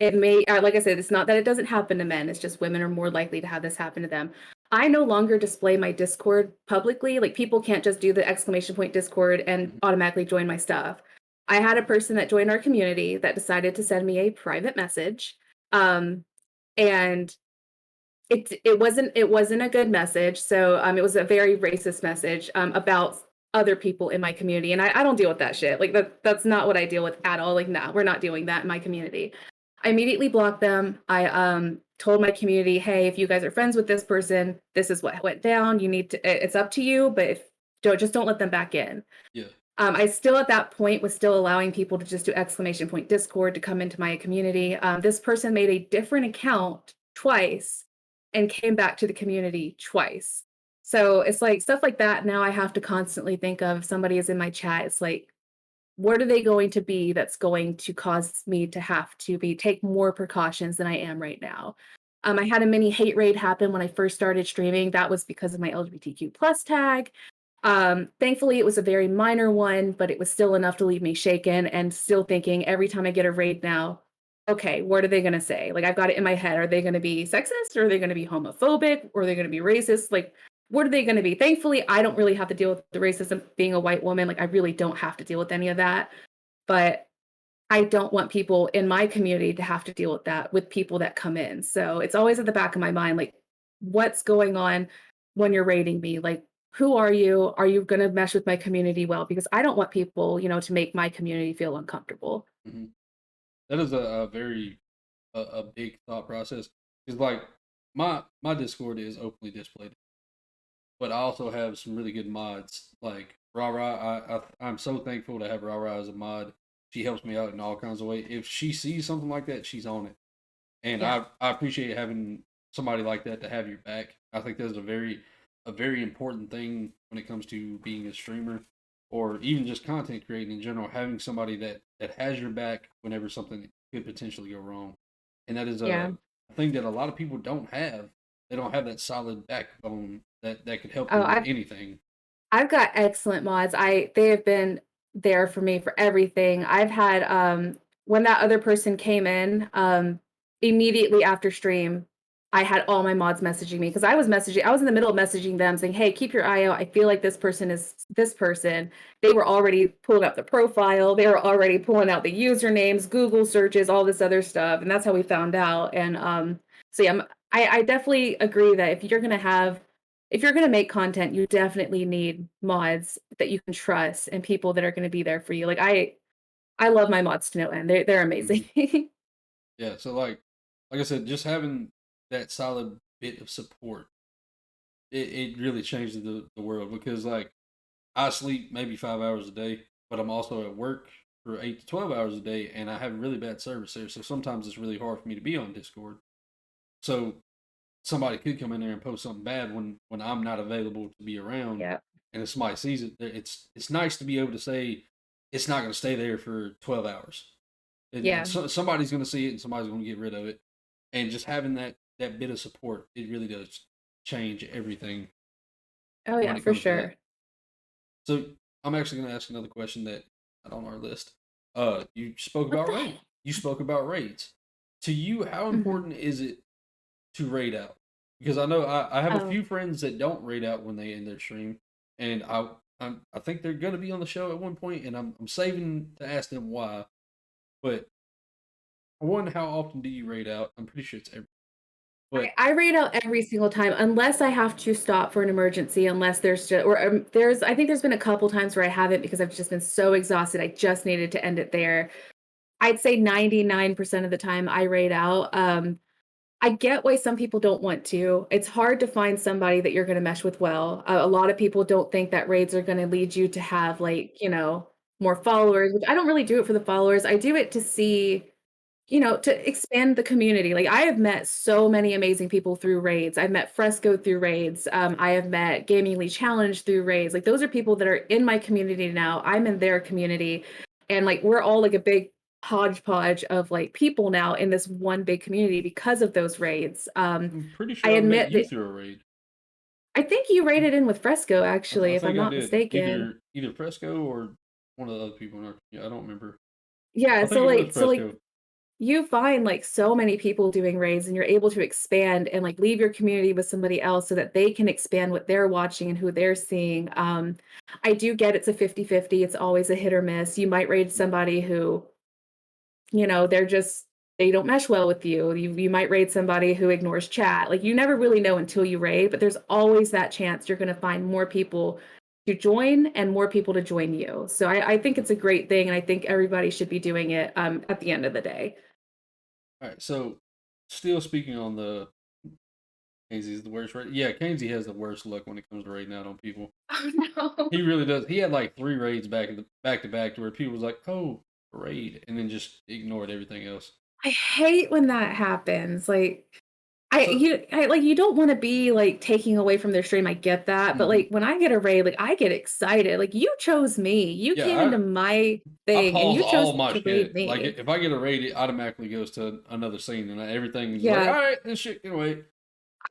S2: it may, like I said, it's not that it doesn't happen to men. It's just women are more likely to have this happen to them. I no longer display my Discord publicly. Like people can't just do the exclamation point Discord and automatically join my stuff. I had a person that joined our community that decided to send me a private message. And it wasn't a good message. So it was a very racist message about other people in my community. And I don't deal with that shit. Like that's not what I deal with at all. Like, no, we're not doing that in my community. I immediately blocked them. I told my community, hey, if you guys are friends with this person, this is what went down. You need to, it's up to you, but if don't let them back in.
S1: Yeah.
S2: I still at that point was still allowing people to just do exclamation point Discord to come into my community. This person made a different account twice and came back to the community twice. So it's like stuff like that. Now I have to constantly think of if somebody is in my chat. It's like, what are they going to be that's going to cause me to have to take more precautions than I am right now? I had a mini hate raid happen when I first started streaming. That was because of my LGBTQ plus tag. Thankfully, it was a very minor one, but it was still enough to leave me shaken and still thinking every time I get a raid now, okay, what are they going to say? Like, I've got it in my head. Are they going to be sexist? Or are they going to be homophobic? Or are they going to be racist? Like, what are they going to be? Thankfully, I don't really have to deal with the racism being a white woman. Like, I really don't have to deal with any of that. But I don't want people in my community to have to deal with that with people that come in. So it's always at the back of my mind, like, what's going on when you're raiding me? Like, who are you? Are you going to mesh with my community well? Because I don't want people, to make my community feel uncomfortable.
S1: Mhm. That is a very a big thought process. Because like my Discord is openly displayed, but I also have some really good mods. Like Rara, I'm so thankful to have Rara as a mod. She helps me out in all kinds of ways. If she sees something like that, she's on it, and
S2: Yeah.
S1: I appreciate having somebody like that to have your back. I think that's a very important thing when it comes to being a streamer or even just content creating in general. Having somebody that has your back whenever something could potentially go wrong, and that is
S2: Yeah.
S1: a thing that a lot of people don't have. They don't have that solid backbone that could help
S2: Oh,
S1: them with anything.
S2: I've got excellent mods. They have been there for me for everything. I've had when that other person came in, immediately after stream, I had all my mods messaging me because I was in the middle of messaging them saying, "Hey, keep your eye out. I feel like this person is this person." They were already pulling up the profile, they were already pulling out the usernames, Google searches, all this other stuff, and that's how we found out. And so yeah, I definitely agree that if you're going to make content, you definitely need mods that you can trust and people that are going to be there for you. Like I love my mods to no end. They're amazing.
S1: Mhm. Yeah, so like I said, just having that solid bit of support, it really changes the world because like I sleep maybe 5 hours a day, but I'm also at work for 8 to 12 hours a day, and I have really bad service there. So sometimes it's really hard for me to be on Discord. So somebody could come in there and post something bad when I'm not available to be around,
S2: Yeah.
S1: and if somebody sees it, it's nice to be able to say it's not going to stay there for 12 hours, and
S2: Yeah.
S1: somebody's going to see it and somebody's going to get rid of it, and just having that bit of support, it really does change everything
S2: Oh
S1: when
S2: yeah,
S1: it
S2: for
S1: comes to that.
S2: sure.
S1: So I'm actually going to ask another question that not on our list. You spoke
S2: What
S1: about
S2: the
S1: raid.
S2: heck?
S1: You spoke about raids. To you, how
S2: Mhm.
S1: important is it to raid out? Because I know I have a
S2: Oh.
S1: few friends that don't raid out when they end their stream, and I think they're going to be on the show at one point, and I'm saving to ask them why. But one, how often do you raid out? I'm pretty sure it's every. But
S2: I raid out every single time unless I have to stop for an emergency, unless there's just or I think there's been a couple times where I haven't because I've just been so exhausted. I just needed to end it there. I'd say 99% of the time I raid out. I get why some people don't want to. It's hard to find somebody that you're going to mesh with well. A lot of people don't think that raids are going to lead you to have like, more followers, which I don't really do it for the followers. I do it to see, to expand the community. Like I have met so many amazing people through raids. I've met Fresco through raids. I have met Gaming League Challenge through raids. Like those are people that are in my community now. I'm in their community. And like we're all like a big hodgepodge of like people now in this one big community because of those raids.
S1: I'm pretty
S2: I
S1: sure I met
S2: admit
S1: you
S2: that
S1: through a raid.
S2: I think you raided in with Fresco actually,
S1: I
S2: if I'm
S1: think I
S2: not
S1: did
S2: mistaken.
S1: either Fresco or one of the other people in our. Yeah, I don't remember.
S2: Yeah,
S1: I think it was
S2: so like
S1: Fresco.
S2: you find like so many people doing raids and you're able to expand and like leave your community with somebody else so that they can expand what they're watching and who they're seeing. I do get it's a 50-50. It's always a hit or miss. You might raid somebody who, they're just they don't mesh well with you. You might raid somebody who ignores chat. Like you never really know until you raid, but there's always that chance you're gonna find more people to join and more people to join you. So I think it's a great thing and I think everybody should be doing it at the end of the day.
S1: All right, so still speaking on the Kainsey is the worst raid. Yeah, Kainsey has the worst luck when it comes to raiding out on people.
S2: Oh no.
S1: He really does. He had like three raids back to back to where people was like, "Oh, raid," and then just ignored everything else.
S2: I hate when that happens. Like
S1: So,
S2: like you don't want to be like taking away from their stream. I get that, but
S1: mhm.
S2: like when I get a raid, like I get excited. Like you chose me. You came
S1: Yeah,
S2: into my
S1: I
S2: thing and
S1: pause
S2: you chose
S1: all my
S2: to raid
S1: shit. Like
S2: me.
S1: if I get a raid, it automatically goes to another scene, and everything is like,
S2: Yeah,
S1: "All right, this shit can wait."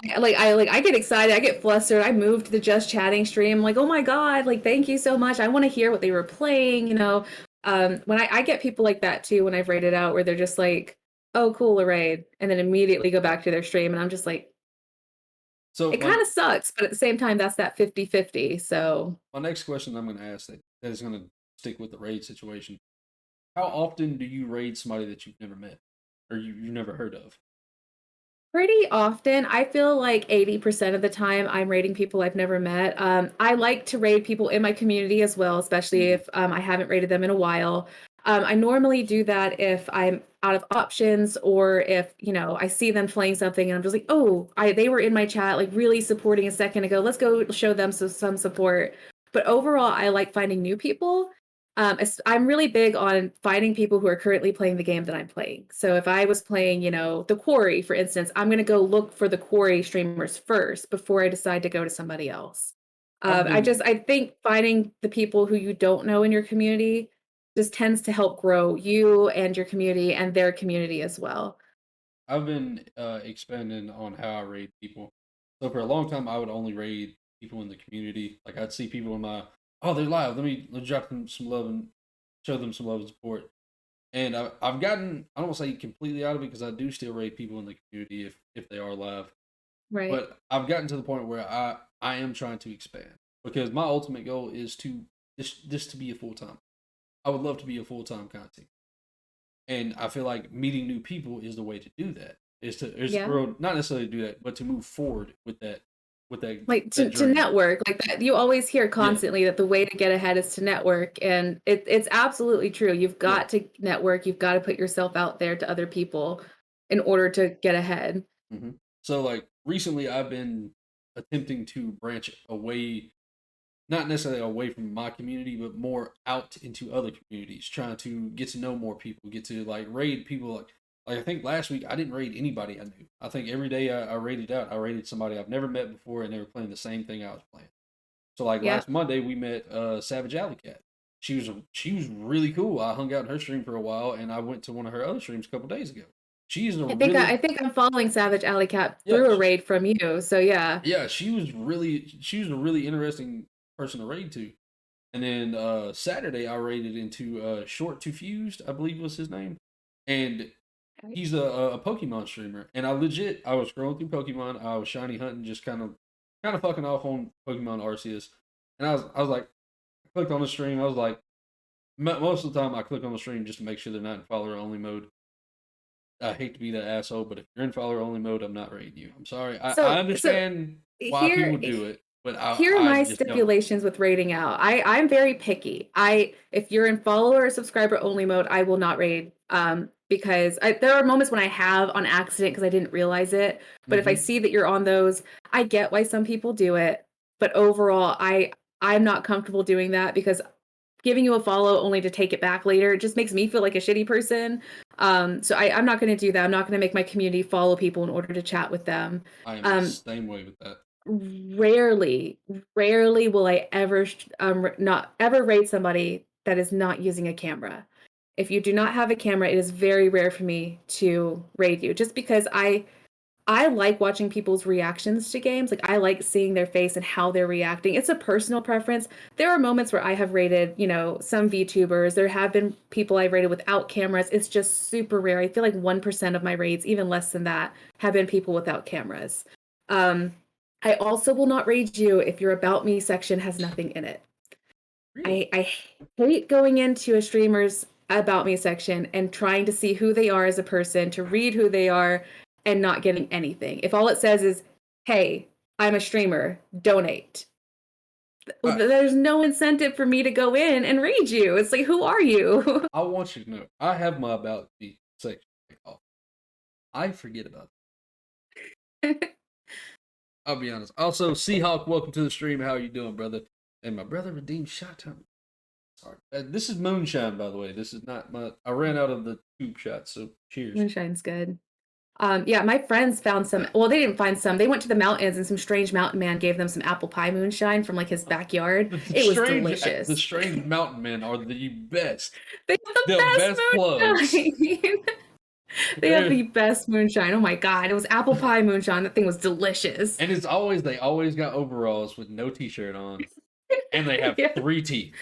S2: I get excited. I get flustered. I moved to the just chatting stream. Like, oh my god! Like, thank you so much. I want to hear what they were playing. When I get people like that too when I've raided out, where they're just like, oh, cool, a raid, and then immediately go back to their stream, and I'm just like,
S1: So
S2: it kind of sucks, but at the same time, that's that 50-50. So
S1: my next question I'm going to ask that is going to stick with the raid situation. How often do you raid somebody that you've never met or you've never heard of?
S2: Pretty often, I feel like 80% of the time I'm raiding people I've never met. I like to raid people in my community as well, especially
S1: Mhm.
S2: if I haven't raided them in a while. I normally do that if I'm out of options or if, I see them playing something and I'm just like, oh, they were in my chat, like really supporting a second ago. Let's go show them some support. But overall, I like finding new people. I'm really big on finding people who are currently playing the game that I'm playing. So if I was playing, The Quarry, for instance, I'm going to go look for the Quarry streamers first before I decide to go to somebody else.
S1: I've been
S2: I think finding the people who you don't know in your community just tends to help grow you and your community and their community as well.
S1: I've been expanding on how I raid people. So for a long time, I would only raid people in the community. Like I'd see people in my, oh, they're live. Let me drop them some love and show them some love and support. And I've gotten, I don't want to say completely out of it because I do still raid people in the community if they are live.
S2: Right.
S1: But I've gotten to the point where I am trying to expand because my ultimate goal is to this to be a full time. I would love to be a full time content, and I feel like meeting new people is the way to do that. Is to
S2: Yeah.
S1: grow, not necessarily do that, but to move forward with
S2: Like
S1: that
S2: to
S1: journey.
S2: network like that, you always hear
S1: Yeah,
S2: constantly that the way to get ahead is to network, and it's absolutely true. You've
S1: yeah.
S2: got to network, you've got to put yourself out there to other people in order to get ahead.
S1: So like recently, I've been attempting to branch away, not necessarily away from my community, but more out into other communities, trying to get to know more people, get to like raid people. Like I think last week I didn't raid anybody I knew. I think every day I raided out. I raided somebody I've never met before, and they were playing the same thing I was playing. So like
S2: Yeah,
S1: last Monday we met Savage Alley Cat. She was really cool. I hung out in her stream for a while, and I went to one of her other streams a couple days ago. She's a
S2: I
S1: really
S2: think I'm following Savage Alley Cat
S1: yeah
S2: through a raid from you, so yeah.
S1: yeah she was a really interesting person to raid to. And then Saturday, I raided into Short to Fused, I believe was his name, and
S2: Okay.
S1: he's a Pokemon streamer. And I was scrolling through Pokemon, I was shiny hunting, just kind of fucking off on Pokemon Arceus, and I was like, I clicked on the stream, I was like, most of the time I click on the stream just to make sure they're not in follower only mode. I hate to be that asshole, but if you're in follower only mode, I'm not raiding you. I'm sorry. I
S2: So
S1: understand why people
S2: here
S1: do it, but
S2: here are
S1: I
S2: my
S1: just don't.
S2: stipulations with raiding out. I'm very picky. If you're in follower or subscriber only mode, I will not raid. Because there are moments when I have on accident because I didn't realize it. But if I
S1: Hmm.
S2: see that you're on those, I get why some people do it. But overall, I'm not comfortable doing that because giving you a follow only to take it back later, it just makes me feel like a shitty person. So I'm not going to do that. I'm not going to make my community follow people in order to chat with them.
S1: I am the
S2: Um,
S1: same way with that.
S2: rarely, rarely will I ever not ever rate somebody that is not using a camera. If you do not have a camera, it is very rare for me to rate you, just because I like watching people's reactions to games. Like I like seeing their face and how they're reacting. It's a personal preference. There are moments where I have rated, some VTubers. There have been people I've rated without cameras. It's just super rare. I feel like 1% of my raids, even less than that, have been people without cameras. Um, I also will not raid you if your about me section has nothing in it.
S1: Really?
S2: I hate going into a streamer's about me section and trying to see who they are as a person, to read who they are, and not getting anything. If all it says is, hey, I'm a streamer, donate.
S1: I
S2: There's no incentive for me to go in and read you. It's like, who are you?
S1: I want you to know I have my about me section off. I forget about it. I'll be honest. Also, Seahawk, welcome to the stream. How you doing, brother? And my brother redeemed shot time. Sorry, this is moonshine, by the way. This is not my. I ran out of the tube shot, so cheers.
S2: Moonshine's good. Yeah, my friends found some. Well, they didn't find some. They went to the mountains, and some strange mountain man gave them some apple pie moonshine from like his backyard. It was
S1: The
S2: delicious.
S1: strange mountain men are the best,
S2: They have the
S1: the best
S2: best
S1: plugs.
S2: moonshine. They have
S1: They're,
S2: the best moonshine. Oh my god, it was apple pie moonshine. That thing was delicious.
S1: and they always got overalls with no t-shirt on, and they have
S2: Yeah,
S1: 3 teeth,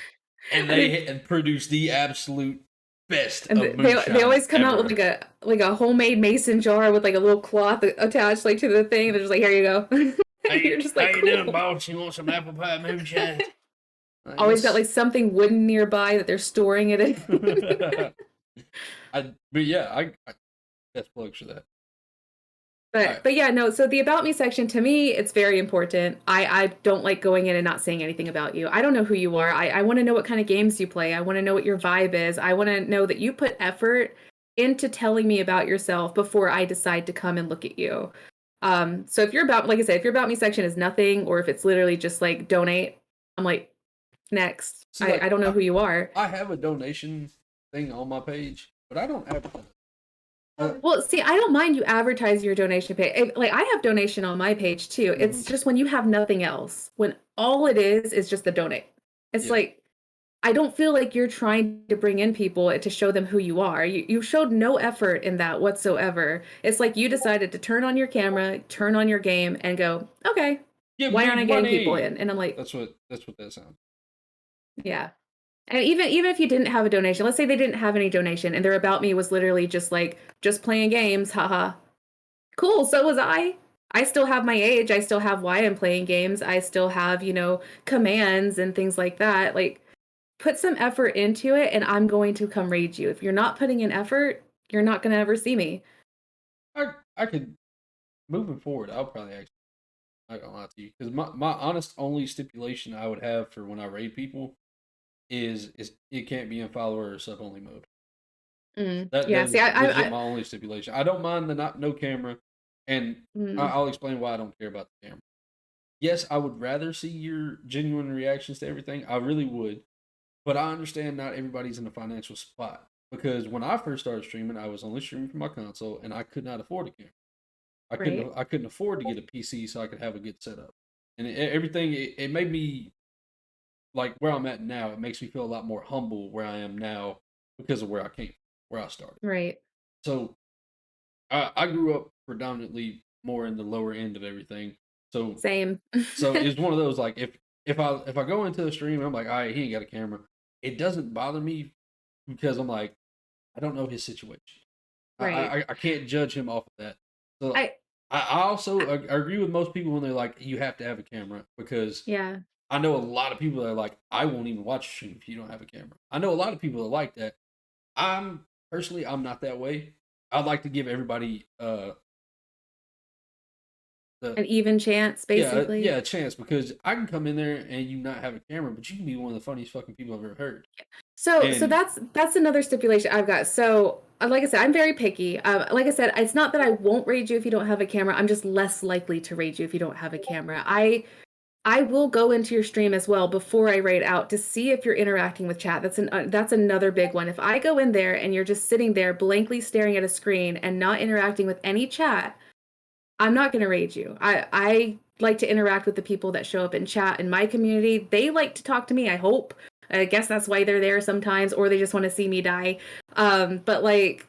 S1: and
S2: and
S1: they produce the absolute best
S2: and
S1: of
S2: they
S1: moonshine
S2: always come out with
S1: ever.
S2: like a homemade mason jar with like a little cloth attached like to the thing. They're just like, here you go. You're just
S1: How
S2: like,
S1: you doing,
S2: cool.
S1: boss? You want some apple pie moonshine?
S2: Always got
S1: Yes.
S2: like something wooden nearby that they're storing it in.
S1: But yeah, I best plugs for that.
S2: But yeah, no, so the about me section, to me, it's very important. I don't like going in and not saying anything about you. I don't know who you are. I want to know what kind of games you play. I want to know what your vibe is. I want to know that you put effort into telling me about yourself before I decide to come and look at you. So if you're about, like I said, if your about me section is nothing, or if it's literally just like donate, I'm like, next.
S1: See, like,
S2: I don't know who you are.
S1: I have a donation thing on my page, but I don't advertise.
S2: Well, see, I don't mind you advertise your donation page. Like, I have donation on my page too. It's just when you have nothing else, when all it is just the donate. It's like, I don't feel like you're trying to bring in people to show them who you are. You showed no effort in that whatsoever. It's like you decided to turn on your camera, turn on your game, and go, okay, why aren't I getting people in? And I'm like,
S1: that's what that sounds.
S2: Yeah. And even if you didn't have a donation, let's say they didn't have any donation and their about me was literally just like, just playing games, haha. Cool, so was I. I still have my age, I still have why I'm playing games, I still have, commands and things like that. Like, put some effort into it and I'm going to come raid you. If you're not putting in effort, you're not going to ever see me.
S1: I could, moving forward, I'll probably actually, not gonna lie to you, because my honest only stipulation I would have for when I raid people is it can't be in follower or sub only mode. That
S2: Yeah,
S1: is
S2: see,
S1: legit my only stipulation. I don't mind the no camera, and I'll explain why I don't care about the camera. Yes, I would rather see your genuine reactions to everything. I really would, but I understand not everybody's in a financial spot, because when I first started streaming, I was only streaming from my console, and I could not afford a camera.
S2: Right.
S1: I couldn't afford to get a PC so I could have a good setup, and everything it made me like where I'm at now. It makes me feel a lot more humble where I am now because of where I came, where I started.
S2: Right.
S1: So I grew up predominantly more in the lower end of everything. So
S2: Same.
S1: it's one of those like if I go into a stream and I'm like, all right, he ain't got a camera, it doesn't bother me because I'm like, I don't know his situation.
S2: Right.
S1: I can't judge him off of that. So
S2: I
S1: I also agree with most people when they're like, you have to have a camera, because
S2: Yeah.
S1: I know a lot of people that are like, I won't even watch a stream if you don't have a camera. I know a lot of people that like that. I'm not that way. I'd like to give everybody
S2: An even chance, basically.
S1: yeah, a chance, because I can come in there and you not have a camera, but you can be one of the funniest fucking people I've ever heard.
S2: So
S1: And
S2: that's another stipulation I've got. So like I said, I'm very picky. Like I said, it's not that I won't raid you if you don't have a camera. I'm just less likely to raid you if you don't have a camera. I will go into your stream as well before I raid out to see if you're interacting with chat. That's another big one. If I go in there and you're just sitting there blankly staring at a screen and not interacting with any chat, I'm not going to raid you. I like to interact with the people that show up in chat in my community. They like to talk to me, I hope. I guess that's why they're there sometimes, or they just want to see me die. But like,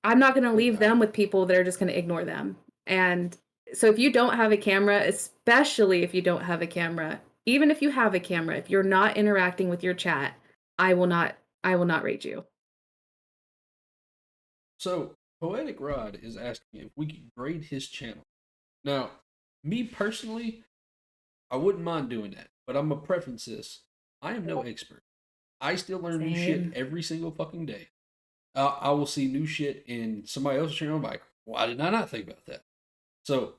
S2: I'm not going to leave them with people that are just going to ignore them. And so if you don't have a camera, especially if you don't have a camera, even if you have a camera, if you're not interacting with your chat, I will not raid you.
S1: so Poetic Rod is asking if we could grade his channel. Now, me personally, I wouldn't mind doing that, but I'm gonna preference this. I am no expert. I still learn new shit
S2: Same.
S1: every single fucking day. I will see new shit in somebody else's channel. I'm like, why did I not think about that? So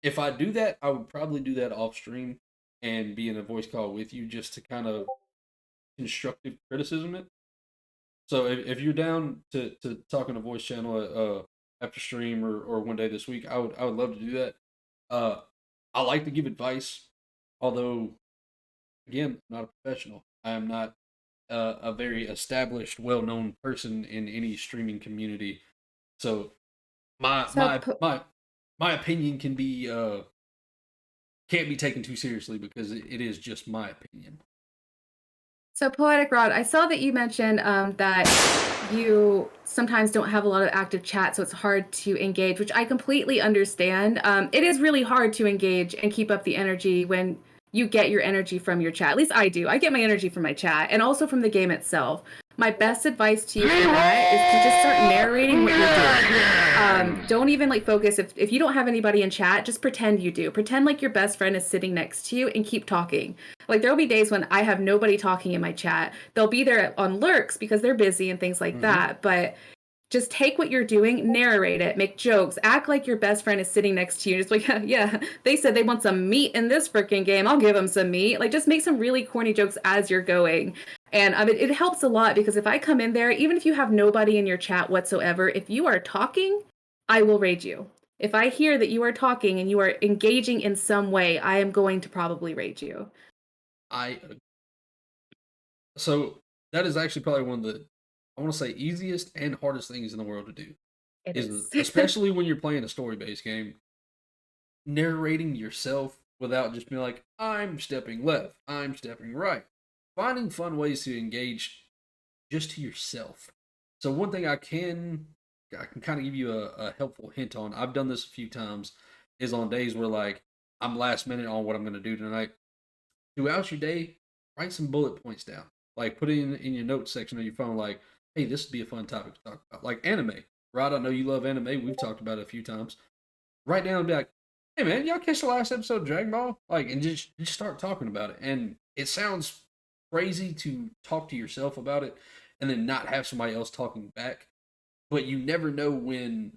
S1: if I do that, I would probably do that off stream and be in a voice call with you just to kind of constructive criticism it. So if you're down to talk on a voice channel after stream or one day this week, I would love to do that. I like to give advice, although again, I'm not a professional. I am not a very established, well-known person in any streaming community. So my
S2: So
S1: my opinion can't be taken too seriously because it is just my opinion.
S2: So, Poetic Rod, I saw that you mentioned that you sometimes don't have a lot of active chat, so it's hard to engage, which I completely understand. It is really hard to engage and keep up the energy when you get your energy from your chat. At least I do. I get my energy from my chat and also from the game itself. My best advice to you for that is to just start narrating what you're doing. Don't even like focus. If you don't have anybody in chat, just pretend you do. Pretend like your best friend is sitting next to you and keep talking. Like there'll be days when I have nobody talking in my chat. They'll be there on lurks because they're busy and things like that. But just take what you're doing, narrate it, make jokes, act like your best friend is sitting next to you. Just like, yeah, they said they want some meat in this freaking game. I'll give them some meat. Like, just make some really corny jokes as you're going. And I mean, it helps a lot because if I come in there, even if you have nobody in your chat whatsoever, if you are talking, I will raid you. If I hear that you are talking and you are engaging in some way, I am going to probably raid you.
S1: So that is actually probably one of the, I want to say, easiest and hardest things in the world to do.
S2: It is.
S1: Especially when you're playing a story-based game, narrating yourself without just being like, I'm stepping left, I'm stepping right. Finding fun ways to engage just to yourself. So one thing I can kind of give you a helpful hint on, I've done this a few times, is on days where like I'm last minute on what I'm going to do tonight. Throughout your day, write some bullet points down. Like put it in your notes section of your phone, like, hey, this would be a fun topic to talk about. Like anime. Rod, I know you love anime. We've talked about it a few times. Write down and be like, hey man, y'all catch the last episode of Dragon Ball? Like, and just start talking about it. And it sounds crazy to talk to yourself about it and then not have somebody else talking back. But you never know when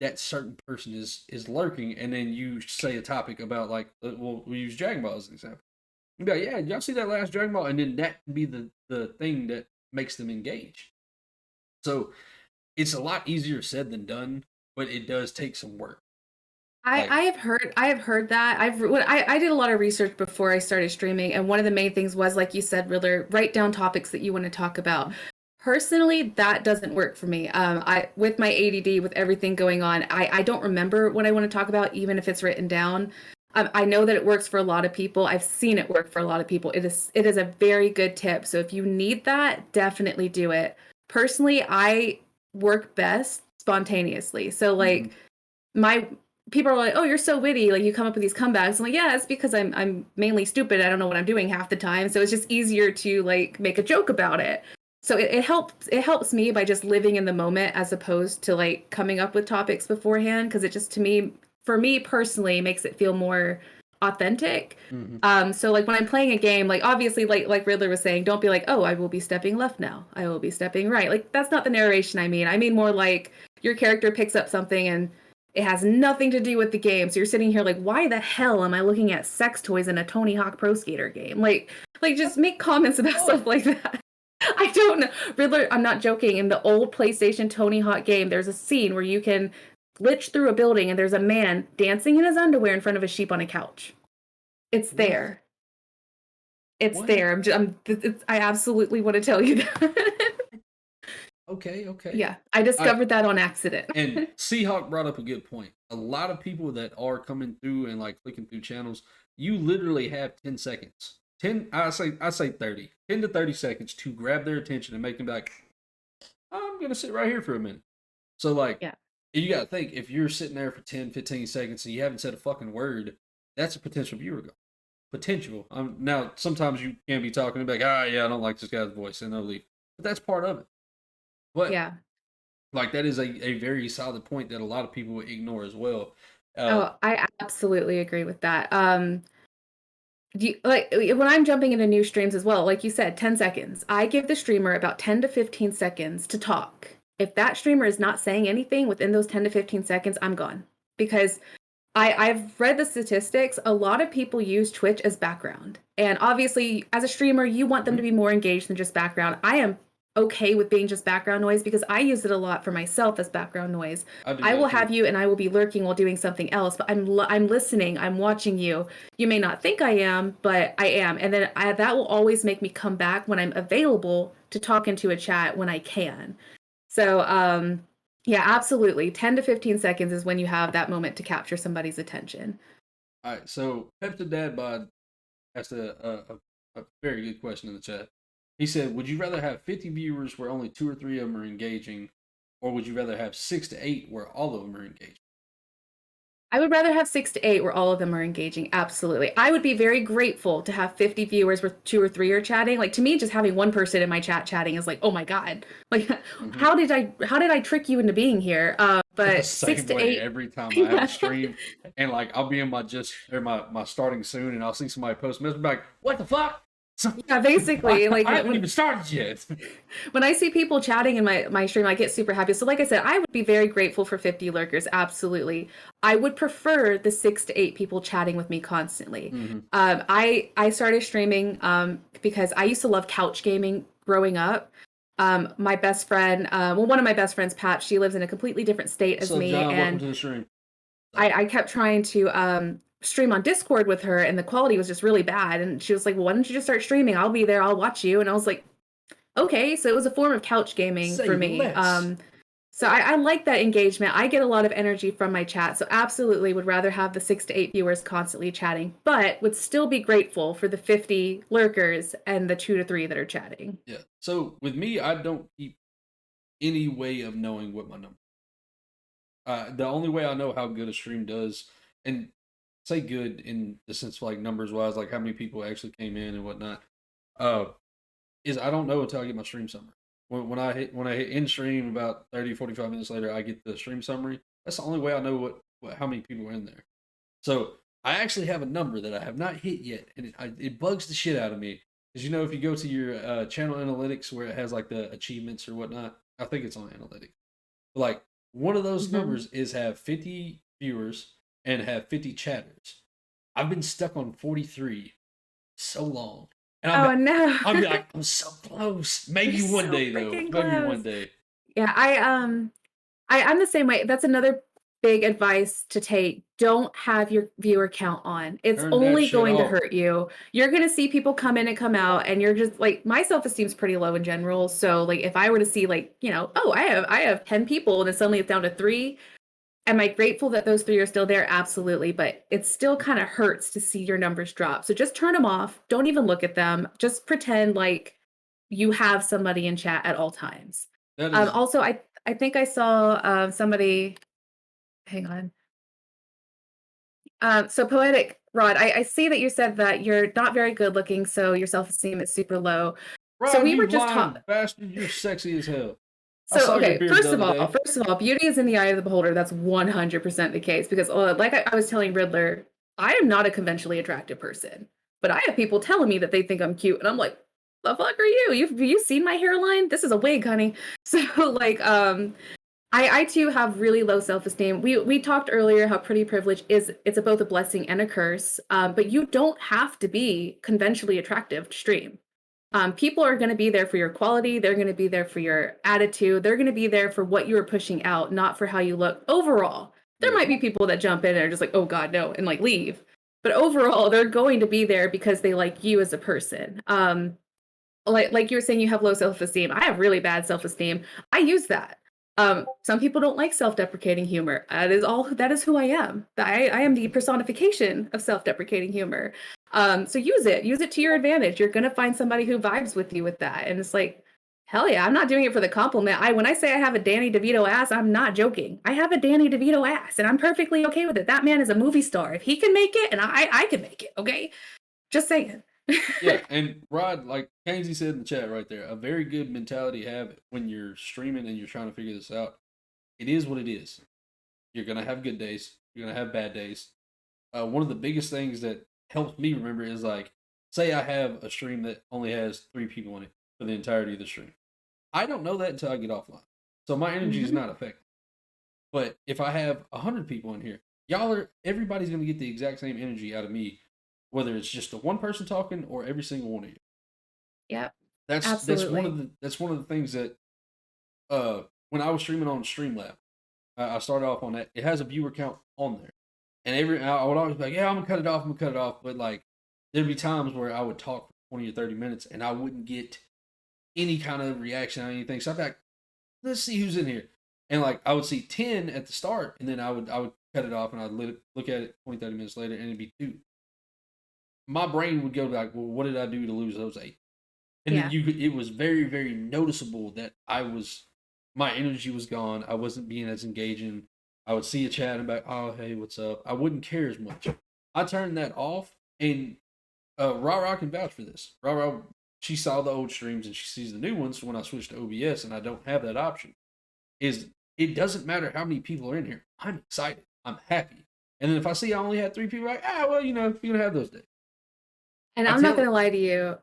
S1: that certain person is lurking, and then you say a topic about like, we'll use Dragon Ball as an example. You'd be like, yeah, y'all see that last Dragon Ball? And then that can be the thing that makes them engage. So it's a lot easier said than done, but it does take some work.
S2: I have heard that. I did a lot of research before I started streaming, and one of the main things was, like you said, Riddler, write down topics that you want to talk about. Personally, that doesn't work for me. With my ADD, with everything going on, I don't remember what I want to talk about, even if it's written down. I know that it works for a lot of people. I've seen it work for a lot of people. It is a very good tip. So if you need that, definitely do it. Personally, I work best spontaneously. So like my people are like, "Oh, you're so witty! Like you come up with these comebacks." I'm like, "Yeah, it's because I'm mainly stupid. I don't know what I'm doing half the time. So it's just easier to like make a joke about it." So it helps me by just living in the moment as opposed to like coming up with topics beforehand, because it just, for me personally, makes it feel more authentic. So like when I'm playing a game, like obviously like Riddler was saying, don't be like, oh, I will be stepping left now, I will be stepping right. Like that's not the narration I mean more like your character picks up something and it has nothing to do with the game. So you're sitting here like, why the hell am I looking at sex toys in a Tony Hawk Pro Skater game? Like just make comments about stuff like that. I don't know. Riddler, I'm not joking. In the old PlayStation Tony Hawk game, there's a scene where you can glitch through a building and there's a man dancing in his underwear in front of a sheep on a couch. It's there. It's
S1: What?
S2: there. I absolutely want to tell you that.
S1: Okay.
S2: Yeah, I discovered that on accident.
S1: And Seahawk brought up a good point. A lot of people that are coming through and like clicking through channels, you literally have 10 seconds. I say 30. 10 to 30 seconds to grab their attention and make them be like, I'm going to sit right here for a minute. So like,
S2: yeah.
S1: You got to think, if you're sitting there for 10, 15 seconds and you haven't said a fucking word, that's a potential viewer goal. Potential. Now, sometimes you can be talking and be like, yeah, I don't like this guy's voice, and they'll leave. But that's part of it. But
S2: yeah.
S1: Like that is a very solid point that a lot of people ignore as well.
S2: I absolutely agree with that. Like when I'm jumping into new streams as well, like you said, 10 seconds. I give the streamer about 10 to 15 seconds to talk. If that streamer is not saying anything within those 10 to 15 seconds, I'm gone. Because I've read the statistics. A lot of people use Twitch as background. And obviously, as a streamer, you want them to be more engaged than just background. I am okay with being just background noise because I use it a lot for myself as background noise. I will have you and I will be lurking while doing something else, but I'm listening, I'm watching you. You may not think I am, but I am. And then that will always make me come back when I'm available to talk into a chat when I can. So, yeah, absolutely. 10 to 15 seconds is when you have that moment to capture somebody's attention.
S1: All right, so Pepsi Dad Bod asked a very good question in the chat. He said, would you rather have 50 viewers where only 2 or 3 of them are engaging, or would you rather have 6 to 8 where all of them are engaging?
S2: I would rather have 6 to 8 where all of them are engaging. Absolutely. I would be very grateful to have 50 viewers where 2 or 3 are chatting. Like, to me, just having one person in my chat chatting is like, oh my God. Like, how did I trick you into being here? But 6 to 8
S1: every time I have a stream, and like I'll be in my starting soon, and I'll see somebody post a message like, what the fuck? So,
S2: Yeah, basically, like
S1: I haven't
S2: when
S1: even started yet.
S2: when I see people chatting in my stream, I get super happy. So like I said, I would be very grateful for 50 lurkers, absolutely. I would prefer the 6 to 8 people chatting with me constantly.
S1: Mm-hmm.
S2: I started streaming because I used to love couch gaming growing up. My best friend, well, one of my best friends, Pat, she lives in a completely different state
S1: What's
S2: as
S1: up,
S2: me,
S1: John? Welcome
S2: and
S1: to the stream.
S2: I kept trying to stream on Discord with her, and the quality was just really bad. And she was like, "Well, why don't you just start streaming? I'll be there. I'll watch you." And I was like, "Okay." So it was a form of couch gaming
S1: Say
S2: for me.
S1: less.
S2: So I like that engagement. I get a lot of energy from my chat. So absolutely would rather have the 6 to 8 viewers constantly chatting, but would still be grateful for the 50 lurkers and the 2 to 3 that are chatting.
S1: Yeah. So with me, I don't keep any way of knowing what my number. The only way I know how good a stream does, and say good in the sense of like numbers wise, like how many people actually came in and whatnot, uh, is I don't know until I get my stream summary. When I hit end stream about 30, 45 minutes later, I get the stream summary. That's the only way I know what how many people are in there. So I actually have a number that I have not hit yet, and it bugs the shit out of me. Because if you go to your channel analytics where it has like the achievements or whatnot, I think it's on analytics. But like one of those
S2: Mhm.
S1: numbers is have 50 viewers and have 50 chatters. I've been stuck on 43 so long, and
S2: Oh no.
S1: I'll be like, I'm so close. Maybe
S2: You're
S1: one
S2: so
S1: day though.
S2: freaking
S1: Maybe one
S2: close.
S1: day.
S2: Yeah, I'm the same way. That's another big advice to take. Don't have your viewer count on. It's
S1: Turn that
S2: only
S1: shit
S2: going to
S1: off.
S2: hurt you. You're going to see people come in and come out, and you're just like, my self-esteem's pretty low in general. So like if I were to see like, oh, I have 10 people and then suddenly it's down to 3, am I grateful that those 3 are still there? Absolutely, but it still kind of hurts to see your numbers drop. So just turn them off. Don't even look at them. Just pretend like you have somebody in chat at all times.
S1: That is
S2: Also, I think I saw somebody. Hang on. So poetic Rod, I see that you said that you're not very good looking, so your self esteem is super low. So
S1: Rod,
S2: we
S1: you
S2: were just
S1: blind
S2: taught.
S1: bastard. You're sexy as hell. I
S2: So
S1: saw your
S2: okay,
S1: beard the other day.
S2: first of all, beauty is in the eye of the beholder. That's 100% the case because, like I was telling Riddler, I am not a conventionally attractive person, but I have people telling me that they think I'm cute, and I'm like, the fuck are you? You seen my hairline? This is a wig, honey. So like, I too have really low self-esteem. We talked earlier how pretty privilege is it's both a blessing and a curse. But you don't have to be conventionally attractive to stream. People are going to be there for your quality. They're going to be there for your attitude. They're going to be there for what you are pushing out, not for how you look overall. There
S1: Yeah.
S2: might be people that jump in and are just like, oh God, no, and like leave. But overall, they're going to be there because they like you as a person. Like you were saying, you have low self-esteem. I have really bad self-esteem. I use that. Some people don't like self-deprecating humor. That is who I am. I am the personification of self-deprecating humor. So use it to your advantage. You're gonna find somebody who vibes with you with that. And it's like, hell yeah, I'm not doing it for the compliment. When I say I have a Danny DeVito ass, I'm not joking. I have a Danny DeVito ass, and I'm perfectly okay with it. That man is a movie star. If he can make it, and I can make it, okay? Just saying.
S1: Yeah, and Rod, like Kainsey said in the chat right there, a very good mentality to have when you're streaming and you're trying to figure this out. It is what it is. You're gonna have good days. You're gonna have bad days. One of the biggest things that helps me remember is like, say I have a stream that only has 3 people in it for the entirety of the stream. I don't know that until I get offline, so my energy is
S2: Mhm.
S1: not affected. But if I have 100 people in here, everybody's gonna get the exact same energy out of me, whether it's just the one person talking or every single one of you.
S2: Yep,
S1: That's
S2: absolutely.
S1: that's one of the things that when I was streaming on Streamlab, I started off on that. It has a viewer count on there, and I would always be like, yeah, I'm gonna cut it off. I'm gonna cut it off. But like, there'd be times where I would talk for 20 or 30 minutes, and I wouldn't get any kind of reaction on anything. So I'd be like, let's see who's in here, and like I would see 10 at the start, and then I would cut it off, and I'd look at it 20, 30 minutes later, and it'd be 2. My brain would go like, well, what did I do to lose those 8? And then
S2: Yeah.
S1: it was very, very noticeable that my energy was gone. I wasn't being as engaging. I would see a chat and be like, oh, hey, what's up? I wouldn't care as much. I turned that off, and Ra can vouch for this. Ra, she saw the old streams and she sees the new ones when I switched to OBS, and I don't have that option. Is it doesn't matter how many people are in here. I'm excited. I'm happy. And then if I see I only had 3 people, like, well, you're gonna have those days.
S2: And
S1: I
S2: I'm not
S1: tell
S2: gonna lie to you.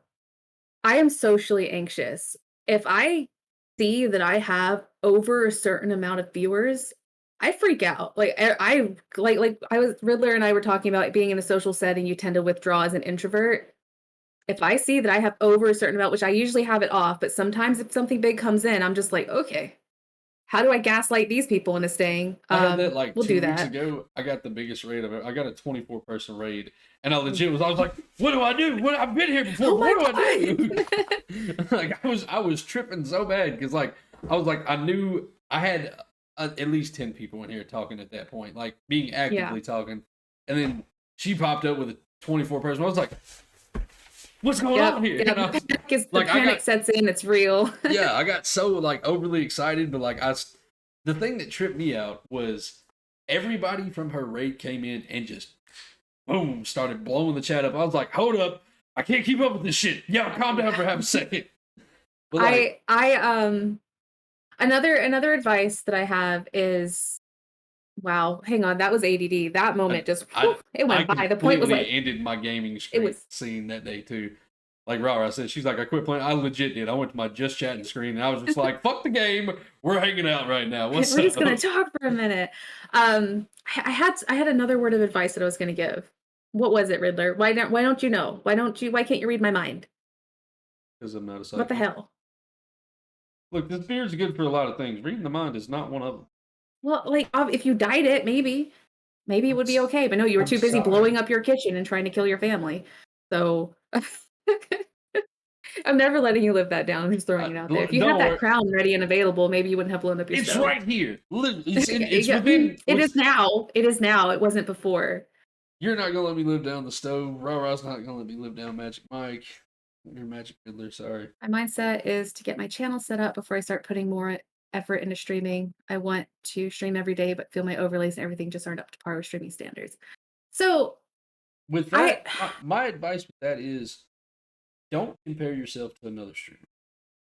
S2: I am socially anxious. If I see that I have over a certain amount of viewers, I freak out. Like I like I was Riddler and I were talking about being in a social setting, you tend to withdraw as an introvert. If I see that I have over a certain amount, which I usually have it off, but sometimes if something big comes in, I'm just like, okay, how do I gaslight these people into staying?
S1: I had that like
S2: We'll
S1: 2
S2: do
S1: weeks
S2: that.
S1: ago. I got the biggest raid of it. I got a 24-person raid, and I legit was. I was like, "What do I do? What I've been here before.
S2: Oh
S1: But what
S2: my
S1: do I do?"
S2: god!
S1: Like I was tripping so bad because like I was like I knew I had at least 10 people in here talking at that point, like being
S2: Yeah.
S1: actively talking, and then she popped up with a 24-person. I was like, "What's going on here?"
S2: Yeah,
S1: And I was,
S2: the
S1: like, I
S2: panic
S1: got
S2: sets in, it's real.
S1: yeah, I got so like overly excited, but like the thing that tripped me out was everybody from her raid came in and just boom started blowing the chat up. I was like, hold up, I can't keep up with this shit. Yeah, calm down for half a second. But like,
S2: I another advice that I have is wow, hang on, that was ADD. That moment just
S1: I
S2: it
S1: I
S2: went by. The point was
S1: completely
S2: like
S1: ended my gaming
S2: it was
S1: scene that day too. Like Rara said, she's like, I quit playing. I legit did. I went to my just chatting screen and I was just like, fuck the game. We're hanging out right now. What's
S2: we're just
S1: up?
S2: gonna talk for a minute. I had another word of advice that I was gonna give. What was it, Riddler? Why don't you know? Why can't you read my mind?
S1: Because I'm not a
S2: What the
S1: psychic.
S2: hell?
S1: Look, this beer's good for a lot of things. Reading the mind is not one of them.
S2: Well, like if you dyed it, maybe it would be okay. But no, you were
S1: I'm
S2: too busy
S1: sorry.
S2: blowing up your kitchen and trying to kill your family. So I'm never letting you live that down. I'm just throwing it out there. If you had
S1: Don't
S2: that
S1: worry.
S2: crown ready and available, maybe you wouldn't have blown up your
S1: It's
S2: stove.
S1: right here. It's
S2: Yeah,
S1: within.
S2: it is now. It is now. It wasn't before.
S1: You're not gonna let me live down the stove. Ra's not gonna let me live down Magic Mike. You're Magic Fiddler. Sorry.
S2: My mindset is to get my channel set up before I start putting more effort into streaming. I want to stream every day, but feel my overlays and everything just aren't up to par with streaming standards. So
S1: With
S2: I
S1: that, my advice with that is don't compare yourself to another streamer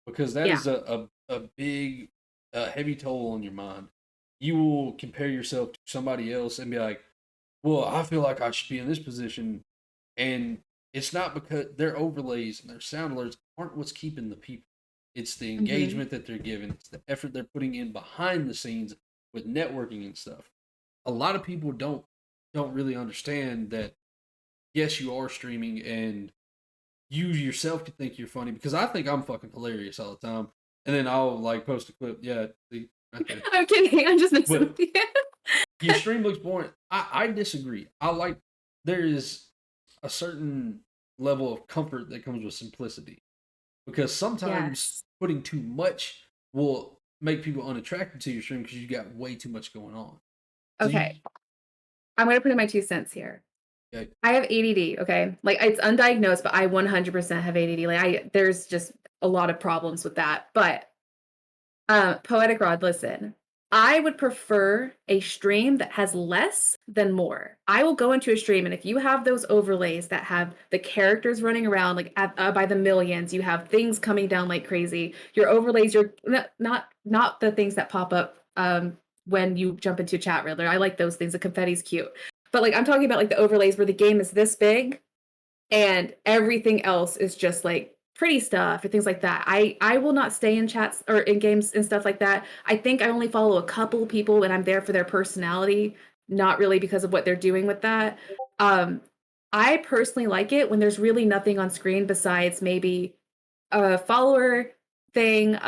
S1: because that
S2: yeah.
S1: is a big, heavy toll on your mind. You will compare yourself to somebody else and be like, well, I feel like I should be in this position. And it's not because their overlays and their sound alerts aren't what's keeping the people. It's the
S2: Mhm.
S1: engagement that they're giving, it's the effort they're putting in behind the scenes with networking and stuff. A lot of people don't really understand that yes, you are streaming and you yourself can think you're funny because I think I'm fucking hilarious all the time. And then I'll like post a clip, yeah, see, right there.
S2: I'm kidding. I'm just messing
S1: But
S2: with you.
S1: your stream looks boring. I disagree. I like there is a certain level of comfort that comes with simplicity because sometimes
S2: Yes.
S1: putting too much will make people unattracted to your stream because you got way too much going on. So
S2: Okay. I'm gonna put in my 2 cents here.
S1: okay,
S2: I have ADD, okay? Like it's undiagnosed, but I 100% have ADD. There's just a lot of problems with that. But Poetic Rod, listen. I would prefer a stream that has less than more. I will go into a stream, and if you have those overlays that have the characters running around like by the millions, you have things coming down like crazy. Your overlays, you're not the things that pop up when you jump into chat, Riddler. I like those things. The confetti's cute, but like I'm talking about like the overlays where the game is this big and everything else is just like pretty stuff or things like that. I will not stay in chats or in games and stuff like that. I think I only follow a couple people and I'm there for their personality, not really because of what they're doing with that. Um I personally like it when there's really nothing on screen besides maybe a follower thing,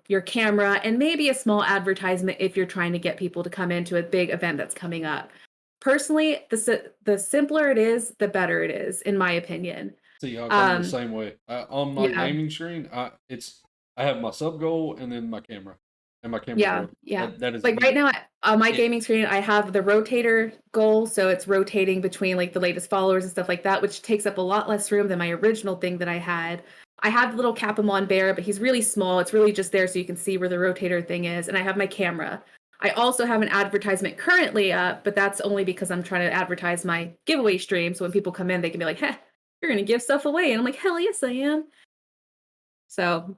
S2: your camera, and maybe a small advertisement if you're trying to get people to come into a big event that's coming up. Personally, the simpler it is, the better it is, in my opinion.
S1: see, I'm the
S2: Um,
S1: same way. On my
S2: yeah,
S1: gaming screen, I have my sub goal and then my camera and my camera
S2: yeah,
S1: roll.
S2: yeah.
S1: That is
S2: Like right now, on my
S1: it.
S2: gaming screen, I have the rotator goal, so it's rotating between like the latest followers and stuff like that, which takes up a lot less room than my original thing that I had. I have the little Capamon bear, but he's really small. It's really just there so you can see where the rotator thing is, and I have my camera. I also have an advertisement currently up, but that's only because I'm trying to advertise my giveaway stream. So when people come in, they can be like, "Heh, you're gonna give stuff away," and I'm like, "Hell yes, I am." So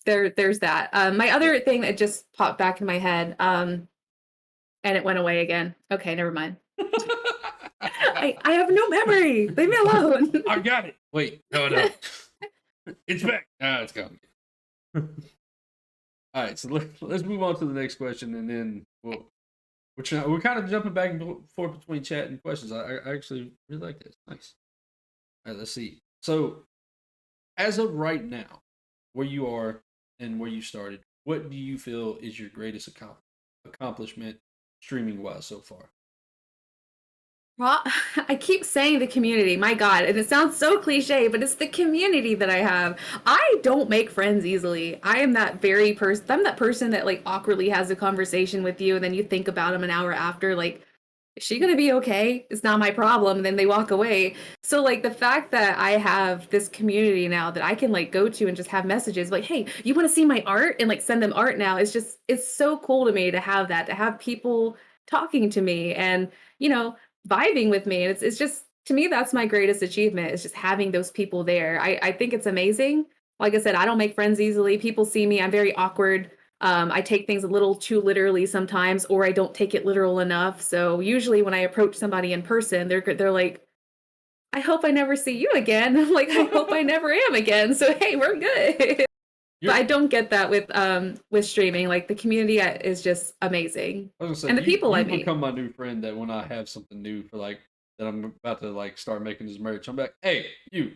S2: there's that. My other thing that just popped back in my head, and it went away again. Okay, never mind. I have no memory. Leave me alone.
S1: I got it. Wait, no. It's back. Ah, it's gone. All right, so let's move on to the next question, and then we're kind of jumping back and forth between chat and questions. I actually really like this. Nice. All right, let's see. So, as of right now, where you are and where you started, what do you feel is your greatest accomplishment streaming wise so far?
S2: Well, I keep saying the community, my God, and it sounds so cliche, but it's the community that I have. I don't make friends easily. I am that very person. I'm that person that like awkwardly has a conversation with you, and then you think about them an hour after, like, is she gonna be okay? It's not my problem. And then they walk away. So like the fact that I have this community now that I can like go to and just have messages like, hey, you want to see my art? And like send them art now. It's so cool to me to have that, to have people talking to me and, you know, vibing with me. And it's just to me, that's my greatest achievement. Is just having those people there. I think it's amazing. Like I said, I don't make friends easily. People see me, I'm very awkward. I take things a little too literally sometimes, or I don't take it literal enough. So usually when I approach somebody in person, they're like, "I hope I never see you again." I'm like, "I hope I never am again." So hey, we're good. But
S1: You're,
S2: I don't get that with streaming. Like the community is just amazing,
S1: I was gonna
S2: and the
S1: say
S2: people I
S1: you
S2: meet.
S1: become my new friend. That when I have something new for like that, I'm about to like start making this merch. I'm like, hey, you,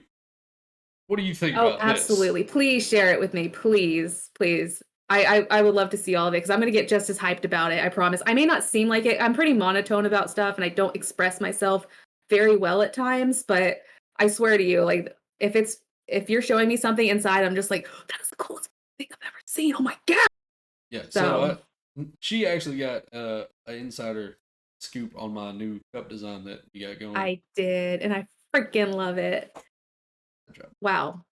S1: what do you think
S2: Oh,
S1: about this?
S2: absolutely. Please share it with me. Please, please. I would love to see all of it because I'm going to get just as hyped about it. I promise. I may not seem like it. I'm pretty monotone about stuff and I don't express myself very well at times, but I swear to you, like if you're showing me something inside, I'm just like, that is the coolest thing I've ever seen. Oh my God.
S1: Yeah. So
S2: So
S1: she actually got an insider scoop on my new cup design that we got going.
S2: I did, and I freaking love it.
S1: I dropped,
S2: Wow.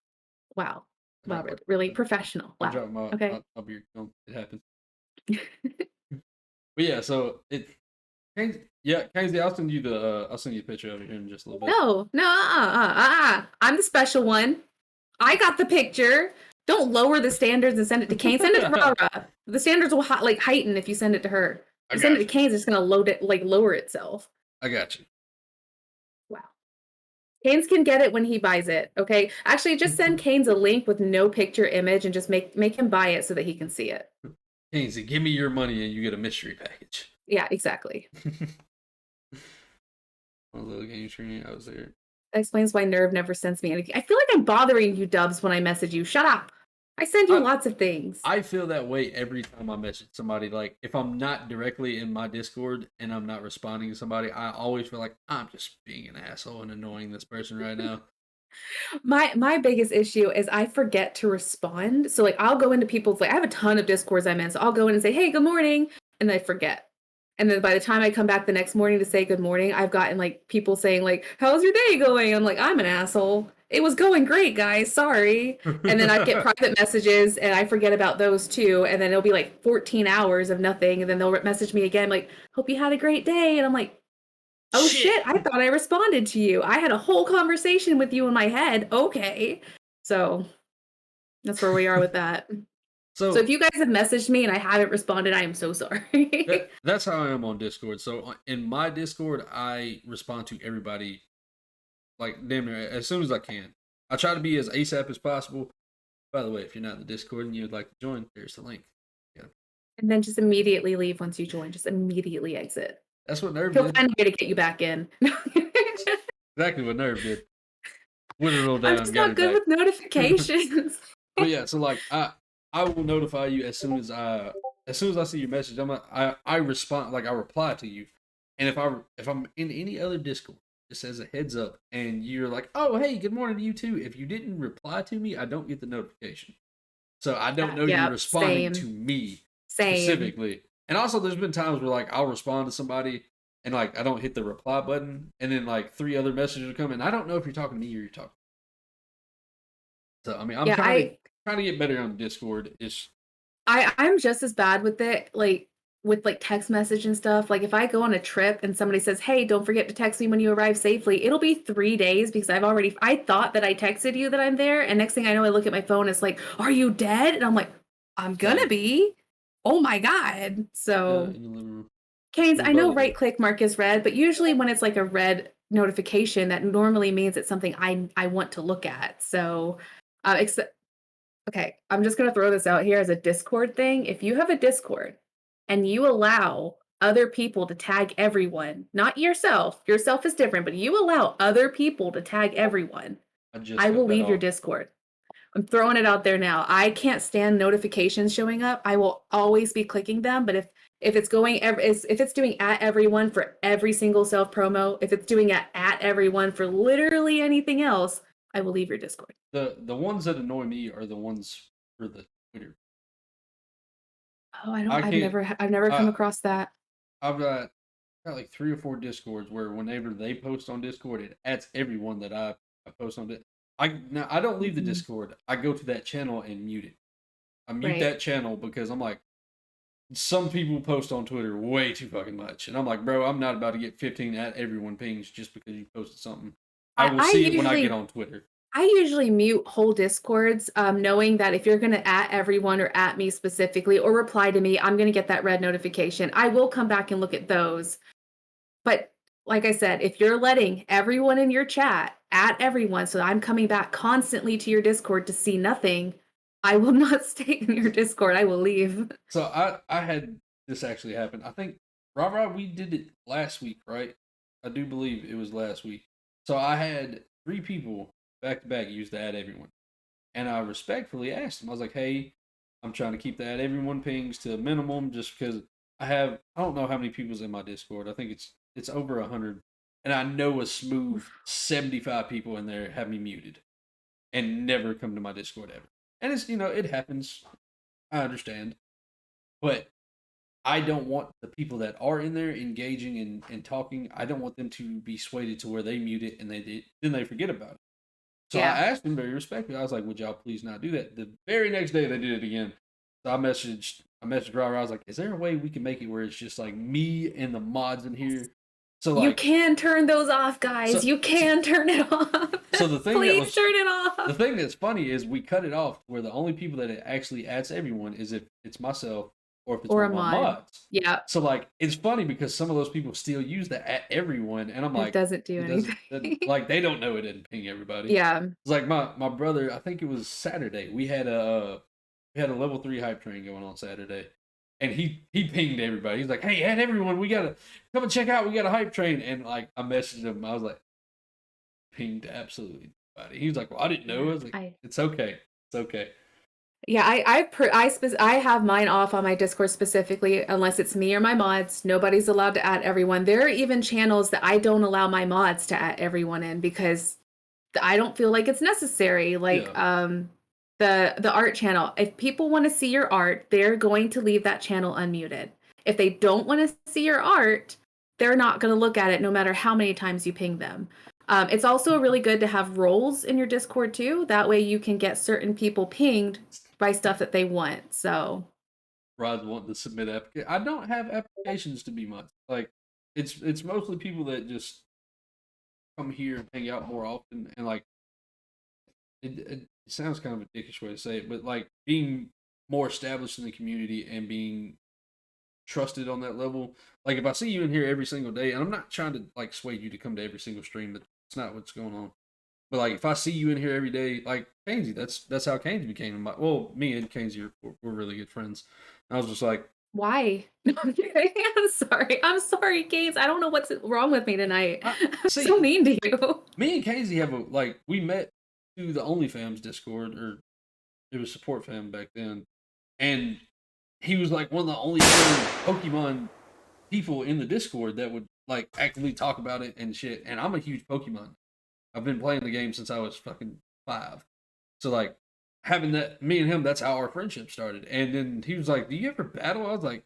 S2: Wow.
S1: I
S2: Wow,
S1: dropped
S2: really, really
S1: my,
S2: professional.
S1: I
S2: Wow.
S1: dropped my,
S2: Okay.
S1: my beard. It happens. But yeah, so Kingsley, I'll send you the picture of it here in just a little bit.
S2: No, no, I'm the special one. I got the picture. Don't lower the standards and send it to Kane. Send it to Rara. The standards will like heighten if you send it to her.
S1: I
S2: You send it
S1: got
S2: to
S1: you.
S2: Kane, it's gonna load it like lower itself.
S1: I got
S2: Wow. Kane's can get it when he buys it. Okay. Actually, just send
S1: you.
S2: Kane's a link with no picture image and just make him buy it so that he can see it.
S1: Kingsley, give me your money and you get a mystery package.
S2: Yeah, exactly.
S1: My little game screen, I was there.
S2: That explains why Nerve never sends me anything. I feel like I'm bothering you, Dubs, when I message you. Shut up. I send you
S1: I,
S2: lots of things.
S1: I feel that way every time I message somebody. Like if I'm not directly in my Discord and I'm not responding to somebody, I always feel like I'm just being an asshole and annoying this person right now.
S2: My biggest issue is I forget to respond. So like I'll go into people's like I have a ton of Discords I'm in. So I'll go in and say, "Hey, good morning," and I forget. And then by the time I come back the next morning to say good morning, I've gotten like people saying like, "How's your day going?" I'm like, "I'm an asshole. It was going great, guys. Sorry." And then I get private messages and I forget about those too. And then it'll be like 14 hours of nothing. And then they'll message me again like, "Hope you had a great day." And I'm like, oh
S1: Shit.
S2: shit, I thought I responded to you. I had a whole conversation with you in my head. Okay. So that's where we are with that. So if
S1: So
S2: you guys have messaged me and I haven't responded, I am so sorry.
S1: that's how I am on Discord. So in my Discord, I respond to everybody like damn near as soon as I can. I try to be as ASAP as possible. By the way, if you're not in the Discord and you'd like to join, there's the link. Yeah,
S2: And then just immediately leave once you join. Just immediately exit.
S1: that's what Nerve
S2: He'll
S1: did.
S2: find a way to get you back in.
S1: Exactly what Nerve did. Whittled
S2: I'm
S1: down,
S2: just
S1: got
S2: not
S1: it
S2: good
S1: back.
S2: with notifications.
S1: But yeah, so like I will notify you as soon as I see your message. I respond like I reply to you, and if I'm in any other Discord, just as a heads up, and you're like, oh hey, good morning to you too. If you didn't reply to me, I don't get the notification, so I don't know you're
S2: Yeah,
S1: responding to
S2: same.
S1: me
S2: Same.
S1: specifically. And also, there's been times where like I'll respond to somebody. And like I don't hit the reply button, and then like three other messages will come, and I don't know if you're talking to me or you're talking. So I mean, I'm
S2: Yeah,
S1: trying to get better on Discord. It's
S2: I'm just as bad with it, like with like text message and stuff. Like if I go on a trip and somebody says, "Hey, don't forget to text me when you arrive safely," it'll be 3 days because I thought that I texted you that I'm there, and next thing I know, I look at my phone, it's like, "Are you dead?" And I'm like, "I'm gonna
S1: same.
S2: be." Oh my God.
S1: Yeah,
S2: So,
S1: in the living room.
S2: Canes,
S1: We're
S2: I know
S1: both.
S2: right click mark is red, but usually when it's like a red notification, that normally means it's something I want to look at. So Except, okay, I'm just gonna throw this out here as a Discord thing. If you have a Discord and you allow other people to tag everyone, not yourself is different, but you allow other people to tag everyone,
S1: I just
S2: I
S1: cut
S2: will
S1: that
S2: leave your
S1: off.
S2: Discord. I'm throwing it out there now. I can't stand notifications showing up. I will always be clicking them, but if it's going if it's doing at everyone for every single self promo, if it's doing at everyone for literally anything else, I will leave your Discord.
S1: The ones that annoy me are the ones for the Twitter.
S2: Oh,
S1: I can't.
S2: I've never come
S1: I
S2: across that.
S1: I've got like 3 or 4 Discords where whenever they post on Discord, it adds everyone that I post on it. I don't leave the
S2: Mhm.
S1: Discord. I go to that channel and mute it. I mute
S2: Right.
S1: that channel because I'm like, some people post on Twitter way too fucking much, and I'm like, bro, I'm not about to get 15 at everyone pings just because you posted something. I
S2: I,
S1: will
S2: I
S1: see it when I get
S2: usually
S1: on Twitter.
S2: I usually mute whole Discords, knowing that if you're gonna at everyone or at me specifically or reply to me, I'm gonna get that red notification. I will come back and look at those. But like I said, if you're letting everyone in your chat at everyone, so I'm coming back constantly to your Discord to see nothing, I will not stay in your Discord. I will leave.
S1: So I had this actually happen. I think Rah we did it last week, right? I do believe it was last week. So I had 3 people back to back use the add everyone, and I respectfully asked them. I was like, "Hey, I'm trying to keep the add everyone pings to a minimum, just because I don't know how many people's in my Discord. I think it's over 100, and I know a smooth 75 people in there have me muted and never come to my Discord ever. And it's it happens. I understand, but I don't want the people that are in there engaging and talking. I don't want them to be swayed to where they mute it and then they forget about it. So I
S2: Yeah.
S1: asked them very respectfully. I was like, "Would y'all please not do that?" The very next day they did it again. So I messaged Robert. I was like, "Is there a way we can make it where it's just like me and the mods in here?" So
S2: You
S1: like,
S2: can turn those off, guys.
S1: so
S2: You can turn it off.
S1: so the thing
S2: Please turn it
S1: the
S2: off.
S1: thing that's funny is we cut it off where the only people that it actually adds everyone is if it's myself or if it's
S2: Or
S1: one
S2: a
S1: of my
S2: mod.
S1: mods.
S2: Yeah.
S1: So like it's funny because some of those people still use the at everyone, and I'm
S2: It
S1: like,
S2: doesn't do
S1: it doesn't,
S2: anything.
S1: like they don't know it didn't ping everybody.
S2: Yeah.
S1: It's like my brother. I think it was Saturday. We had a level 3 hype train going on Saturday, and he pinged everybody. He's like, "Hey, add everyone. We gotta come and check out. We got a hype train." And like I messaged him. I was like, pinged absolutely nobody. He was like, "Well, I didn't know." I was like,
S2: I
S1: "It's okay. It's okay."
S2: Yeah, I have mine off on my Discord specifically, unless it's me or my mods. Nobody's allowed to add everyone. There are even channels that I don't allow my mods to add everyone in because I don't feel like it's necessary. Like
S1: Yeah.
S2: the art channel. If people want to see your art, they're going to leave that channel unmuted. If they don't want to see your art, they're not going to look at it no matter how many times you ping them. It's also really good to have roles in your Discord too. That way you can get certain people pinged by stuff that they want. So
S1: Rod's wanting to submit application. I don't have applications to be much. Like it's mostly people that just come here and hang out more often, and like it sounds kind of a dickish way to say it, but like being more established in the community and being trusted on that level. Like if I see you in here every single day, and I'm not trying to like sway you to come to every single stream, that's not what's going on. But like if I see you in here every day, like Kainsey, that's how Kainsey became my. Well, me and Kainsey we're really good friends. And I was just like,
S2: why? No, I'm kidding. I'm sorry. I'm sorry, Gates. I don't know what's wrong with me tonight.
S1: I,
S2: I'm so
S1: see,
S2: mean to you.
S1: me and Kainsey have a like we met through the OnlyFams Discord, or it was Support Fam back then, and he was like one of the only Pokemon people in the Discord that would like actively talk about it and shit. And I'm a huge Pokemon. I've been playing the game since I was fucking 5. So like having that, me and him, that's how our friendship started. And then he was like, "Do you ever battle?" I was like,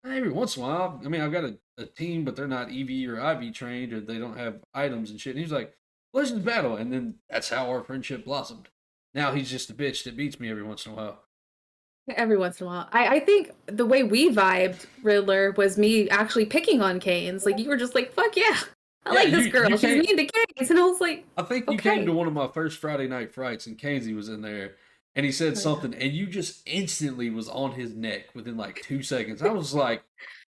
S1: "Every once in a while. I mean, I've got a team, but they're not EV or IV trained, or they don't have items and shit." And he was like, "Let's just battle." And then that's how our friendship blossomed. Now he's just a bitch that beats me every once in a while.
S2: Every once in a while. I think the way we vibed, Riddler, was me actually picking on Canes. Like you were just like, fuck yeah. I
S1: Yeah,
S2: like this
S1: you
S2: girl. She's
S1: can't.
S2: mean to Canes. And I was like,
S1: I think you came to
S2: okay.
S1: one of my first Friday night frights, and Kainsey was in there, and he said
S2: Oh, yeah.
S1: something, and you just instantly was on his neck within like 2 seconds. I was like,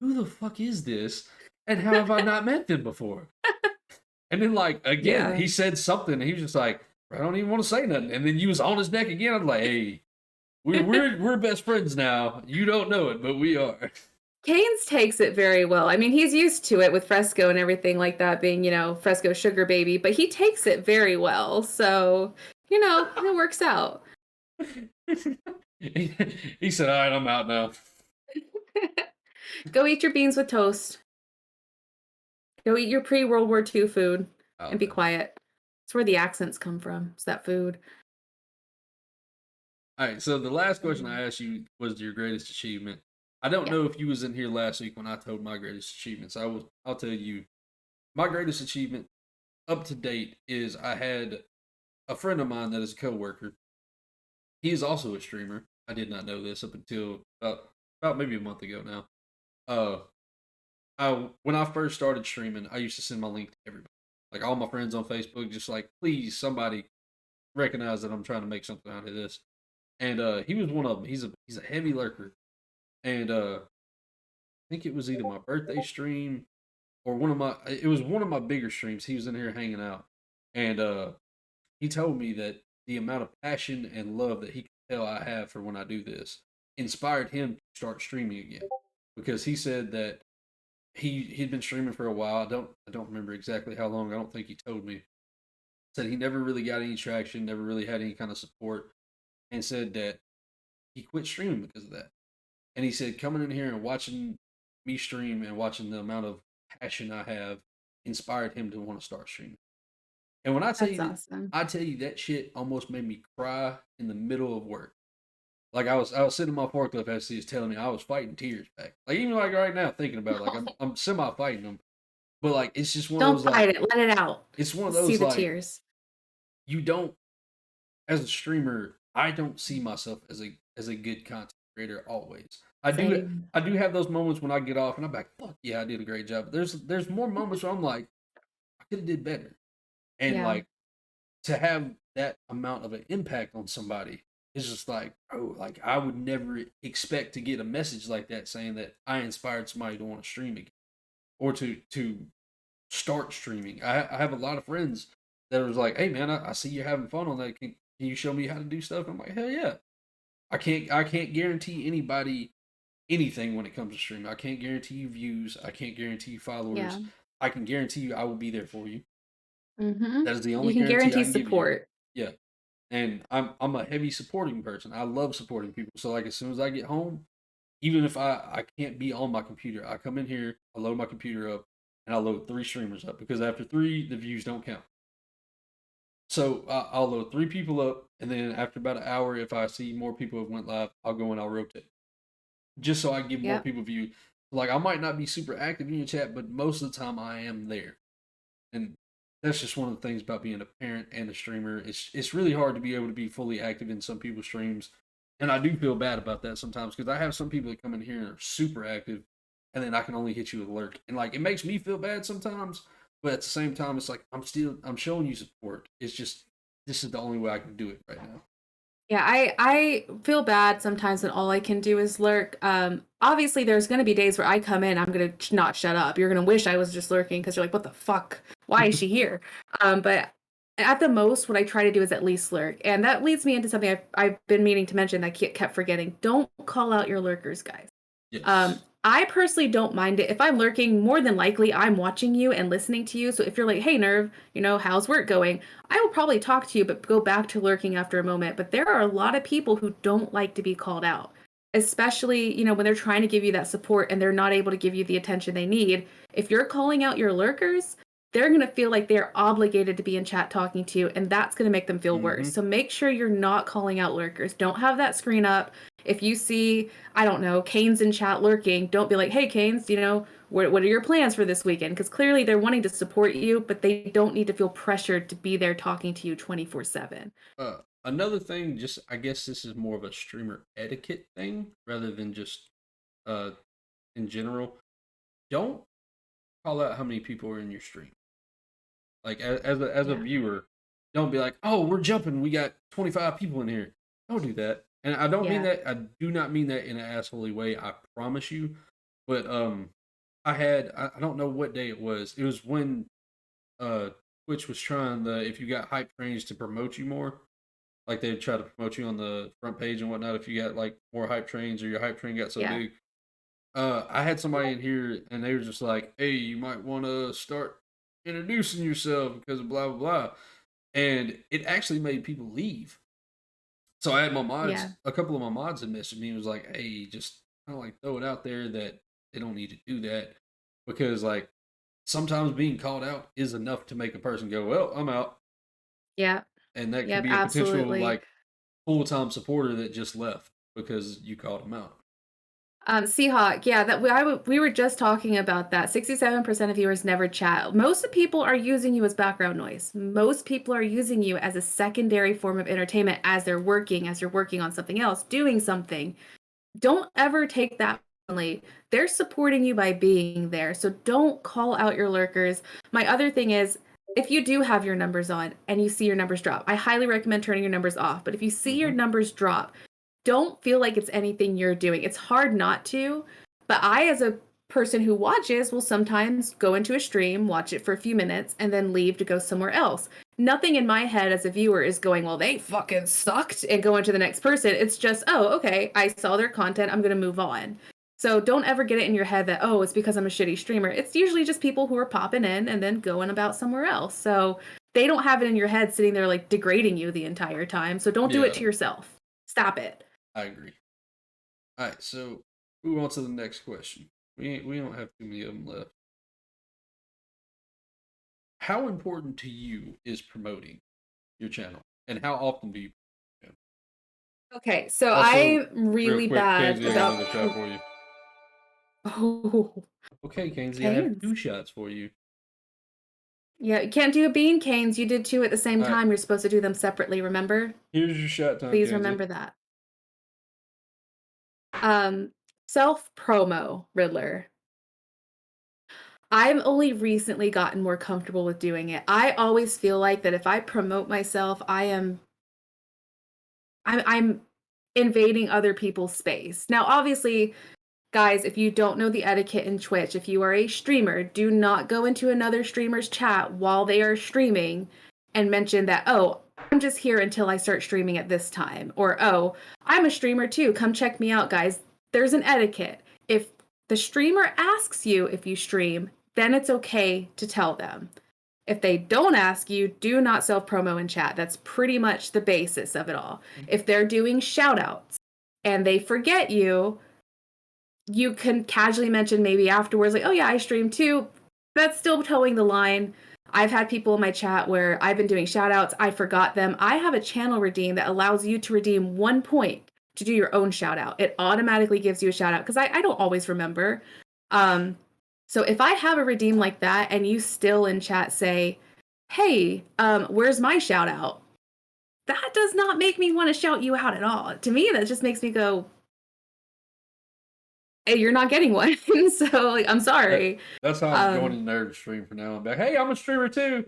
S1: "Who the fuck is this? And how have I not met them before?" And then like again,
S2: Yeah.
S1: he said something, and he was just like, I don't even want to say nothing. And then you was on his neck again. I'm like, hey, we're best friends now. You don't know it, but we are.
S2: Keynes takes it very well. I mean, he's used to it with Fresco and everything like that being, Fresco sugar baby, but he takes it very well. So, it works out.
S1: He said, all right, I'm out now.
S2: Go eat your beans with toast. Go eat your pre-World War II food and be
S1: no.
S2: quiet. It's where the accents come from. It's that food.
S1: All right, so the last question I asked you was your greatest achievement. I don't know if you was in here last week when I told my greatest achievements. I'll tell you my greatest achievement up to date is I had a friend of mine that is a coworker. He is also a streamer. I did not know this up until about maybe a month ago now. When I first started streaming, I used to send my link to everybody, like all my friends on Facebook, just like, please somebody recognize that I'm trying to make something out of this. And he was one of them. He's a heavy lurker, and I think it was either my birthday stream or it was one of my bigger streams. He was in here hanging out, and he told me that the amount of passion and love that he could tell I have for when I do this inspired him to start streaming again, because he said that he'd been streaming for a while. I don't remember exactly how long. I don't think he told me. Said he never really got any traction, never really had any kind of support, and said that he quit streaming because of that. And he said coming in here and watching me stream and watching the amount of passion I have inspired him to want to start streaming. And when I tell
S2: That's
S1: you,
S2: awesome.
S1: I tell you that shit almost made me cry in the middle of work. Like I was sitting in my forklift as he was telling me I was fighting tears back. Like even like right now thinking about it, like I'm semi fighting them, but like it's just one of
S2: Don't
S1: those
S2: fight
S1: like
S2: it. Let it out.
S1: it's one of
S2: See
S1: those
S2: the
S1: like
S2: tears.
S1: you don't, as a streamer, I don't see myself as a good content creator always.
S2: Same.
S1: I do have those moments when I get off and I'm like, fuck yeah, I did a great job. There's more moments where I'm like, I could have did better. And
S2: Yeah.
S1: like to have that amount of an impact on somebody is just like, oh, like I would never expect to get a message like that saying that I inspired somebody to want to stream again or to start streaming. I have a lot of friends that was like, hey man, I see you're having fun on that. Can you show me how to do stuff? I'm like, hell yeah. I can't guarantee anybody anything when it comes to streaming. I can't guarantee you views. I can't guarantee you followers.
S2: Yeah.
S1: I can guarantee you I will be there for you.
S2: Mm-hmm.
S1: That is the
S2: You
S1: only
S2: can
S1: guarantee I
S2: guarantee
S1: can give you.
S2: support.
S1: Yeah. And I'm a heavy supporting person. I love supporting people. So like as soon as I get home, even if I can't be on my computer, I come in here, I load my computer up, and I load 3 streamers up because after 3, the views don't count. So I'll load 3 people up, and then after about an hour, if I see more people have went live, I'll go and I'll rotate, just so I give more
S2: Yep.
S1: people view. Like I might not be super active in your chat, but most of the time I am there, and that's just one of the things about being a parent and a streamer. It's really hard to be able to be fully active in some people's streams, and I do feel bad about that sometimes because I have some people that come in here and are super active, and then I can only hit you with lurk, and like it makes me feel bad sometimes. But at the same time, it's like I'm showing you support. It's just this is the only way I can do it right now.
S2: Yeah, I feel bad sometimes when all I can do is lurk. Obviously, there's going to be days where I come in, I'm going to not shut up. You're going to wish I was just lurking because you're like, what the fuck? Why is she here? But at the most, what I try to do is at least lurk. And that leads me into something I've been meaning to mention that I kept forgetting. Don't call out your lurkers, guys.
S1: Yes.
S2: I personally don't mind it. If I'm lurking, more than likely I'm watching you and listening to you. So if you're like, hey, Nerve, how's work going? I will probably talk to you, but go back to lurking after a moment. But there are a lot of people who don't like to be called out, especially, when they're trying to give you that support and they're not able to give you the attention they need. If you're calling out your lurkers, they're going to feel like they're obligated to be in chat talking to you, and that's going to make them feel worse. So make sure you're not calling out lurkers. Don't have that screen up. If you see, I don't know, Kane's in chat lurking, don't be like, hey, Kane's, what are your plans for this weekend? Because clearly they're wanting to support you, but they don't need to feel pressured to be there talking to you 24/7.
S1: Another thing, just I guess this is more of a streamer etiquette thing rather than just in general. Don't call out how many people are in your stream. Like as a viewer, don't be like, oh, we're jumping. We got 25 people in here. Don't do that. And I don't mean that. I do not mean that in an assholey way. I promise you. But I don't know what day it was. It was when Twitch was trying if you got hype trains to promote you more, like they would try to promote you on the front page and whatnot if you got like more hype trains or your hype train got so
S2: Yeah.
S1: big. I had somebody in here and they were just like, "Hey, you might want to start introducing yourself because of blah blah blah," and it actually made people leave. So I had my mods,
S2: Yeah.
S1: a couple of my mods had messaged me and was like, "Hey, just kind of like throw it out there that they don't need to do that because like sometimes being called out is enough to make a person go, well, I'm out,'
S2: Yeah.
S1: and that could
S2: Yep.
S1: be a potential
S2: Absolutely.
S1: like full time supporter that just left because you called him out."
S2: Seahawk, yeah, we were just talking about that. 67% of viewers never chat. Most of people are using you as background noise. Most people are using you as a secondary form of entertainment as they're working, as you're working on something else, doing something. Don't ever take that personally. They're supporting you by being there. So don't call out your lurkers. My other thing is, if you do have your numbers on and you see your numbers drop, I highly recommend turning your numbers off. But if you see your numbers drop, don't feel like it's anything you're doing. It's hard not to, but I, as a person who watches, will sometimes go into a stream, watch it for a few minutes, and then leave to go somewhere else. Nothing in my head as a viewer is going, well, they fucking sucked, and go into the next person. It's just, oh, okay, I saw their content, I'm going to move on. So don't ever get it in your head that, oh, it's because I'm a shitty streamer. It's usually just people who are popping in and then going about somewhere else. So they don't have it in your head sitting there like degrading you the entire time. So don't do it to
S1: Yeah,
S2: yourself. Stop it.
S1: I agree. All right, so move on to the next question. We don't have too many of them left. How important to you is promoting your channel, and how often do you?
S2: Okay, so
S1: Also,
S2: I'm
S1: real
S2: really
S1: quick,
S2: bad
S1: Kainsey, I got
S2: about.
S1: another shot for you.
S2: Oh,
S1: Okay, Kainsey, I have
S2: canes.
S1: 2 shots for you.
S2: Yeah, you can't do a bean canes. You did two at the same
S1: All right,
S2: time. You're supposed to do them separately, remember?
S1: here's your shot time,
S2: Please
S1: Kainsey.
S2: remember that. Um, Self promo, Riddler. I've only recently gotten more comfortable with doing it. I always feel like that if I promote myself, I'm invading other people's space. Now, obviously, guys, if you don't know the etiquette in Twitch, if you are a streamer, do not go into another streamer's chat while they are streaming and mention that, oh, I'm just here until I start streaming at this time. Or, oh, I'm a streamer too. Come check me out, guys. There's an etiquette. If the streamer asks you if you stream, then it's okay to tell them. If they don't ask you, do not self promo in chat. That's pretty much the basis of it all. If they're doing shout outs and they forget you, you can casually mention maybe afterwards, like, oh yeah, I stream too. That's still towing the line. I've had people in my chat where I've been doing shout outs, I forgot them. I have a channel redeem that allows you to redeem 1 point to do your own shout out. It automatically gives you a shout out because I don't always remember. So if I have a redeem like that and you still in chat say, hey, where's my shout out? That does not make me want to shout you out at all. To me, that just makes me go, hey, you're not getting one. So like, I'm sorry.
S1: That's how I'm
S2: Um,
S1: joining Nerd stream for now. I'm back. Hey, I'm a streamer too.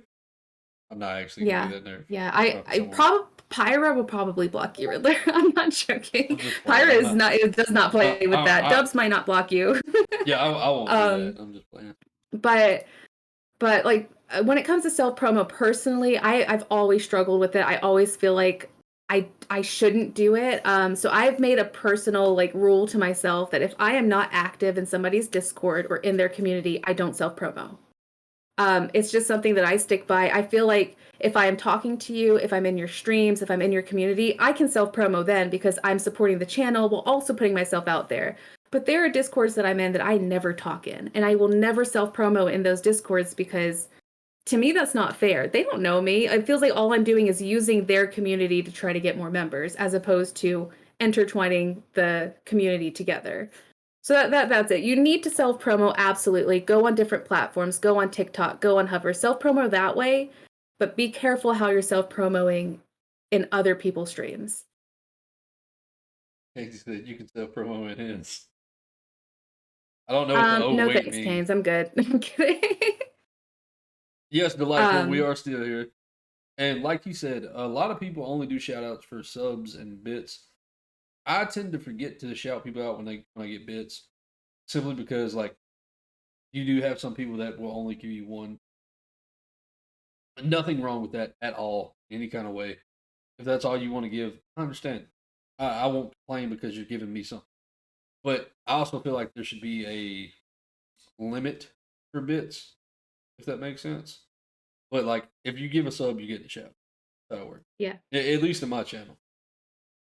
S1: I'm not actually gonna
S2: yeah,
S1: do that, Nerd.
S2: yeah.
S1: Oh,
S2: I
S1: come on.
S2: probably Pyra will probably block you, Riddler. I'm not joking.
S1: I'm just playing.
S2: Pyra
S1: I'm
S2: is
S1: not.
S2: not. It does not play with that. Dubs might not block you.
S1: Yeah, I won't do
S2: um,
S1: that. I'm just playing.
S2: but like when it comes to self promo, personally, I've always struggled with it. I always feel like I shouldn't do it. So I've made a personal like rule to myself that if I am not active in somebody's Discord or in their community, I don't self promo. It's just something that I stick by. I feel like if I am talking to you, if I'm in your streams, if I'm in your community, I can self promo then because I'm supporting the channel while also putting myself out there. But there are Discords that I'm in that I never talk in, and I will never self promo in those Discords because to me that's not fair. They don't know me. It feels like all I'm doing is using their community to try to get more members as opposed to intertwining the community together. So that's it. You need to self promo, absolutely. Go on different platforms, go on TikTok, go on Hover, self promo that way, but be careful how you're self promoing in other people's streams.
S1: Casey said you can self promo in his. I don't know what the
S2: No
S1: overweight
S2: thanks,
S1: means.
S2: Canes. I'm good. I'm kidding.
S1: Yes, delightful. We are still here. And like you said, a lot of people only do shout outs for subs and bits. I tend to forget to shout people out when I get bits. Simply because like you do have some people that will only give you one. Nothing wrong with that at all, any kind of way. If that's all you want to give, I understand. I won't complain because you're giving me something. But I also feel like there should be a limit for bits, if that makes sense. But like, if you give a sub, you get the shout. That'll work.
S2: Yeah.
S1: At least in my channel.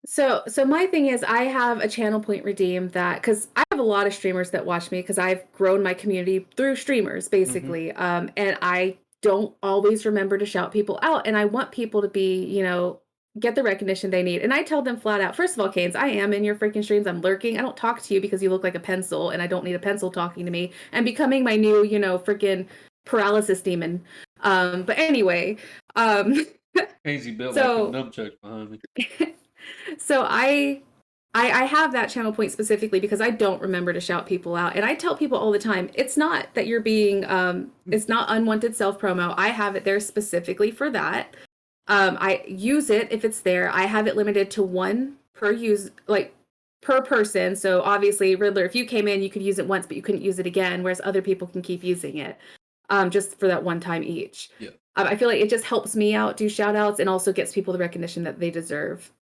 S2: So my thing is I have a channel point redeem that because I have a lot of streamers that watch me because I've grown my community through streamers basically. And I don't always remember to shout people out, and I want people to be, get the recognition they need. And I tell them flat out, first of all, Canes, I am in your freaking streams. I'm lurking. I don't talk to you because you look like a pencil, and I don't need a pencil talking to me and becoming my new, freaking paralysis demon. But anyway,
S1: Crazy built
S2: So-
S1: like a nunchuck behind me.
S2: so I have that channel point specifically because I don't remember to shout people out. And I tell people all the time, it's not that you're being it's not unwanted self promo. I have it there specifically for that. I use it if it's there. I have it limited to one per per person. So obviously, Riddler, if you came in, you could use it once, but you couldn't use it again, whereas other people can keep using it just for that one time each.
S1: Yeah.
S2: I feel like it just helps me out do shout outs and also gets people the recognition that they deserve.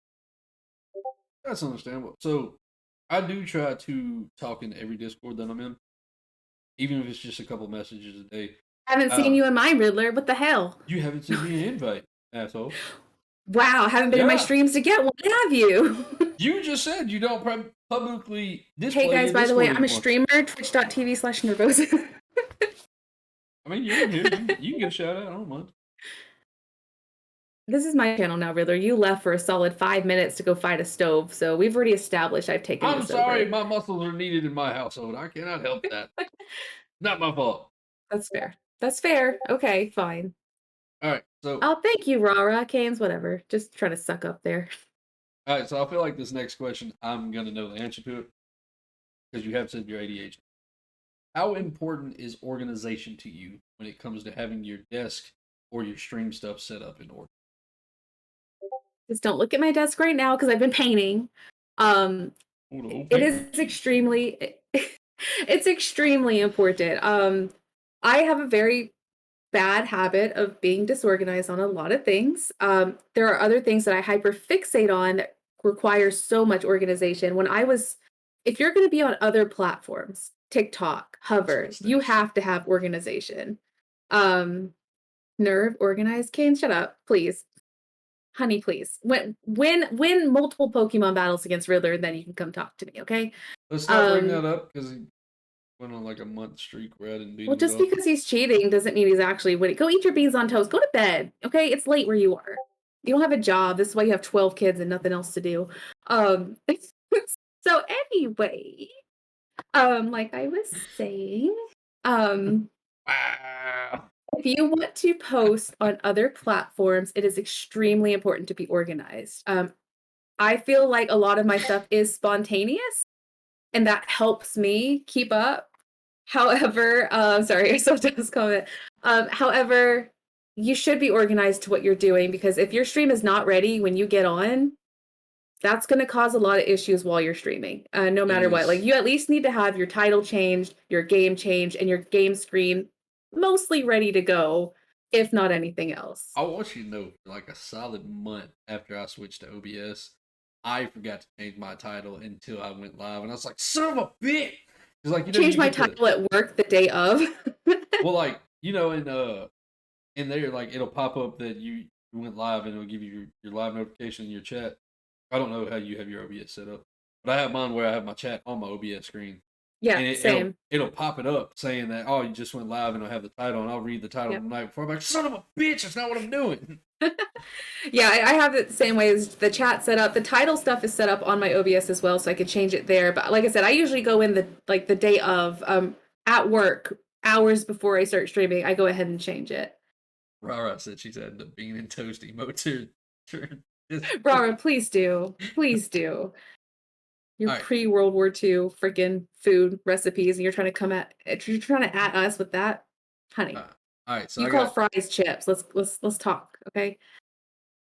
S1: That's understandable. So I do try to talk in every Discord that I'm in, even if it's just a couple messages a day.
S2: I haven't seen you in my Riddler. What the hell?
S1: You haven't sent me an invite, asshole.
S2: Wow, I haven't been in my
S1: Yeah.
S2: streams to get one, have you?
S1: You just said you don't publicly display
S2: Hey guys,
S1: your
S2: by the way,
S1: Discord
S2: I'm a
S1: anymore.
S2: streamer, twitch.tv/Nervosus.
S1: I mean, you're in here. You can get a shout out. I don't mind.
S2: This is my channel now, Riddler. You left for a solid 5 minutes to go fight a stove, so we've already established I've taken
S1: I'm
S2: this
S1: sorry,
S2: over.
S1: my muscles are needed in my household. I cannot help that. Not my fault.
S2: That's fair. That's fair. Okay, fine.
S1: All right, so
S2: Oh, thank you, Rara, Canes, whatever. Just trying to suck up there.
S1: all right, so I feel like this next question I'm gonna know the answer to it because you have said your ADHD. How important is organization to you when it comes to having your desk or your stream stuff set up in order?
S2: Just don't look at my desk right now because I've been painting. It is extremely it's extremely important. I have a very bad habit of being disorganized on a lot of things. There are other things that I hyper fixate on that require so much organization. If you're going to be on other platforms, TikTok, Hover, you have to have organization. Nerve, organized, Kane, shut up, please. Honey, please. Win multiple Pokemon battles against Riddler, then you can come talk to me, okay?
S1: Let's not bring that up because he went on like a month streak where I didn't beat
S2: Well,
S1: him
S2: just
S1: at all.
S2: because he's cheating doesn't mean he's actually winning. Go eat your beans on toast. Go to bed, okay? It's late where you are. You don't have a job. This is why you have 12 kids and nothing else to do. So anyway, like I was saying,
S1: Wow.
S2: if you want to post on other platforms, it is extremely important to be organized. I feel like a lot of my stuff is spontaneous, and that helps me keep up. However, sorry, I still just comment. However, you should be organized to what you're doing because if your stream is not ready when you get on, that's going to cause a lot of issues while you're streaming, no matter what. Like, you at least need to have your title changed, your game changed, and your game screen mostly ready to go, if not anything else.
S1: I want you to know, for like a solid month after I switched to OBS, I forgot to change my title until I went live, and I was like, "Son of a bitch!" It's like,
S2: Change my title at work the day of.
S1: Well, like, in there, like, it'll pop up that you went live, and it'll give you your live notification in your chat. I don't know how you have your OBS set up, but I have mine where I have my chat on my OBS screen.
S2: Yeah,
S1: And
S2: same.
S1: it'll pop it up saying that, oh, you just went live, and I'll have the title, and I'll read the title the night before. I'm like, son of a bitch, that's not what I'm doing.
S2: Yeah, I have it the same way as the chat set up. The title stuff is set up on my OBS as well, so I could change it there. But like I said, I usually go in the day of at work, hours before I start streaming. I go ahead and change it.
S1: Rara said she's had the bean and toast emote.
S2: Rara, please do. Please do. Your
S1: All right.
S2: pre-World War II freaking food recipes, and you're trying to at us with that, honey.
S1: All right, so
S2: you call fries chips. Let's talk, okay?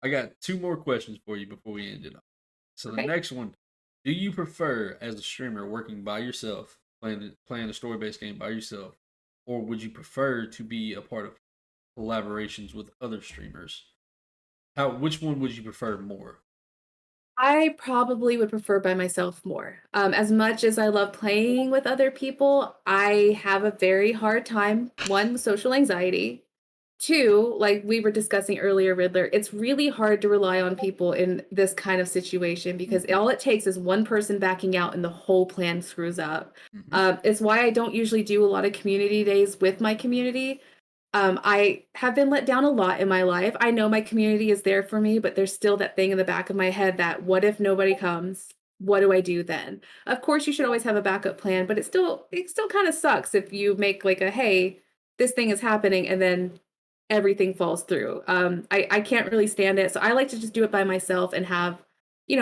S1: I got two more questions for you before we end it off. So
S2: Okay.
S1: the next one, do you prefer as a streamer working by yourself, playing a story-based game by yourself, or would you prefer to be a part of collaborations with other streamers. Which one would you prefer more?
S2: I probably would prefer by myself more. As much as I love playing with other people, I have a very hard time, one, with social anxiety. Two, like we were discussing earlier, Riddler, it's really hard to rely on people in this kind of situation because all it takes is one person backing out and the whole plan screws up.
S1: Mm-hmm.
S2: It's why I don't usually do a lot of community days with my community. I have been let down a lot in my life. I know my community is there for me, but there's still that thing in the back of my head that what if nobody comes? What do I do then? Of course, you should always have a backup plan, but it still kind of sucks if you make like a hey, this thing is happening and then everything falls through. I can't really stand it, so I like to just do it by myself and have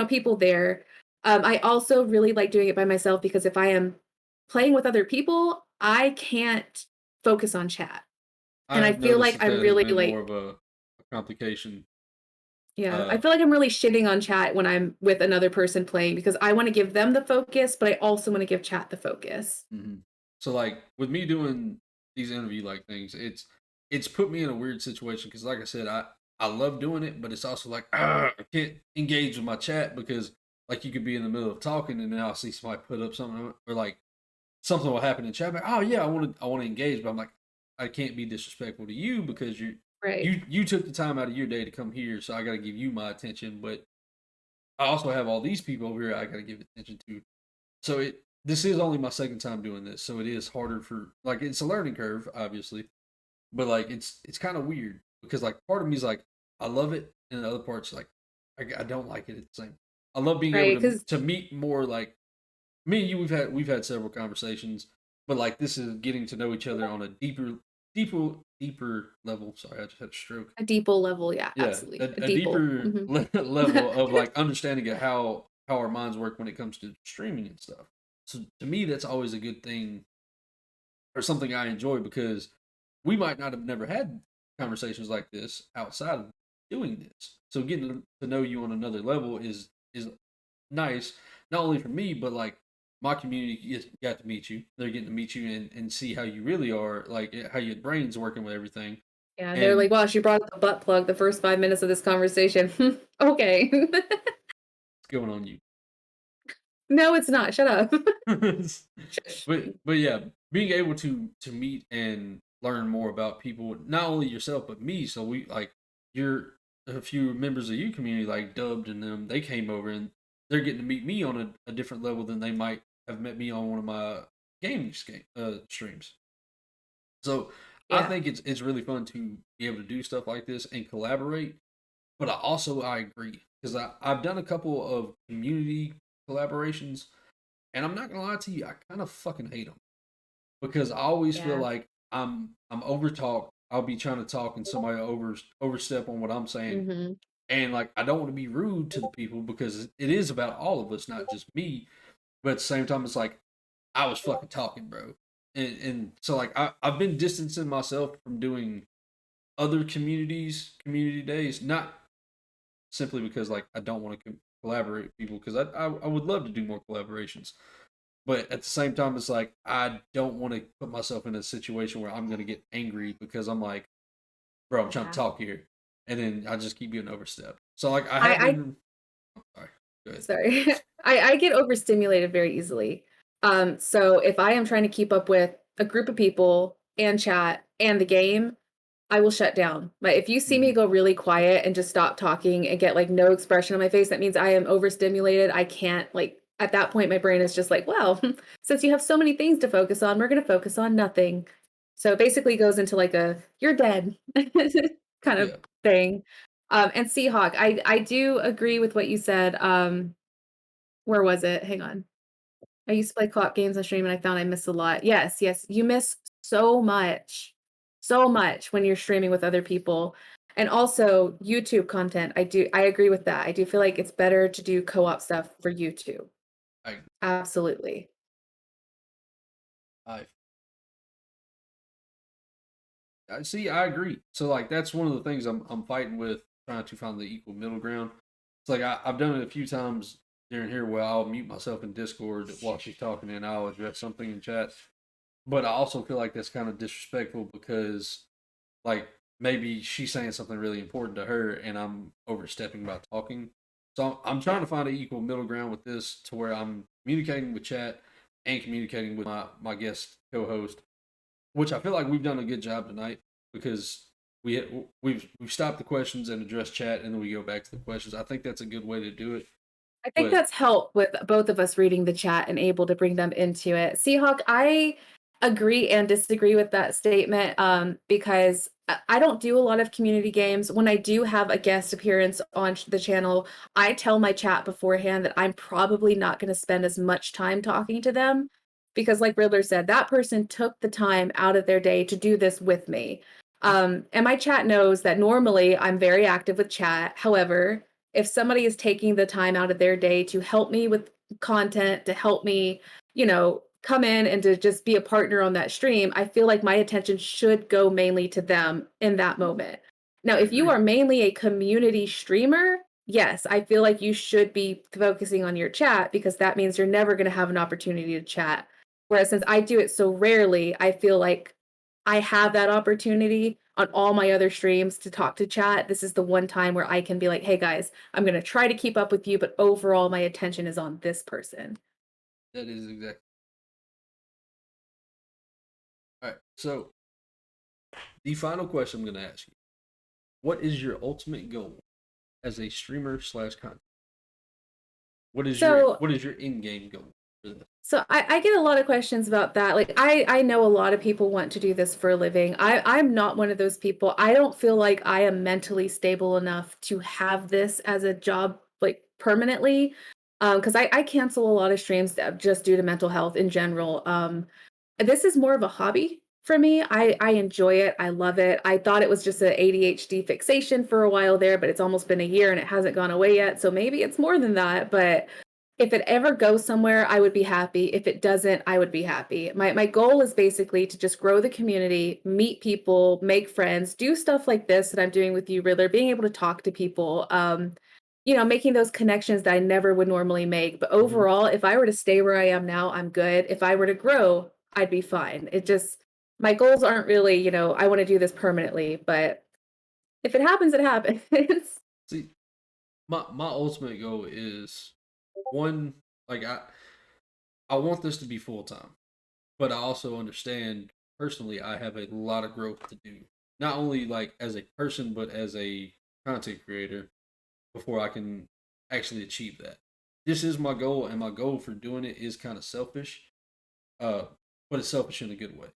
S2: people there. I also really like doing it by myself because if I am playing with other people, I can't focus on chat. And I
S1: I've
S2: feel
S1: noticed
S2: like
S1: that
S2: I'm
S1: that has
S2: really
S1: been more
S2: like
S1: of a complication.
S2: yeah, I
S1: Uh,
S2: feel like I'm really shitting on chat when I'm with another person playing because I want to give them the focus, but I also want to give chat the focus.
S1: mhm. So like with me doing these interview like things, it's put me in a weird situation because like I said, I love doing it, but it's also like I can't engage with my chat because like you could be in the middle of talking and then I'll see somebody put up something or like something will happen in chat. Like, oh yeah, I want to engage, but I'm like I can't be disrespectful to you because
S2: Right.
S1: you took the time out of your day to come here, so I got to give you my attention. But I also have all these people over here I got to give attention to. So this is only my second time doing this, so it is harder for like it's a learning curve, obviously, but like it's kind of weird because like part of me is like I love it, and the other part's like I don't like it at the same. I love being able
S2: Right, cuz
S1: to meet more like me and you. We've had several conversations, but like this is getting to know each other on a deeper level. Sorry, I just had a stroke.
S2: a deeper level, yeah,
S1: Yeah,
S2: absolutely. A
S1: a
S2: deeper.
S1: deeper
S2: Mhm.
S1: level of like understanding of how our minds work when it comes to streaming and stuff. So to me, that's always a good thing or something I enjoy because we might not have never had conversations like this outside of doing this. So getting to know you on another level is nice, not only for me but like my community got to meet you. They're getting to meet you and see how you really are, like how your brain's working with everything.
S2: Yeah, they're
S1: And
S2: like, "Wow, she brought up the butt plug the first 5 minutes of this conversation." Okay.
S1: what's going on you?
S2: No, it's not. Shut up. Shush.
S1: but yeah, being able to meet and learn more about people, not only yourself but me. So we like you're a few members of your community like Dubbed and them. They came over and they're getting to meet me on a different level than they might have met me on one of my streams. So I
S2: Yeah.
S1: think it's really fun to be able to do stuff like this and collaborate. But I agree because I've done a couple of community collaborations and I'm not gonna lie to you, I kind of fucking hate them because I always feel
S2: Yeah.
S1: like I'm over talked. I'll be trying to talk and somebody overstep on what I'm saying,
S2: Mhm.
S1: and like I don't want to be rude to the people because it is about all of us, not just me. But at the same time, it's like I was fucking talking, bro, and so like I've been distancing myself from doing other community days, not simply because like I don't want to collaborate with people because I would love to do more collaborations. But at the same time, it's like I don't want to put myself in a situation where I'm going to get angry because I'm like, bro, I'm trying to
S2: Yeah.
S1: talk here, and then I just keep getting overstepped. So like I have
S2: I
S1: been. Sorry, go ahead.
S2: sorry. I get overstimulated very easily. So if I am trying to keep up with a group of people and chat and the game, I will shut down. But if you see me
S1: Hmm.
S2: go really quiet and just stop talking and get like no expression on my face, that means I am overstimulated. I can't like at that point my brain is just like, well, since you have so many things to focus on, we're going to focus on nothing. So it basically goes into like a you're dead kind of
S1: Yeah,
S2: thing. And Seahawk, I do agree with what you said. Where was it? Hang on. I used to play co-op games on stream and I found I missed a lot. Yes, yes, you miss so much when you're streaming with other people. And also YouTube content. I agree with that. I do feel like it's better to do co-op stuff for YouTube.
S1: I
S2: Absolutely.
S1: I I see. I agree. So like that's one of the things I'm fighting with, trying to find the equal middle ground. It's like I've done it a few times during here where I'll mute myself in Discord while she's talking and I'll address something in chat. But I also feel like that's kind of disrespectful because like maybe she's saying something really important to her and I'm overstepping by talking. So I'm trying to find an equal middle ground with this to where I'm communicating with chat and communicating with my guest co-host, which I feel like we've done a good job tonight because we've stopped the questions and addressed chat and then we go back to the questions. I think that's a good way to do it.
S2: I think
S1: But
S2: that's helped with both of us reading the chat and able to bring them into it. Seahawk, I agree and disagree with that statement because I don't do a lot of community games. When I do have a guest appearance on the channel, I tell my chat beforehand that I'm probably not going to spend as much time talking to them because, like Riddler said, that person took the time out of their day to do this with me. And my chat knows that normally I'm very active with chat. However, if somebody is taking the time out of their day to help me with content, to help me, come in and to just be a partner on that stream, I feel like my attention should go mainly to them in that moment. Now,
S1: I
S2: if you
S1: agree.
S2: are mainly a community streamer, yes, I feel like you should be focusing on your chat because that means you're never going to have an opportunity to chat. Whereas since I do it so rarely, I feel like I have that opportunity on all my other streams to talk to chat. This is the one time where I can be like, hey guys, I'm going to try to keep up with you, but overall, my attention is on this person.
S1: that is exactly all right. So the final question I'm going to ask you: what is your ultimate goal as a streamer slash content?
S2: So
S1: what is your in game goal for this?
S2: So I get a lot of questions about that. Like I know a lot of people want to do this for a living. I'm not one of those people. I don't feel like I am mentally stable enough to have this as a job like permanently. Because I cancel a lot of streams just due to mental health in general. This is more of a hobby for me. I enjoy it. I love it. I thought it was just an ADHD fixation for a while there, but it's almost been a year and it hasn't gone away yet. So maybe it's more than that. But if it ever goes somewhere, I would be happy. If it doesn't, I would be happy. My goal is basically to just grow the community, meet people, make friends, do stuff like this that I'm doing with you, Riddler, being able to talk to people, making those connections that I never would normally make. But
S1: Mm-hmm.
S2: overall, if I were to stay where I am now, I'm good. If I were to grow, I'd be fine. It just my goals aren't really, I want to do this permanently, but if it happens, it happens.
S1: See, my ultimate goal is one, like I want this to be full time, but I also understand personally I have a lot of growth to do. Not only like as a person, but as a content creator before I can actually achieve that. This is my goal, and my goal for doing it is kind of selfish, uh, but it's selfish in a good way.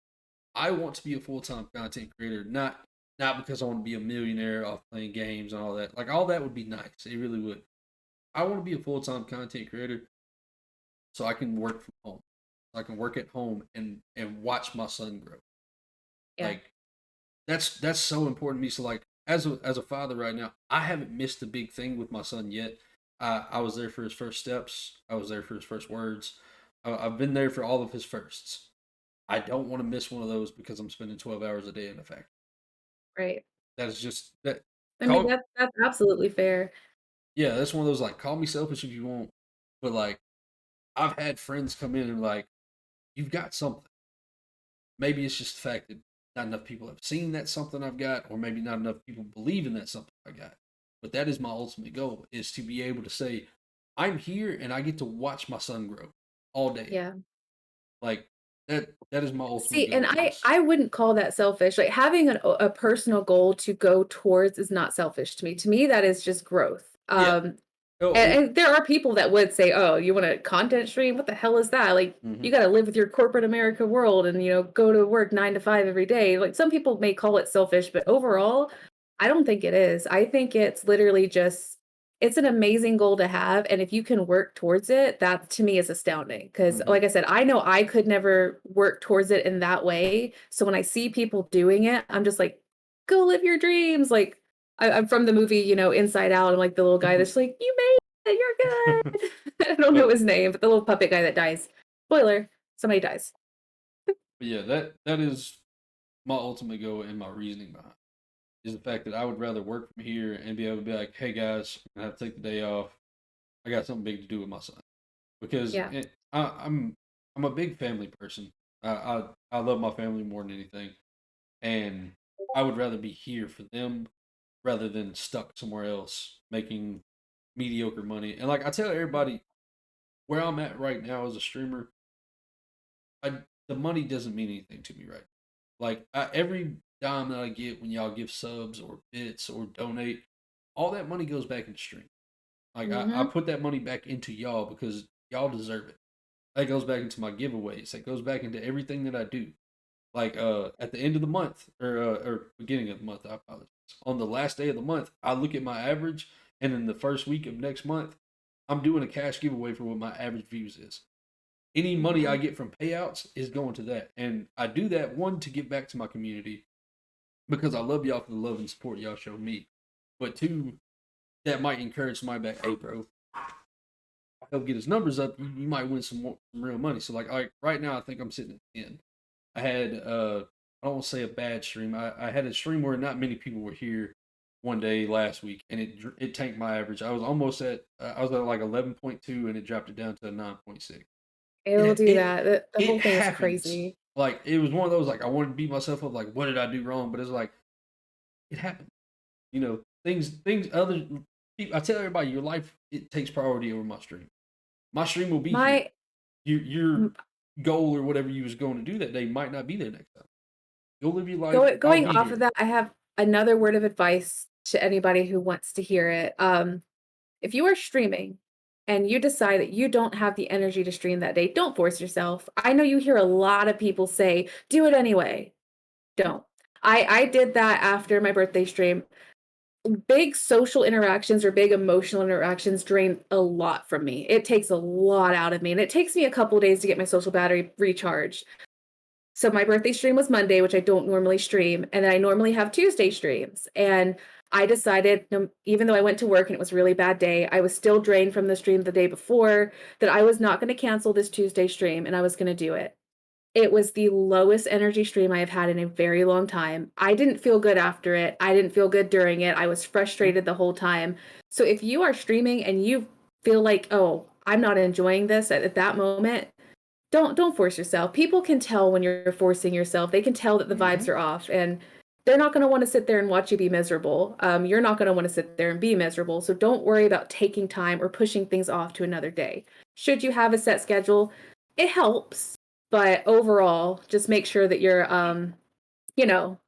S1: I want to be a full time content creator, not because I want to be a millionaire off playing games and all that. Like all that would be nice, it really would. I want to be a full time content creator so I can work from home. I can work at home and watch my son grow.
S2: Yeah.
S1: Like that's so important to me. So like as a father right now, I haven't missed a big thing with my son yet. I was there for his first steps. I was there for his first words. I've been there for all of his firsts. I don't want to miss one of those because I'm spending 12 hours a day in the factory.
S2: Right.
S1: That is just that.
S2: I mean,
S1: Call
S2: that's absolutely fair.
S1: Yeah, that's one of those like call me selfish if you want, but like I've had friends come in and like you've got something. Maybe it's just the fact that not enough people have seen that something I've got, or maybe not enough people believe in that something I got. But that is my ultimate goal: is to be able to say, I'm here and I get to watch my son grow all day.
S2: Yeah.
S1: Like that is my ultimate
S2: See, and
S1: goal.
S2: I
S1: Is
S2: I wouldn't call that selfish. Like having a personal goal to go towards is not selfish to me. To me, that is just growth.
S1: yeah.
S2: And,
S1: Oh,
S2: and there are people that would say, "Oh, you want a content stream? What the hell is that? Like,
S1: mm-hmm.
S2: you got to live with your corporate America world and go to work 9 to 5 every day." Like some people may call it selfish, but overall, I don't think it is. I think it's literally just it's an amazing goal to have, and if you can work towards it, that to me is astounding. Because,
S1: Mm-hmm.
S2: like I said, I know I could never work towards it in that way. So when I see people doing it, I'm just like, "Go live your dreams!" Like I'm from the movie, Inside Out. I'm like the little guy that's like, "You made it, you're good." I don't know
S1: but,
S2: his name, but the little puppet guy that dies. Spoiler: somebody dies.
S1: but yeah, that is my ultimate goal and my reasoning behind it, is the fact that I would rather work from here and be able to be like, hey guys, I have to take the day off. I got something big to do with my son because
S2: Yeah,
S1: I'm a big family person. I love my family more than anything, and I would rather be here for them rather than stuck somewhere else making mediocre money. And like I tell everybody, where I'm at right now as a streamer, the money doesn't mean anything to me right now. Like every dime that I get when y'all give subs or bits or donate, all that money goes back into stream. Like I
S2: Mm-hmm.
S1: put that money back into y'all because y'all deserve it. That goes back into my giveaways. That goes back into everything that I do. Like at the end of the month or beginning of the month, I apologize. On the last day of the month, I look at my average, and in the first week of next month, I'm doing a cash giveaway for what my average views is. Any money I get from payouts is going to that, and I do that one to give back to my community because I love y'all for the love and support y'all show me, but two, that might encourage somebody back. Hey, bro, help get his numbers up. You might win some real money. So like right now, I think I'm sitting at 10. I had I don't want to say a bad stream. I had a stream where not many people were here one day last week, and it tanked my average. I was almost at I was at like 11.2, and it dropped it down to 9.6.
S2: It'll
S1: It
S2: do
S1: it
S2: that. The
S1: it
S2: whole thing is
S1: happens.
S2: crazy.
S1: Like it was one of those like I wanted to beat myself up. Like what did I do wrong? But it's like it happened. You know things other. I tell everybody your life it takes priority over my stream. My stream will be here.
S2: My
S1: Your
S2: m-
S1: goal or whatever you was going to do that day might not be there next time. Go live your life. I'll
S2: going
S1: be
S2: off of
S1: here.
S2: that, I have another word of advice to anybody who wants to hear it. If you are streaming and you decide that you don't have the energy to stream that day, don't force yourself. I know you hear a lot of people say, do it anyway. Don't. I did that after my birthday stream. Big social interactions or big emotional interactions drain a lot from me. It takes a lot out of me, and it takes me a couple days to get my social battery recharged. So my birthday stream was Monday, which I don't normally stream, and then I normally have Tuesday streams. And I decided, even though I went to work and it was a really bad day, I was still drained from the stream the day before, that I was not going to cancel this Tuesday stream and I was going to do it. It was the lowest energy stream I have had in a very long time. I didn't feel good after it. I didn't feel good during it. I was frustrated the whole time. So if you are streaming and you feel like, oh, I'm not enjoying this at that moment, don't force yourself. People can tell when you're forcing yourself. They can tell that the vibes
S1: Mm-hmm.
S2: are off, and they're not going to want to sit there and watch you be miserable. You're not going to want to sit there and be miserable. So don't worry about taking time or pushing things off to another day. Should you have a set schedule, it helps, but overall, just make sure that you're, you know,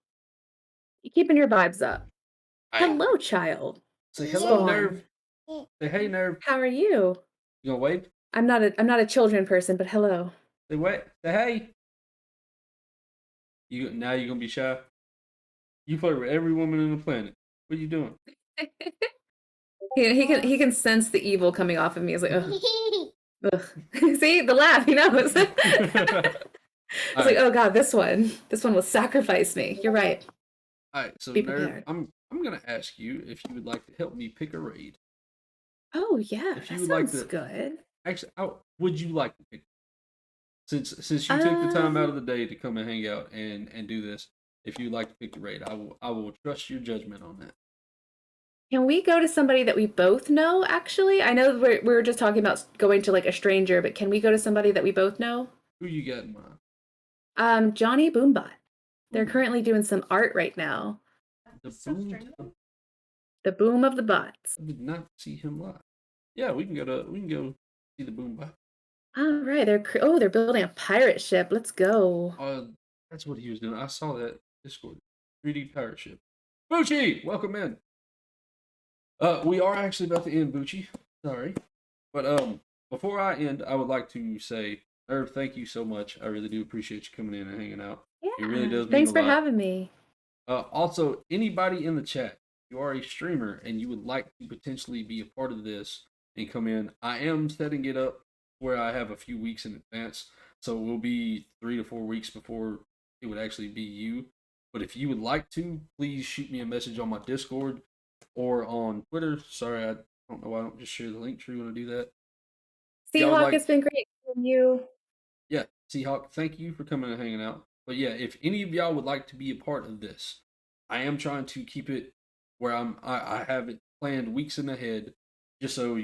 S2: keeping your vibes up.
S1: Hey,
S2: Hello, child.
S1: say hello,
S2: Spawn.
S1: Nerve. Say hey, Nerve.
S2: How are you?
S1: You gonna wave?
S2: I'm not a children person, but hello.
S1: Say what? Say hey. You now you're gonna be shy. You flirt with every woman on the planet. What are you doing?
S2: He can sense the evil coming off of me. He's like, ugh. Ugh. See the laugh, he knows.
S1: All
S2: It's like,
S1: right,
S2: oh god, this one will sacrifice me. You're right.
S1: all right. So
S2: Be
S1: Nerve,
S2: prepared.
S1: I'm gonna ask you if you would like to help me pick a raid.
S2: Oh yeah,
S1: If you
S2: that
S1: would like
S2: sounds
S1: to,
S2: good.
S1: actually, would you like to pick? Since you took the time out
S2: Um,
S1: of the day to come and hang out and do this, if you'd like to pick the raid, I will trust your judgment on that.
S2: can we go to somebody that we both know? Actually, I know we were just talking about going to like a stranger, but can we go to somebody that we both know?
S1: Who you got in mind?
S2: Johnny Boombot. They're
S1: Ooh,
S2: currently doing some art right now.
S1: the
S3: Still
S1: boom.
S3: streaming?
S2: The boom of the bots.
S1: I did not see him live. Yeah, we can go see the boom bot.
S2: All right, they're building a pirate ship. Let's go.
S1: That's what he was doing. I saw that Discord 3D pirate ship. Bucci, welcome in. We are actually about to end, Bucci. Sorry, but before I end, I would like to say, Irv, thank you so much. I really do appreciate you coming in and hanging out. It really
S2: Yeah,
S1: does mean
S2: thanks
S1: a
S2: for
S1: lot.
S2: having me.
S1: Also, anybody in the chat, you are a streamer and you would like to potentially be a part of this and come in, I am setting it up where I have a few weeks in advance. So it will be 3 to 4 weeks before it would actually be you. But if you would like to, please shoot me a message on my Discord or on Twitter. Sorry, I don't know why I don't just share the link tree when I do that. If y'all would
S2: Seahawk,
S1: like,
S2: it's been great seeing you.
S1: yeah, Seahawk, thank you for coming and hanging out. But yeah, if any of y'all would like to be a part of this, I am trying to keep it where I have it planned weeks in ahead, just so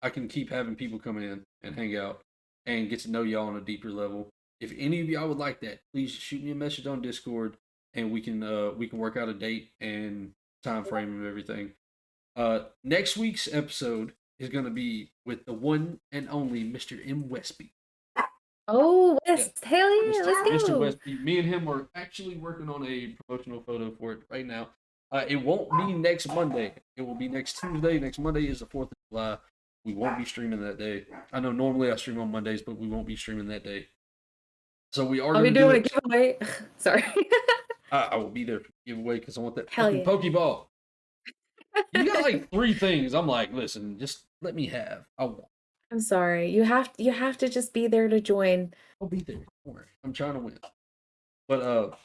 S1: I can keep having people come in and hang out and get to know y'all on a deeper level. If any of y'all would like that, please shoot me a message on Discord and we can work out a date and time frame and everything. Next week's episode is going to be with the one and only Mr. M. Westby.
S2: Oh,
S1: Yeah,
S2: West, hell yeah, let's
S1: Mr.
S2: go.
S1: Westby. Me and him are actually working on a promotional photo for it right now. It won't be next Monday. It will be next Tuesday. Next Monday is the 4th of July. We won't be streaming that day. I know normally I stream on Mondays, but we won't be streaming that day. So we are
S2: I'll be
S1: going to do
S2: doing a
S1: it.
S2: giveaway. Sorry.
S1: I will be there for the giveaway because I want that
S2: Hell
S1: fucking
S2: yeah.
S1: Pokeball. You got like 3 things. I'm like, listen, just let me have. I want.
S2: I'm sorry. You have to just be there to join.
S1: I'll be there. Don't worry. I'm trying to win. But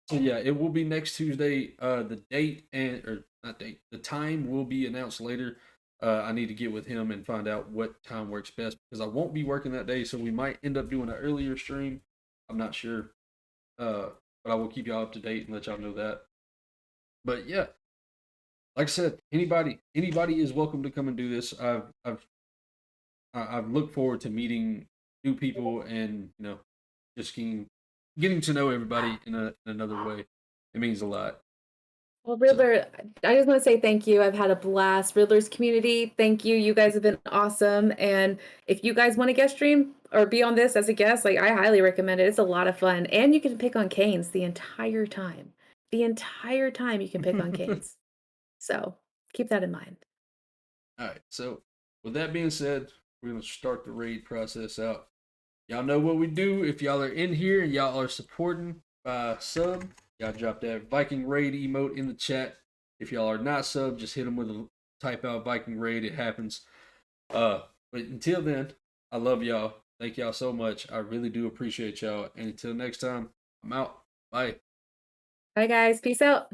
S1: so yeah, it will be next Tuesday. The date or not date, the time will be announced later. I need to get with him and find out what time works best because I won't be working that day, so we might end up doing an earlier stream. I'm not sure. But I will keep y'all up to date and let y'all know that. But yeah, like I said, anybody is welcome to come and do this. I've looked forward to meeting new people and just getting to know everybody in another way. It means a lot.
S2: Well, Riddler, I just want to say thank you. I've had a blast. Riddler's community, thank you. You guys have been awesome. And if you guys want to guest stream or be on this as a guest, like I highly recommend it. It's a lot of fun. And you can pick on Canes the entire time. The entire time you can pick on Canes. So keep that in mind.
S1: All right. So with that being said, we're gonna start the raid process out. Y'all know what we do. If y'all are in here and y'all are supporting by sub, y'all drop that Viking raid emote in the chat. If y'all are not sub, just hit them with a type out Viking raid. It happens. But until then, I love y'all. Thank y'all so much. I really do appreciate y'all. And until next time, I'm out. Bye.
S2: Bye, guys. Peace out.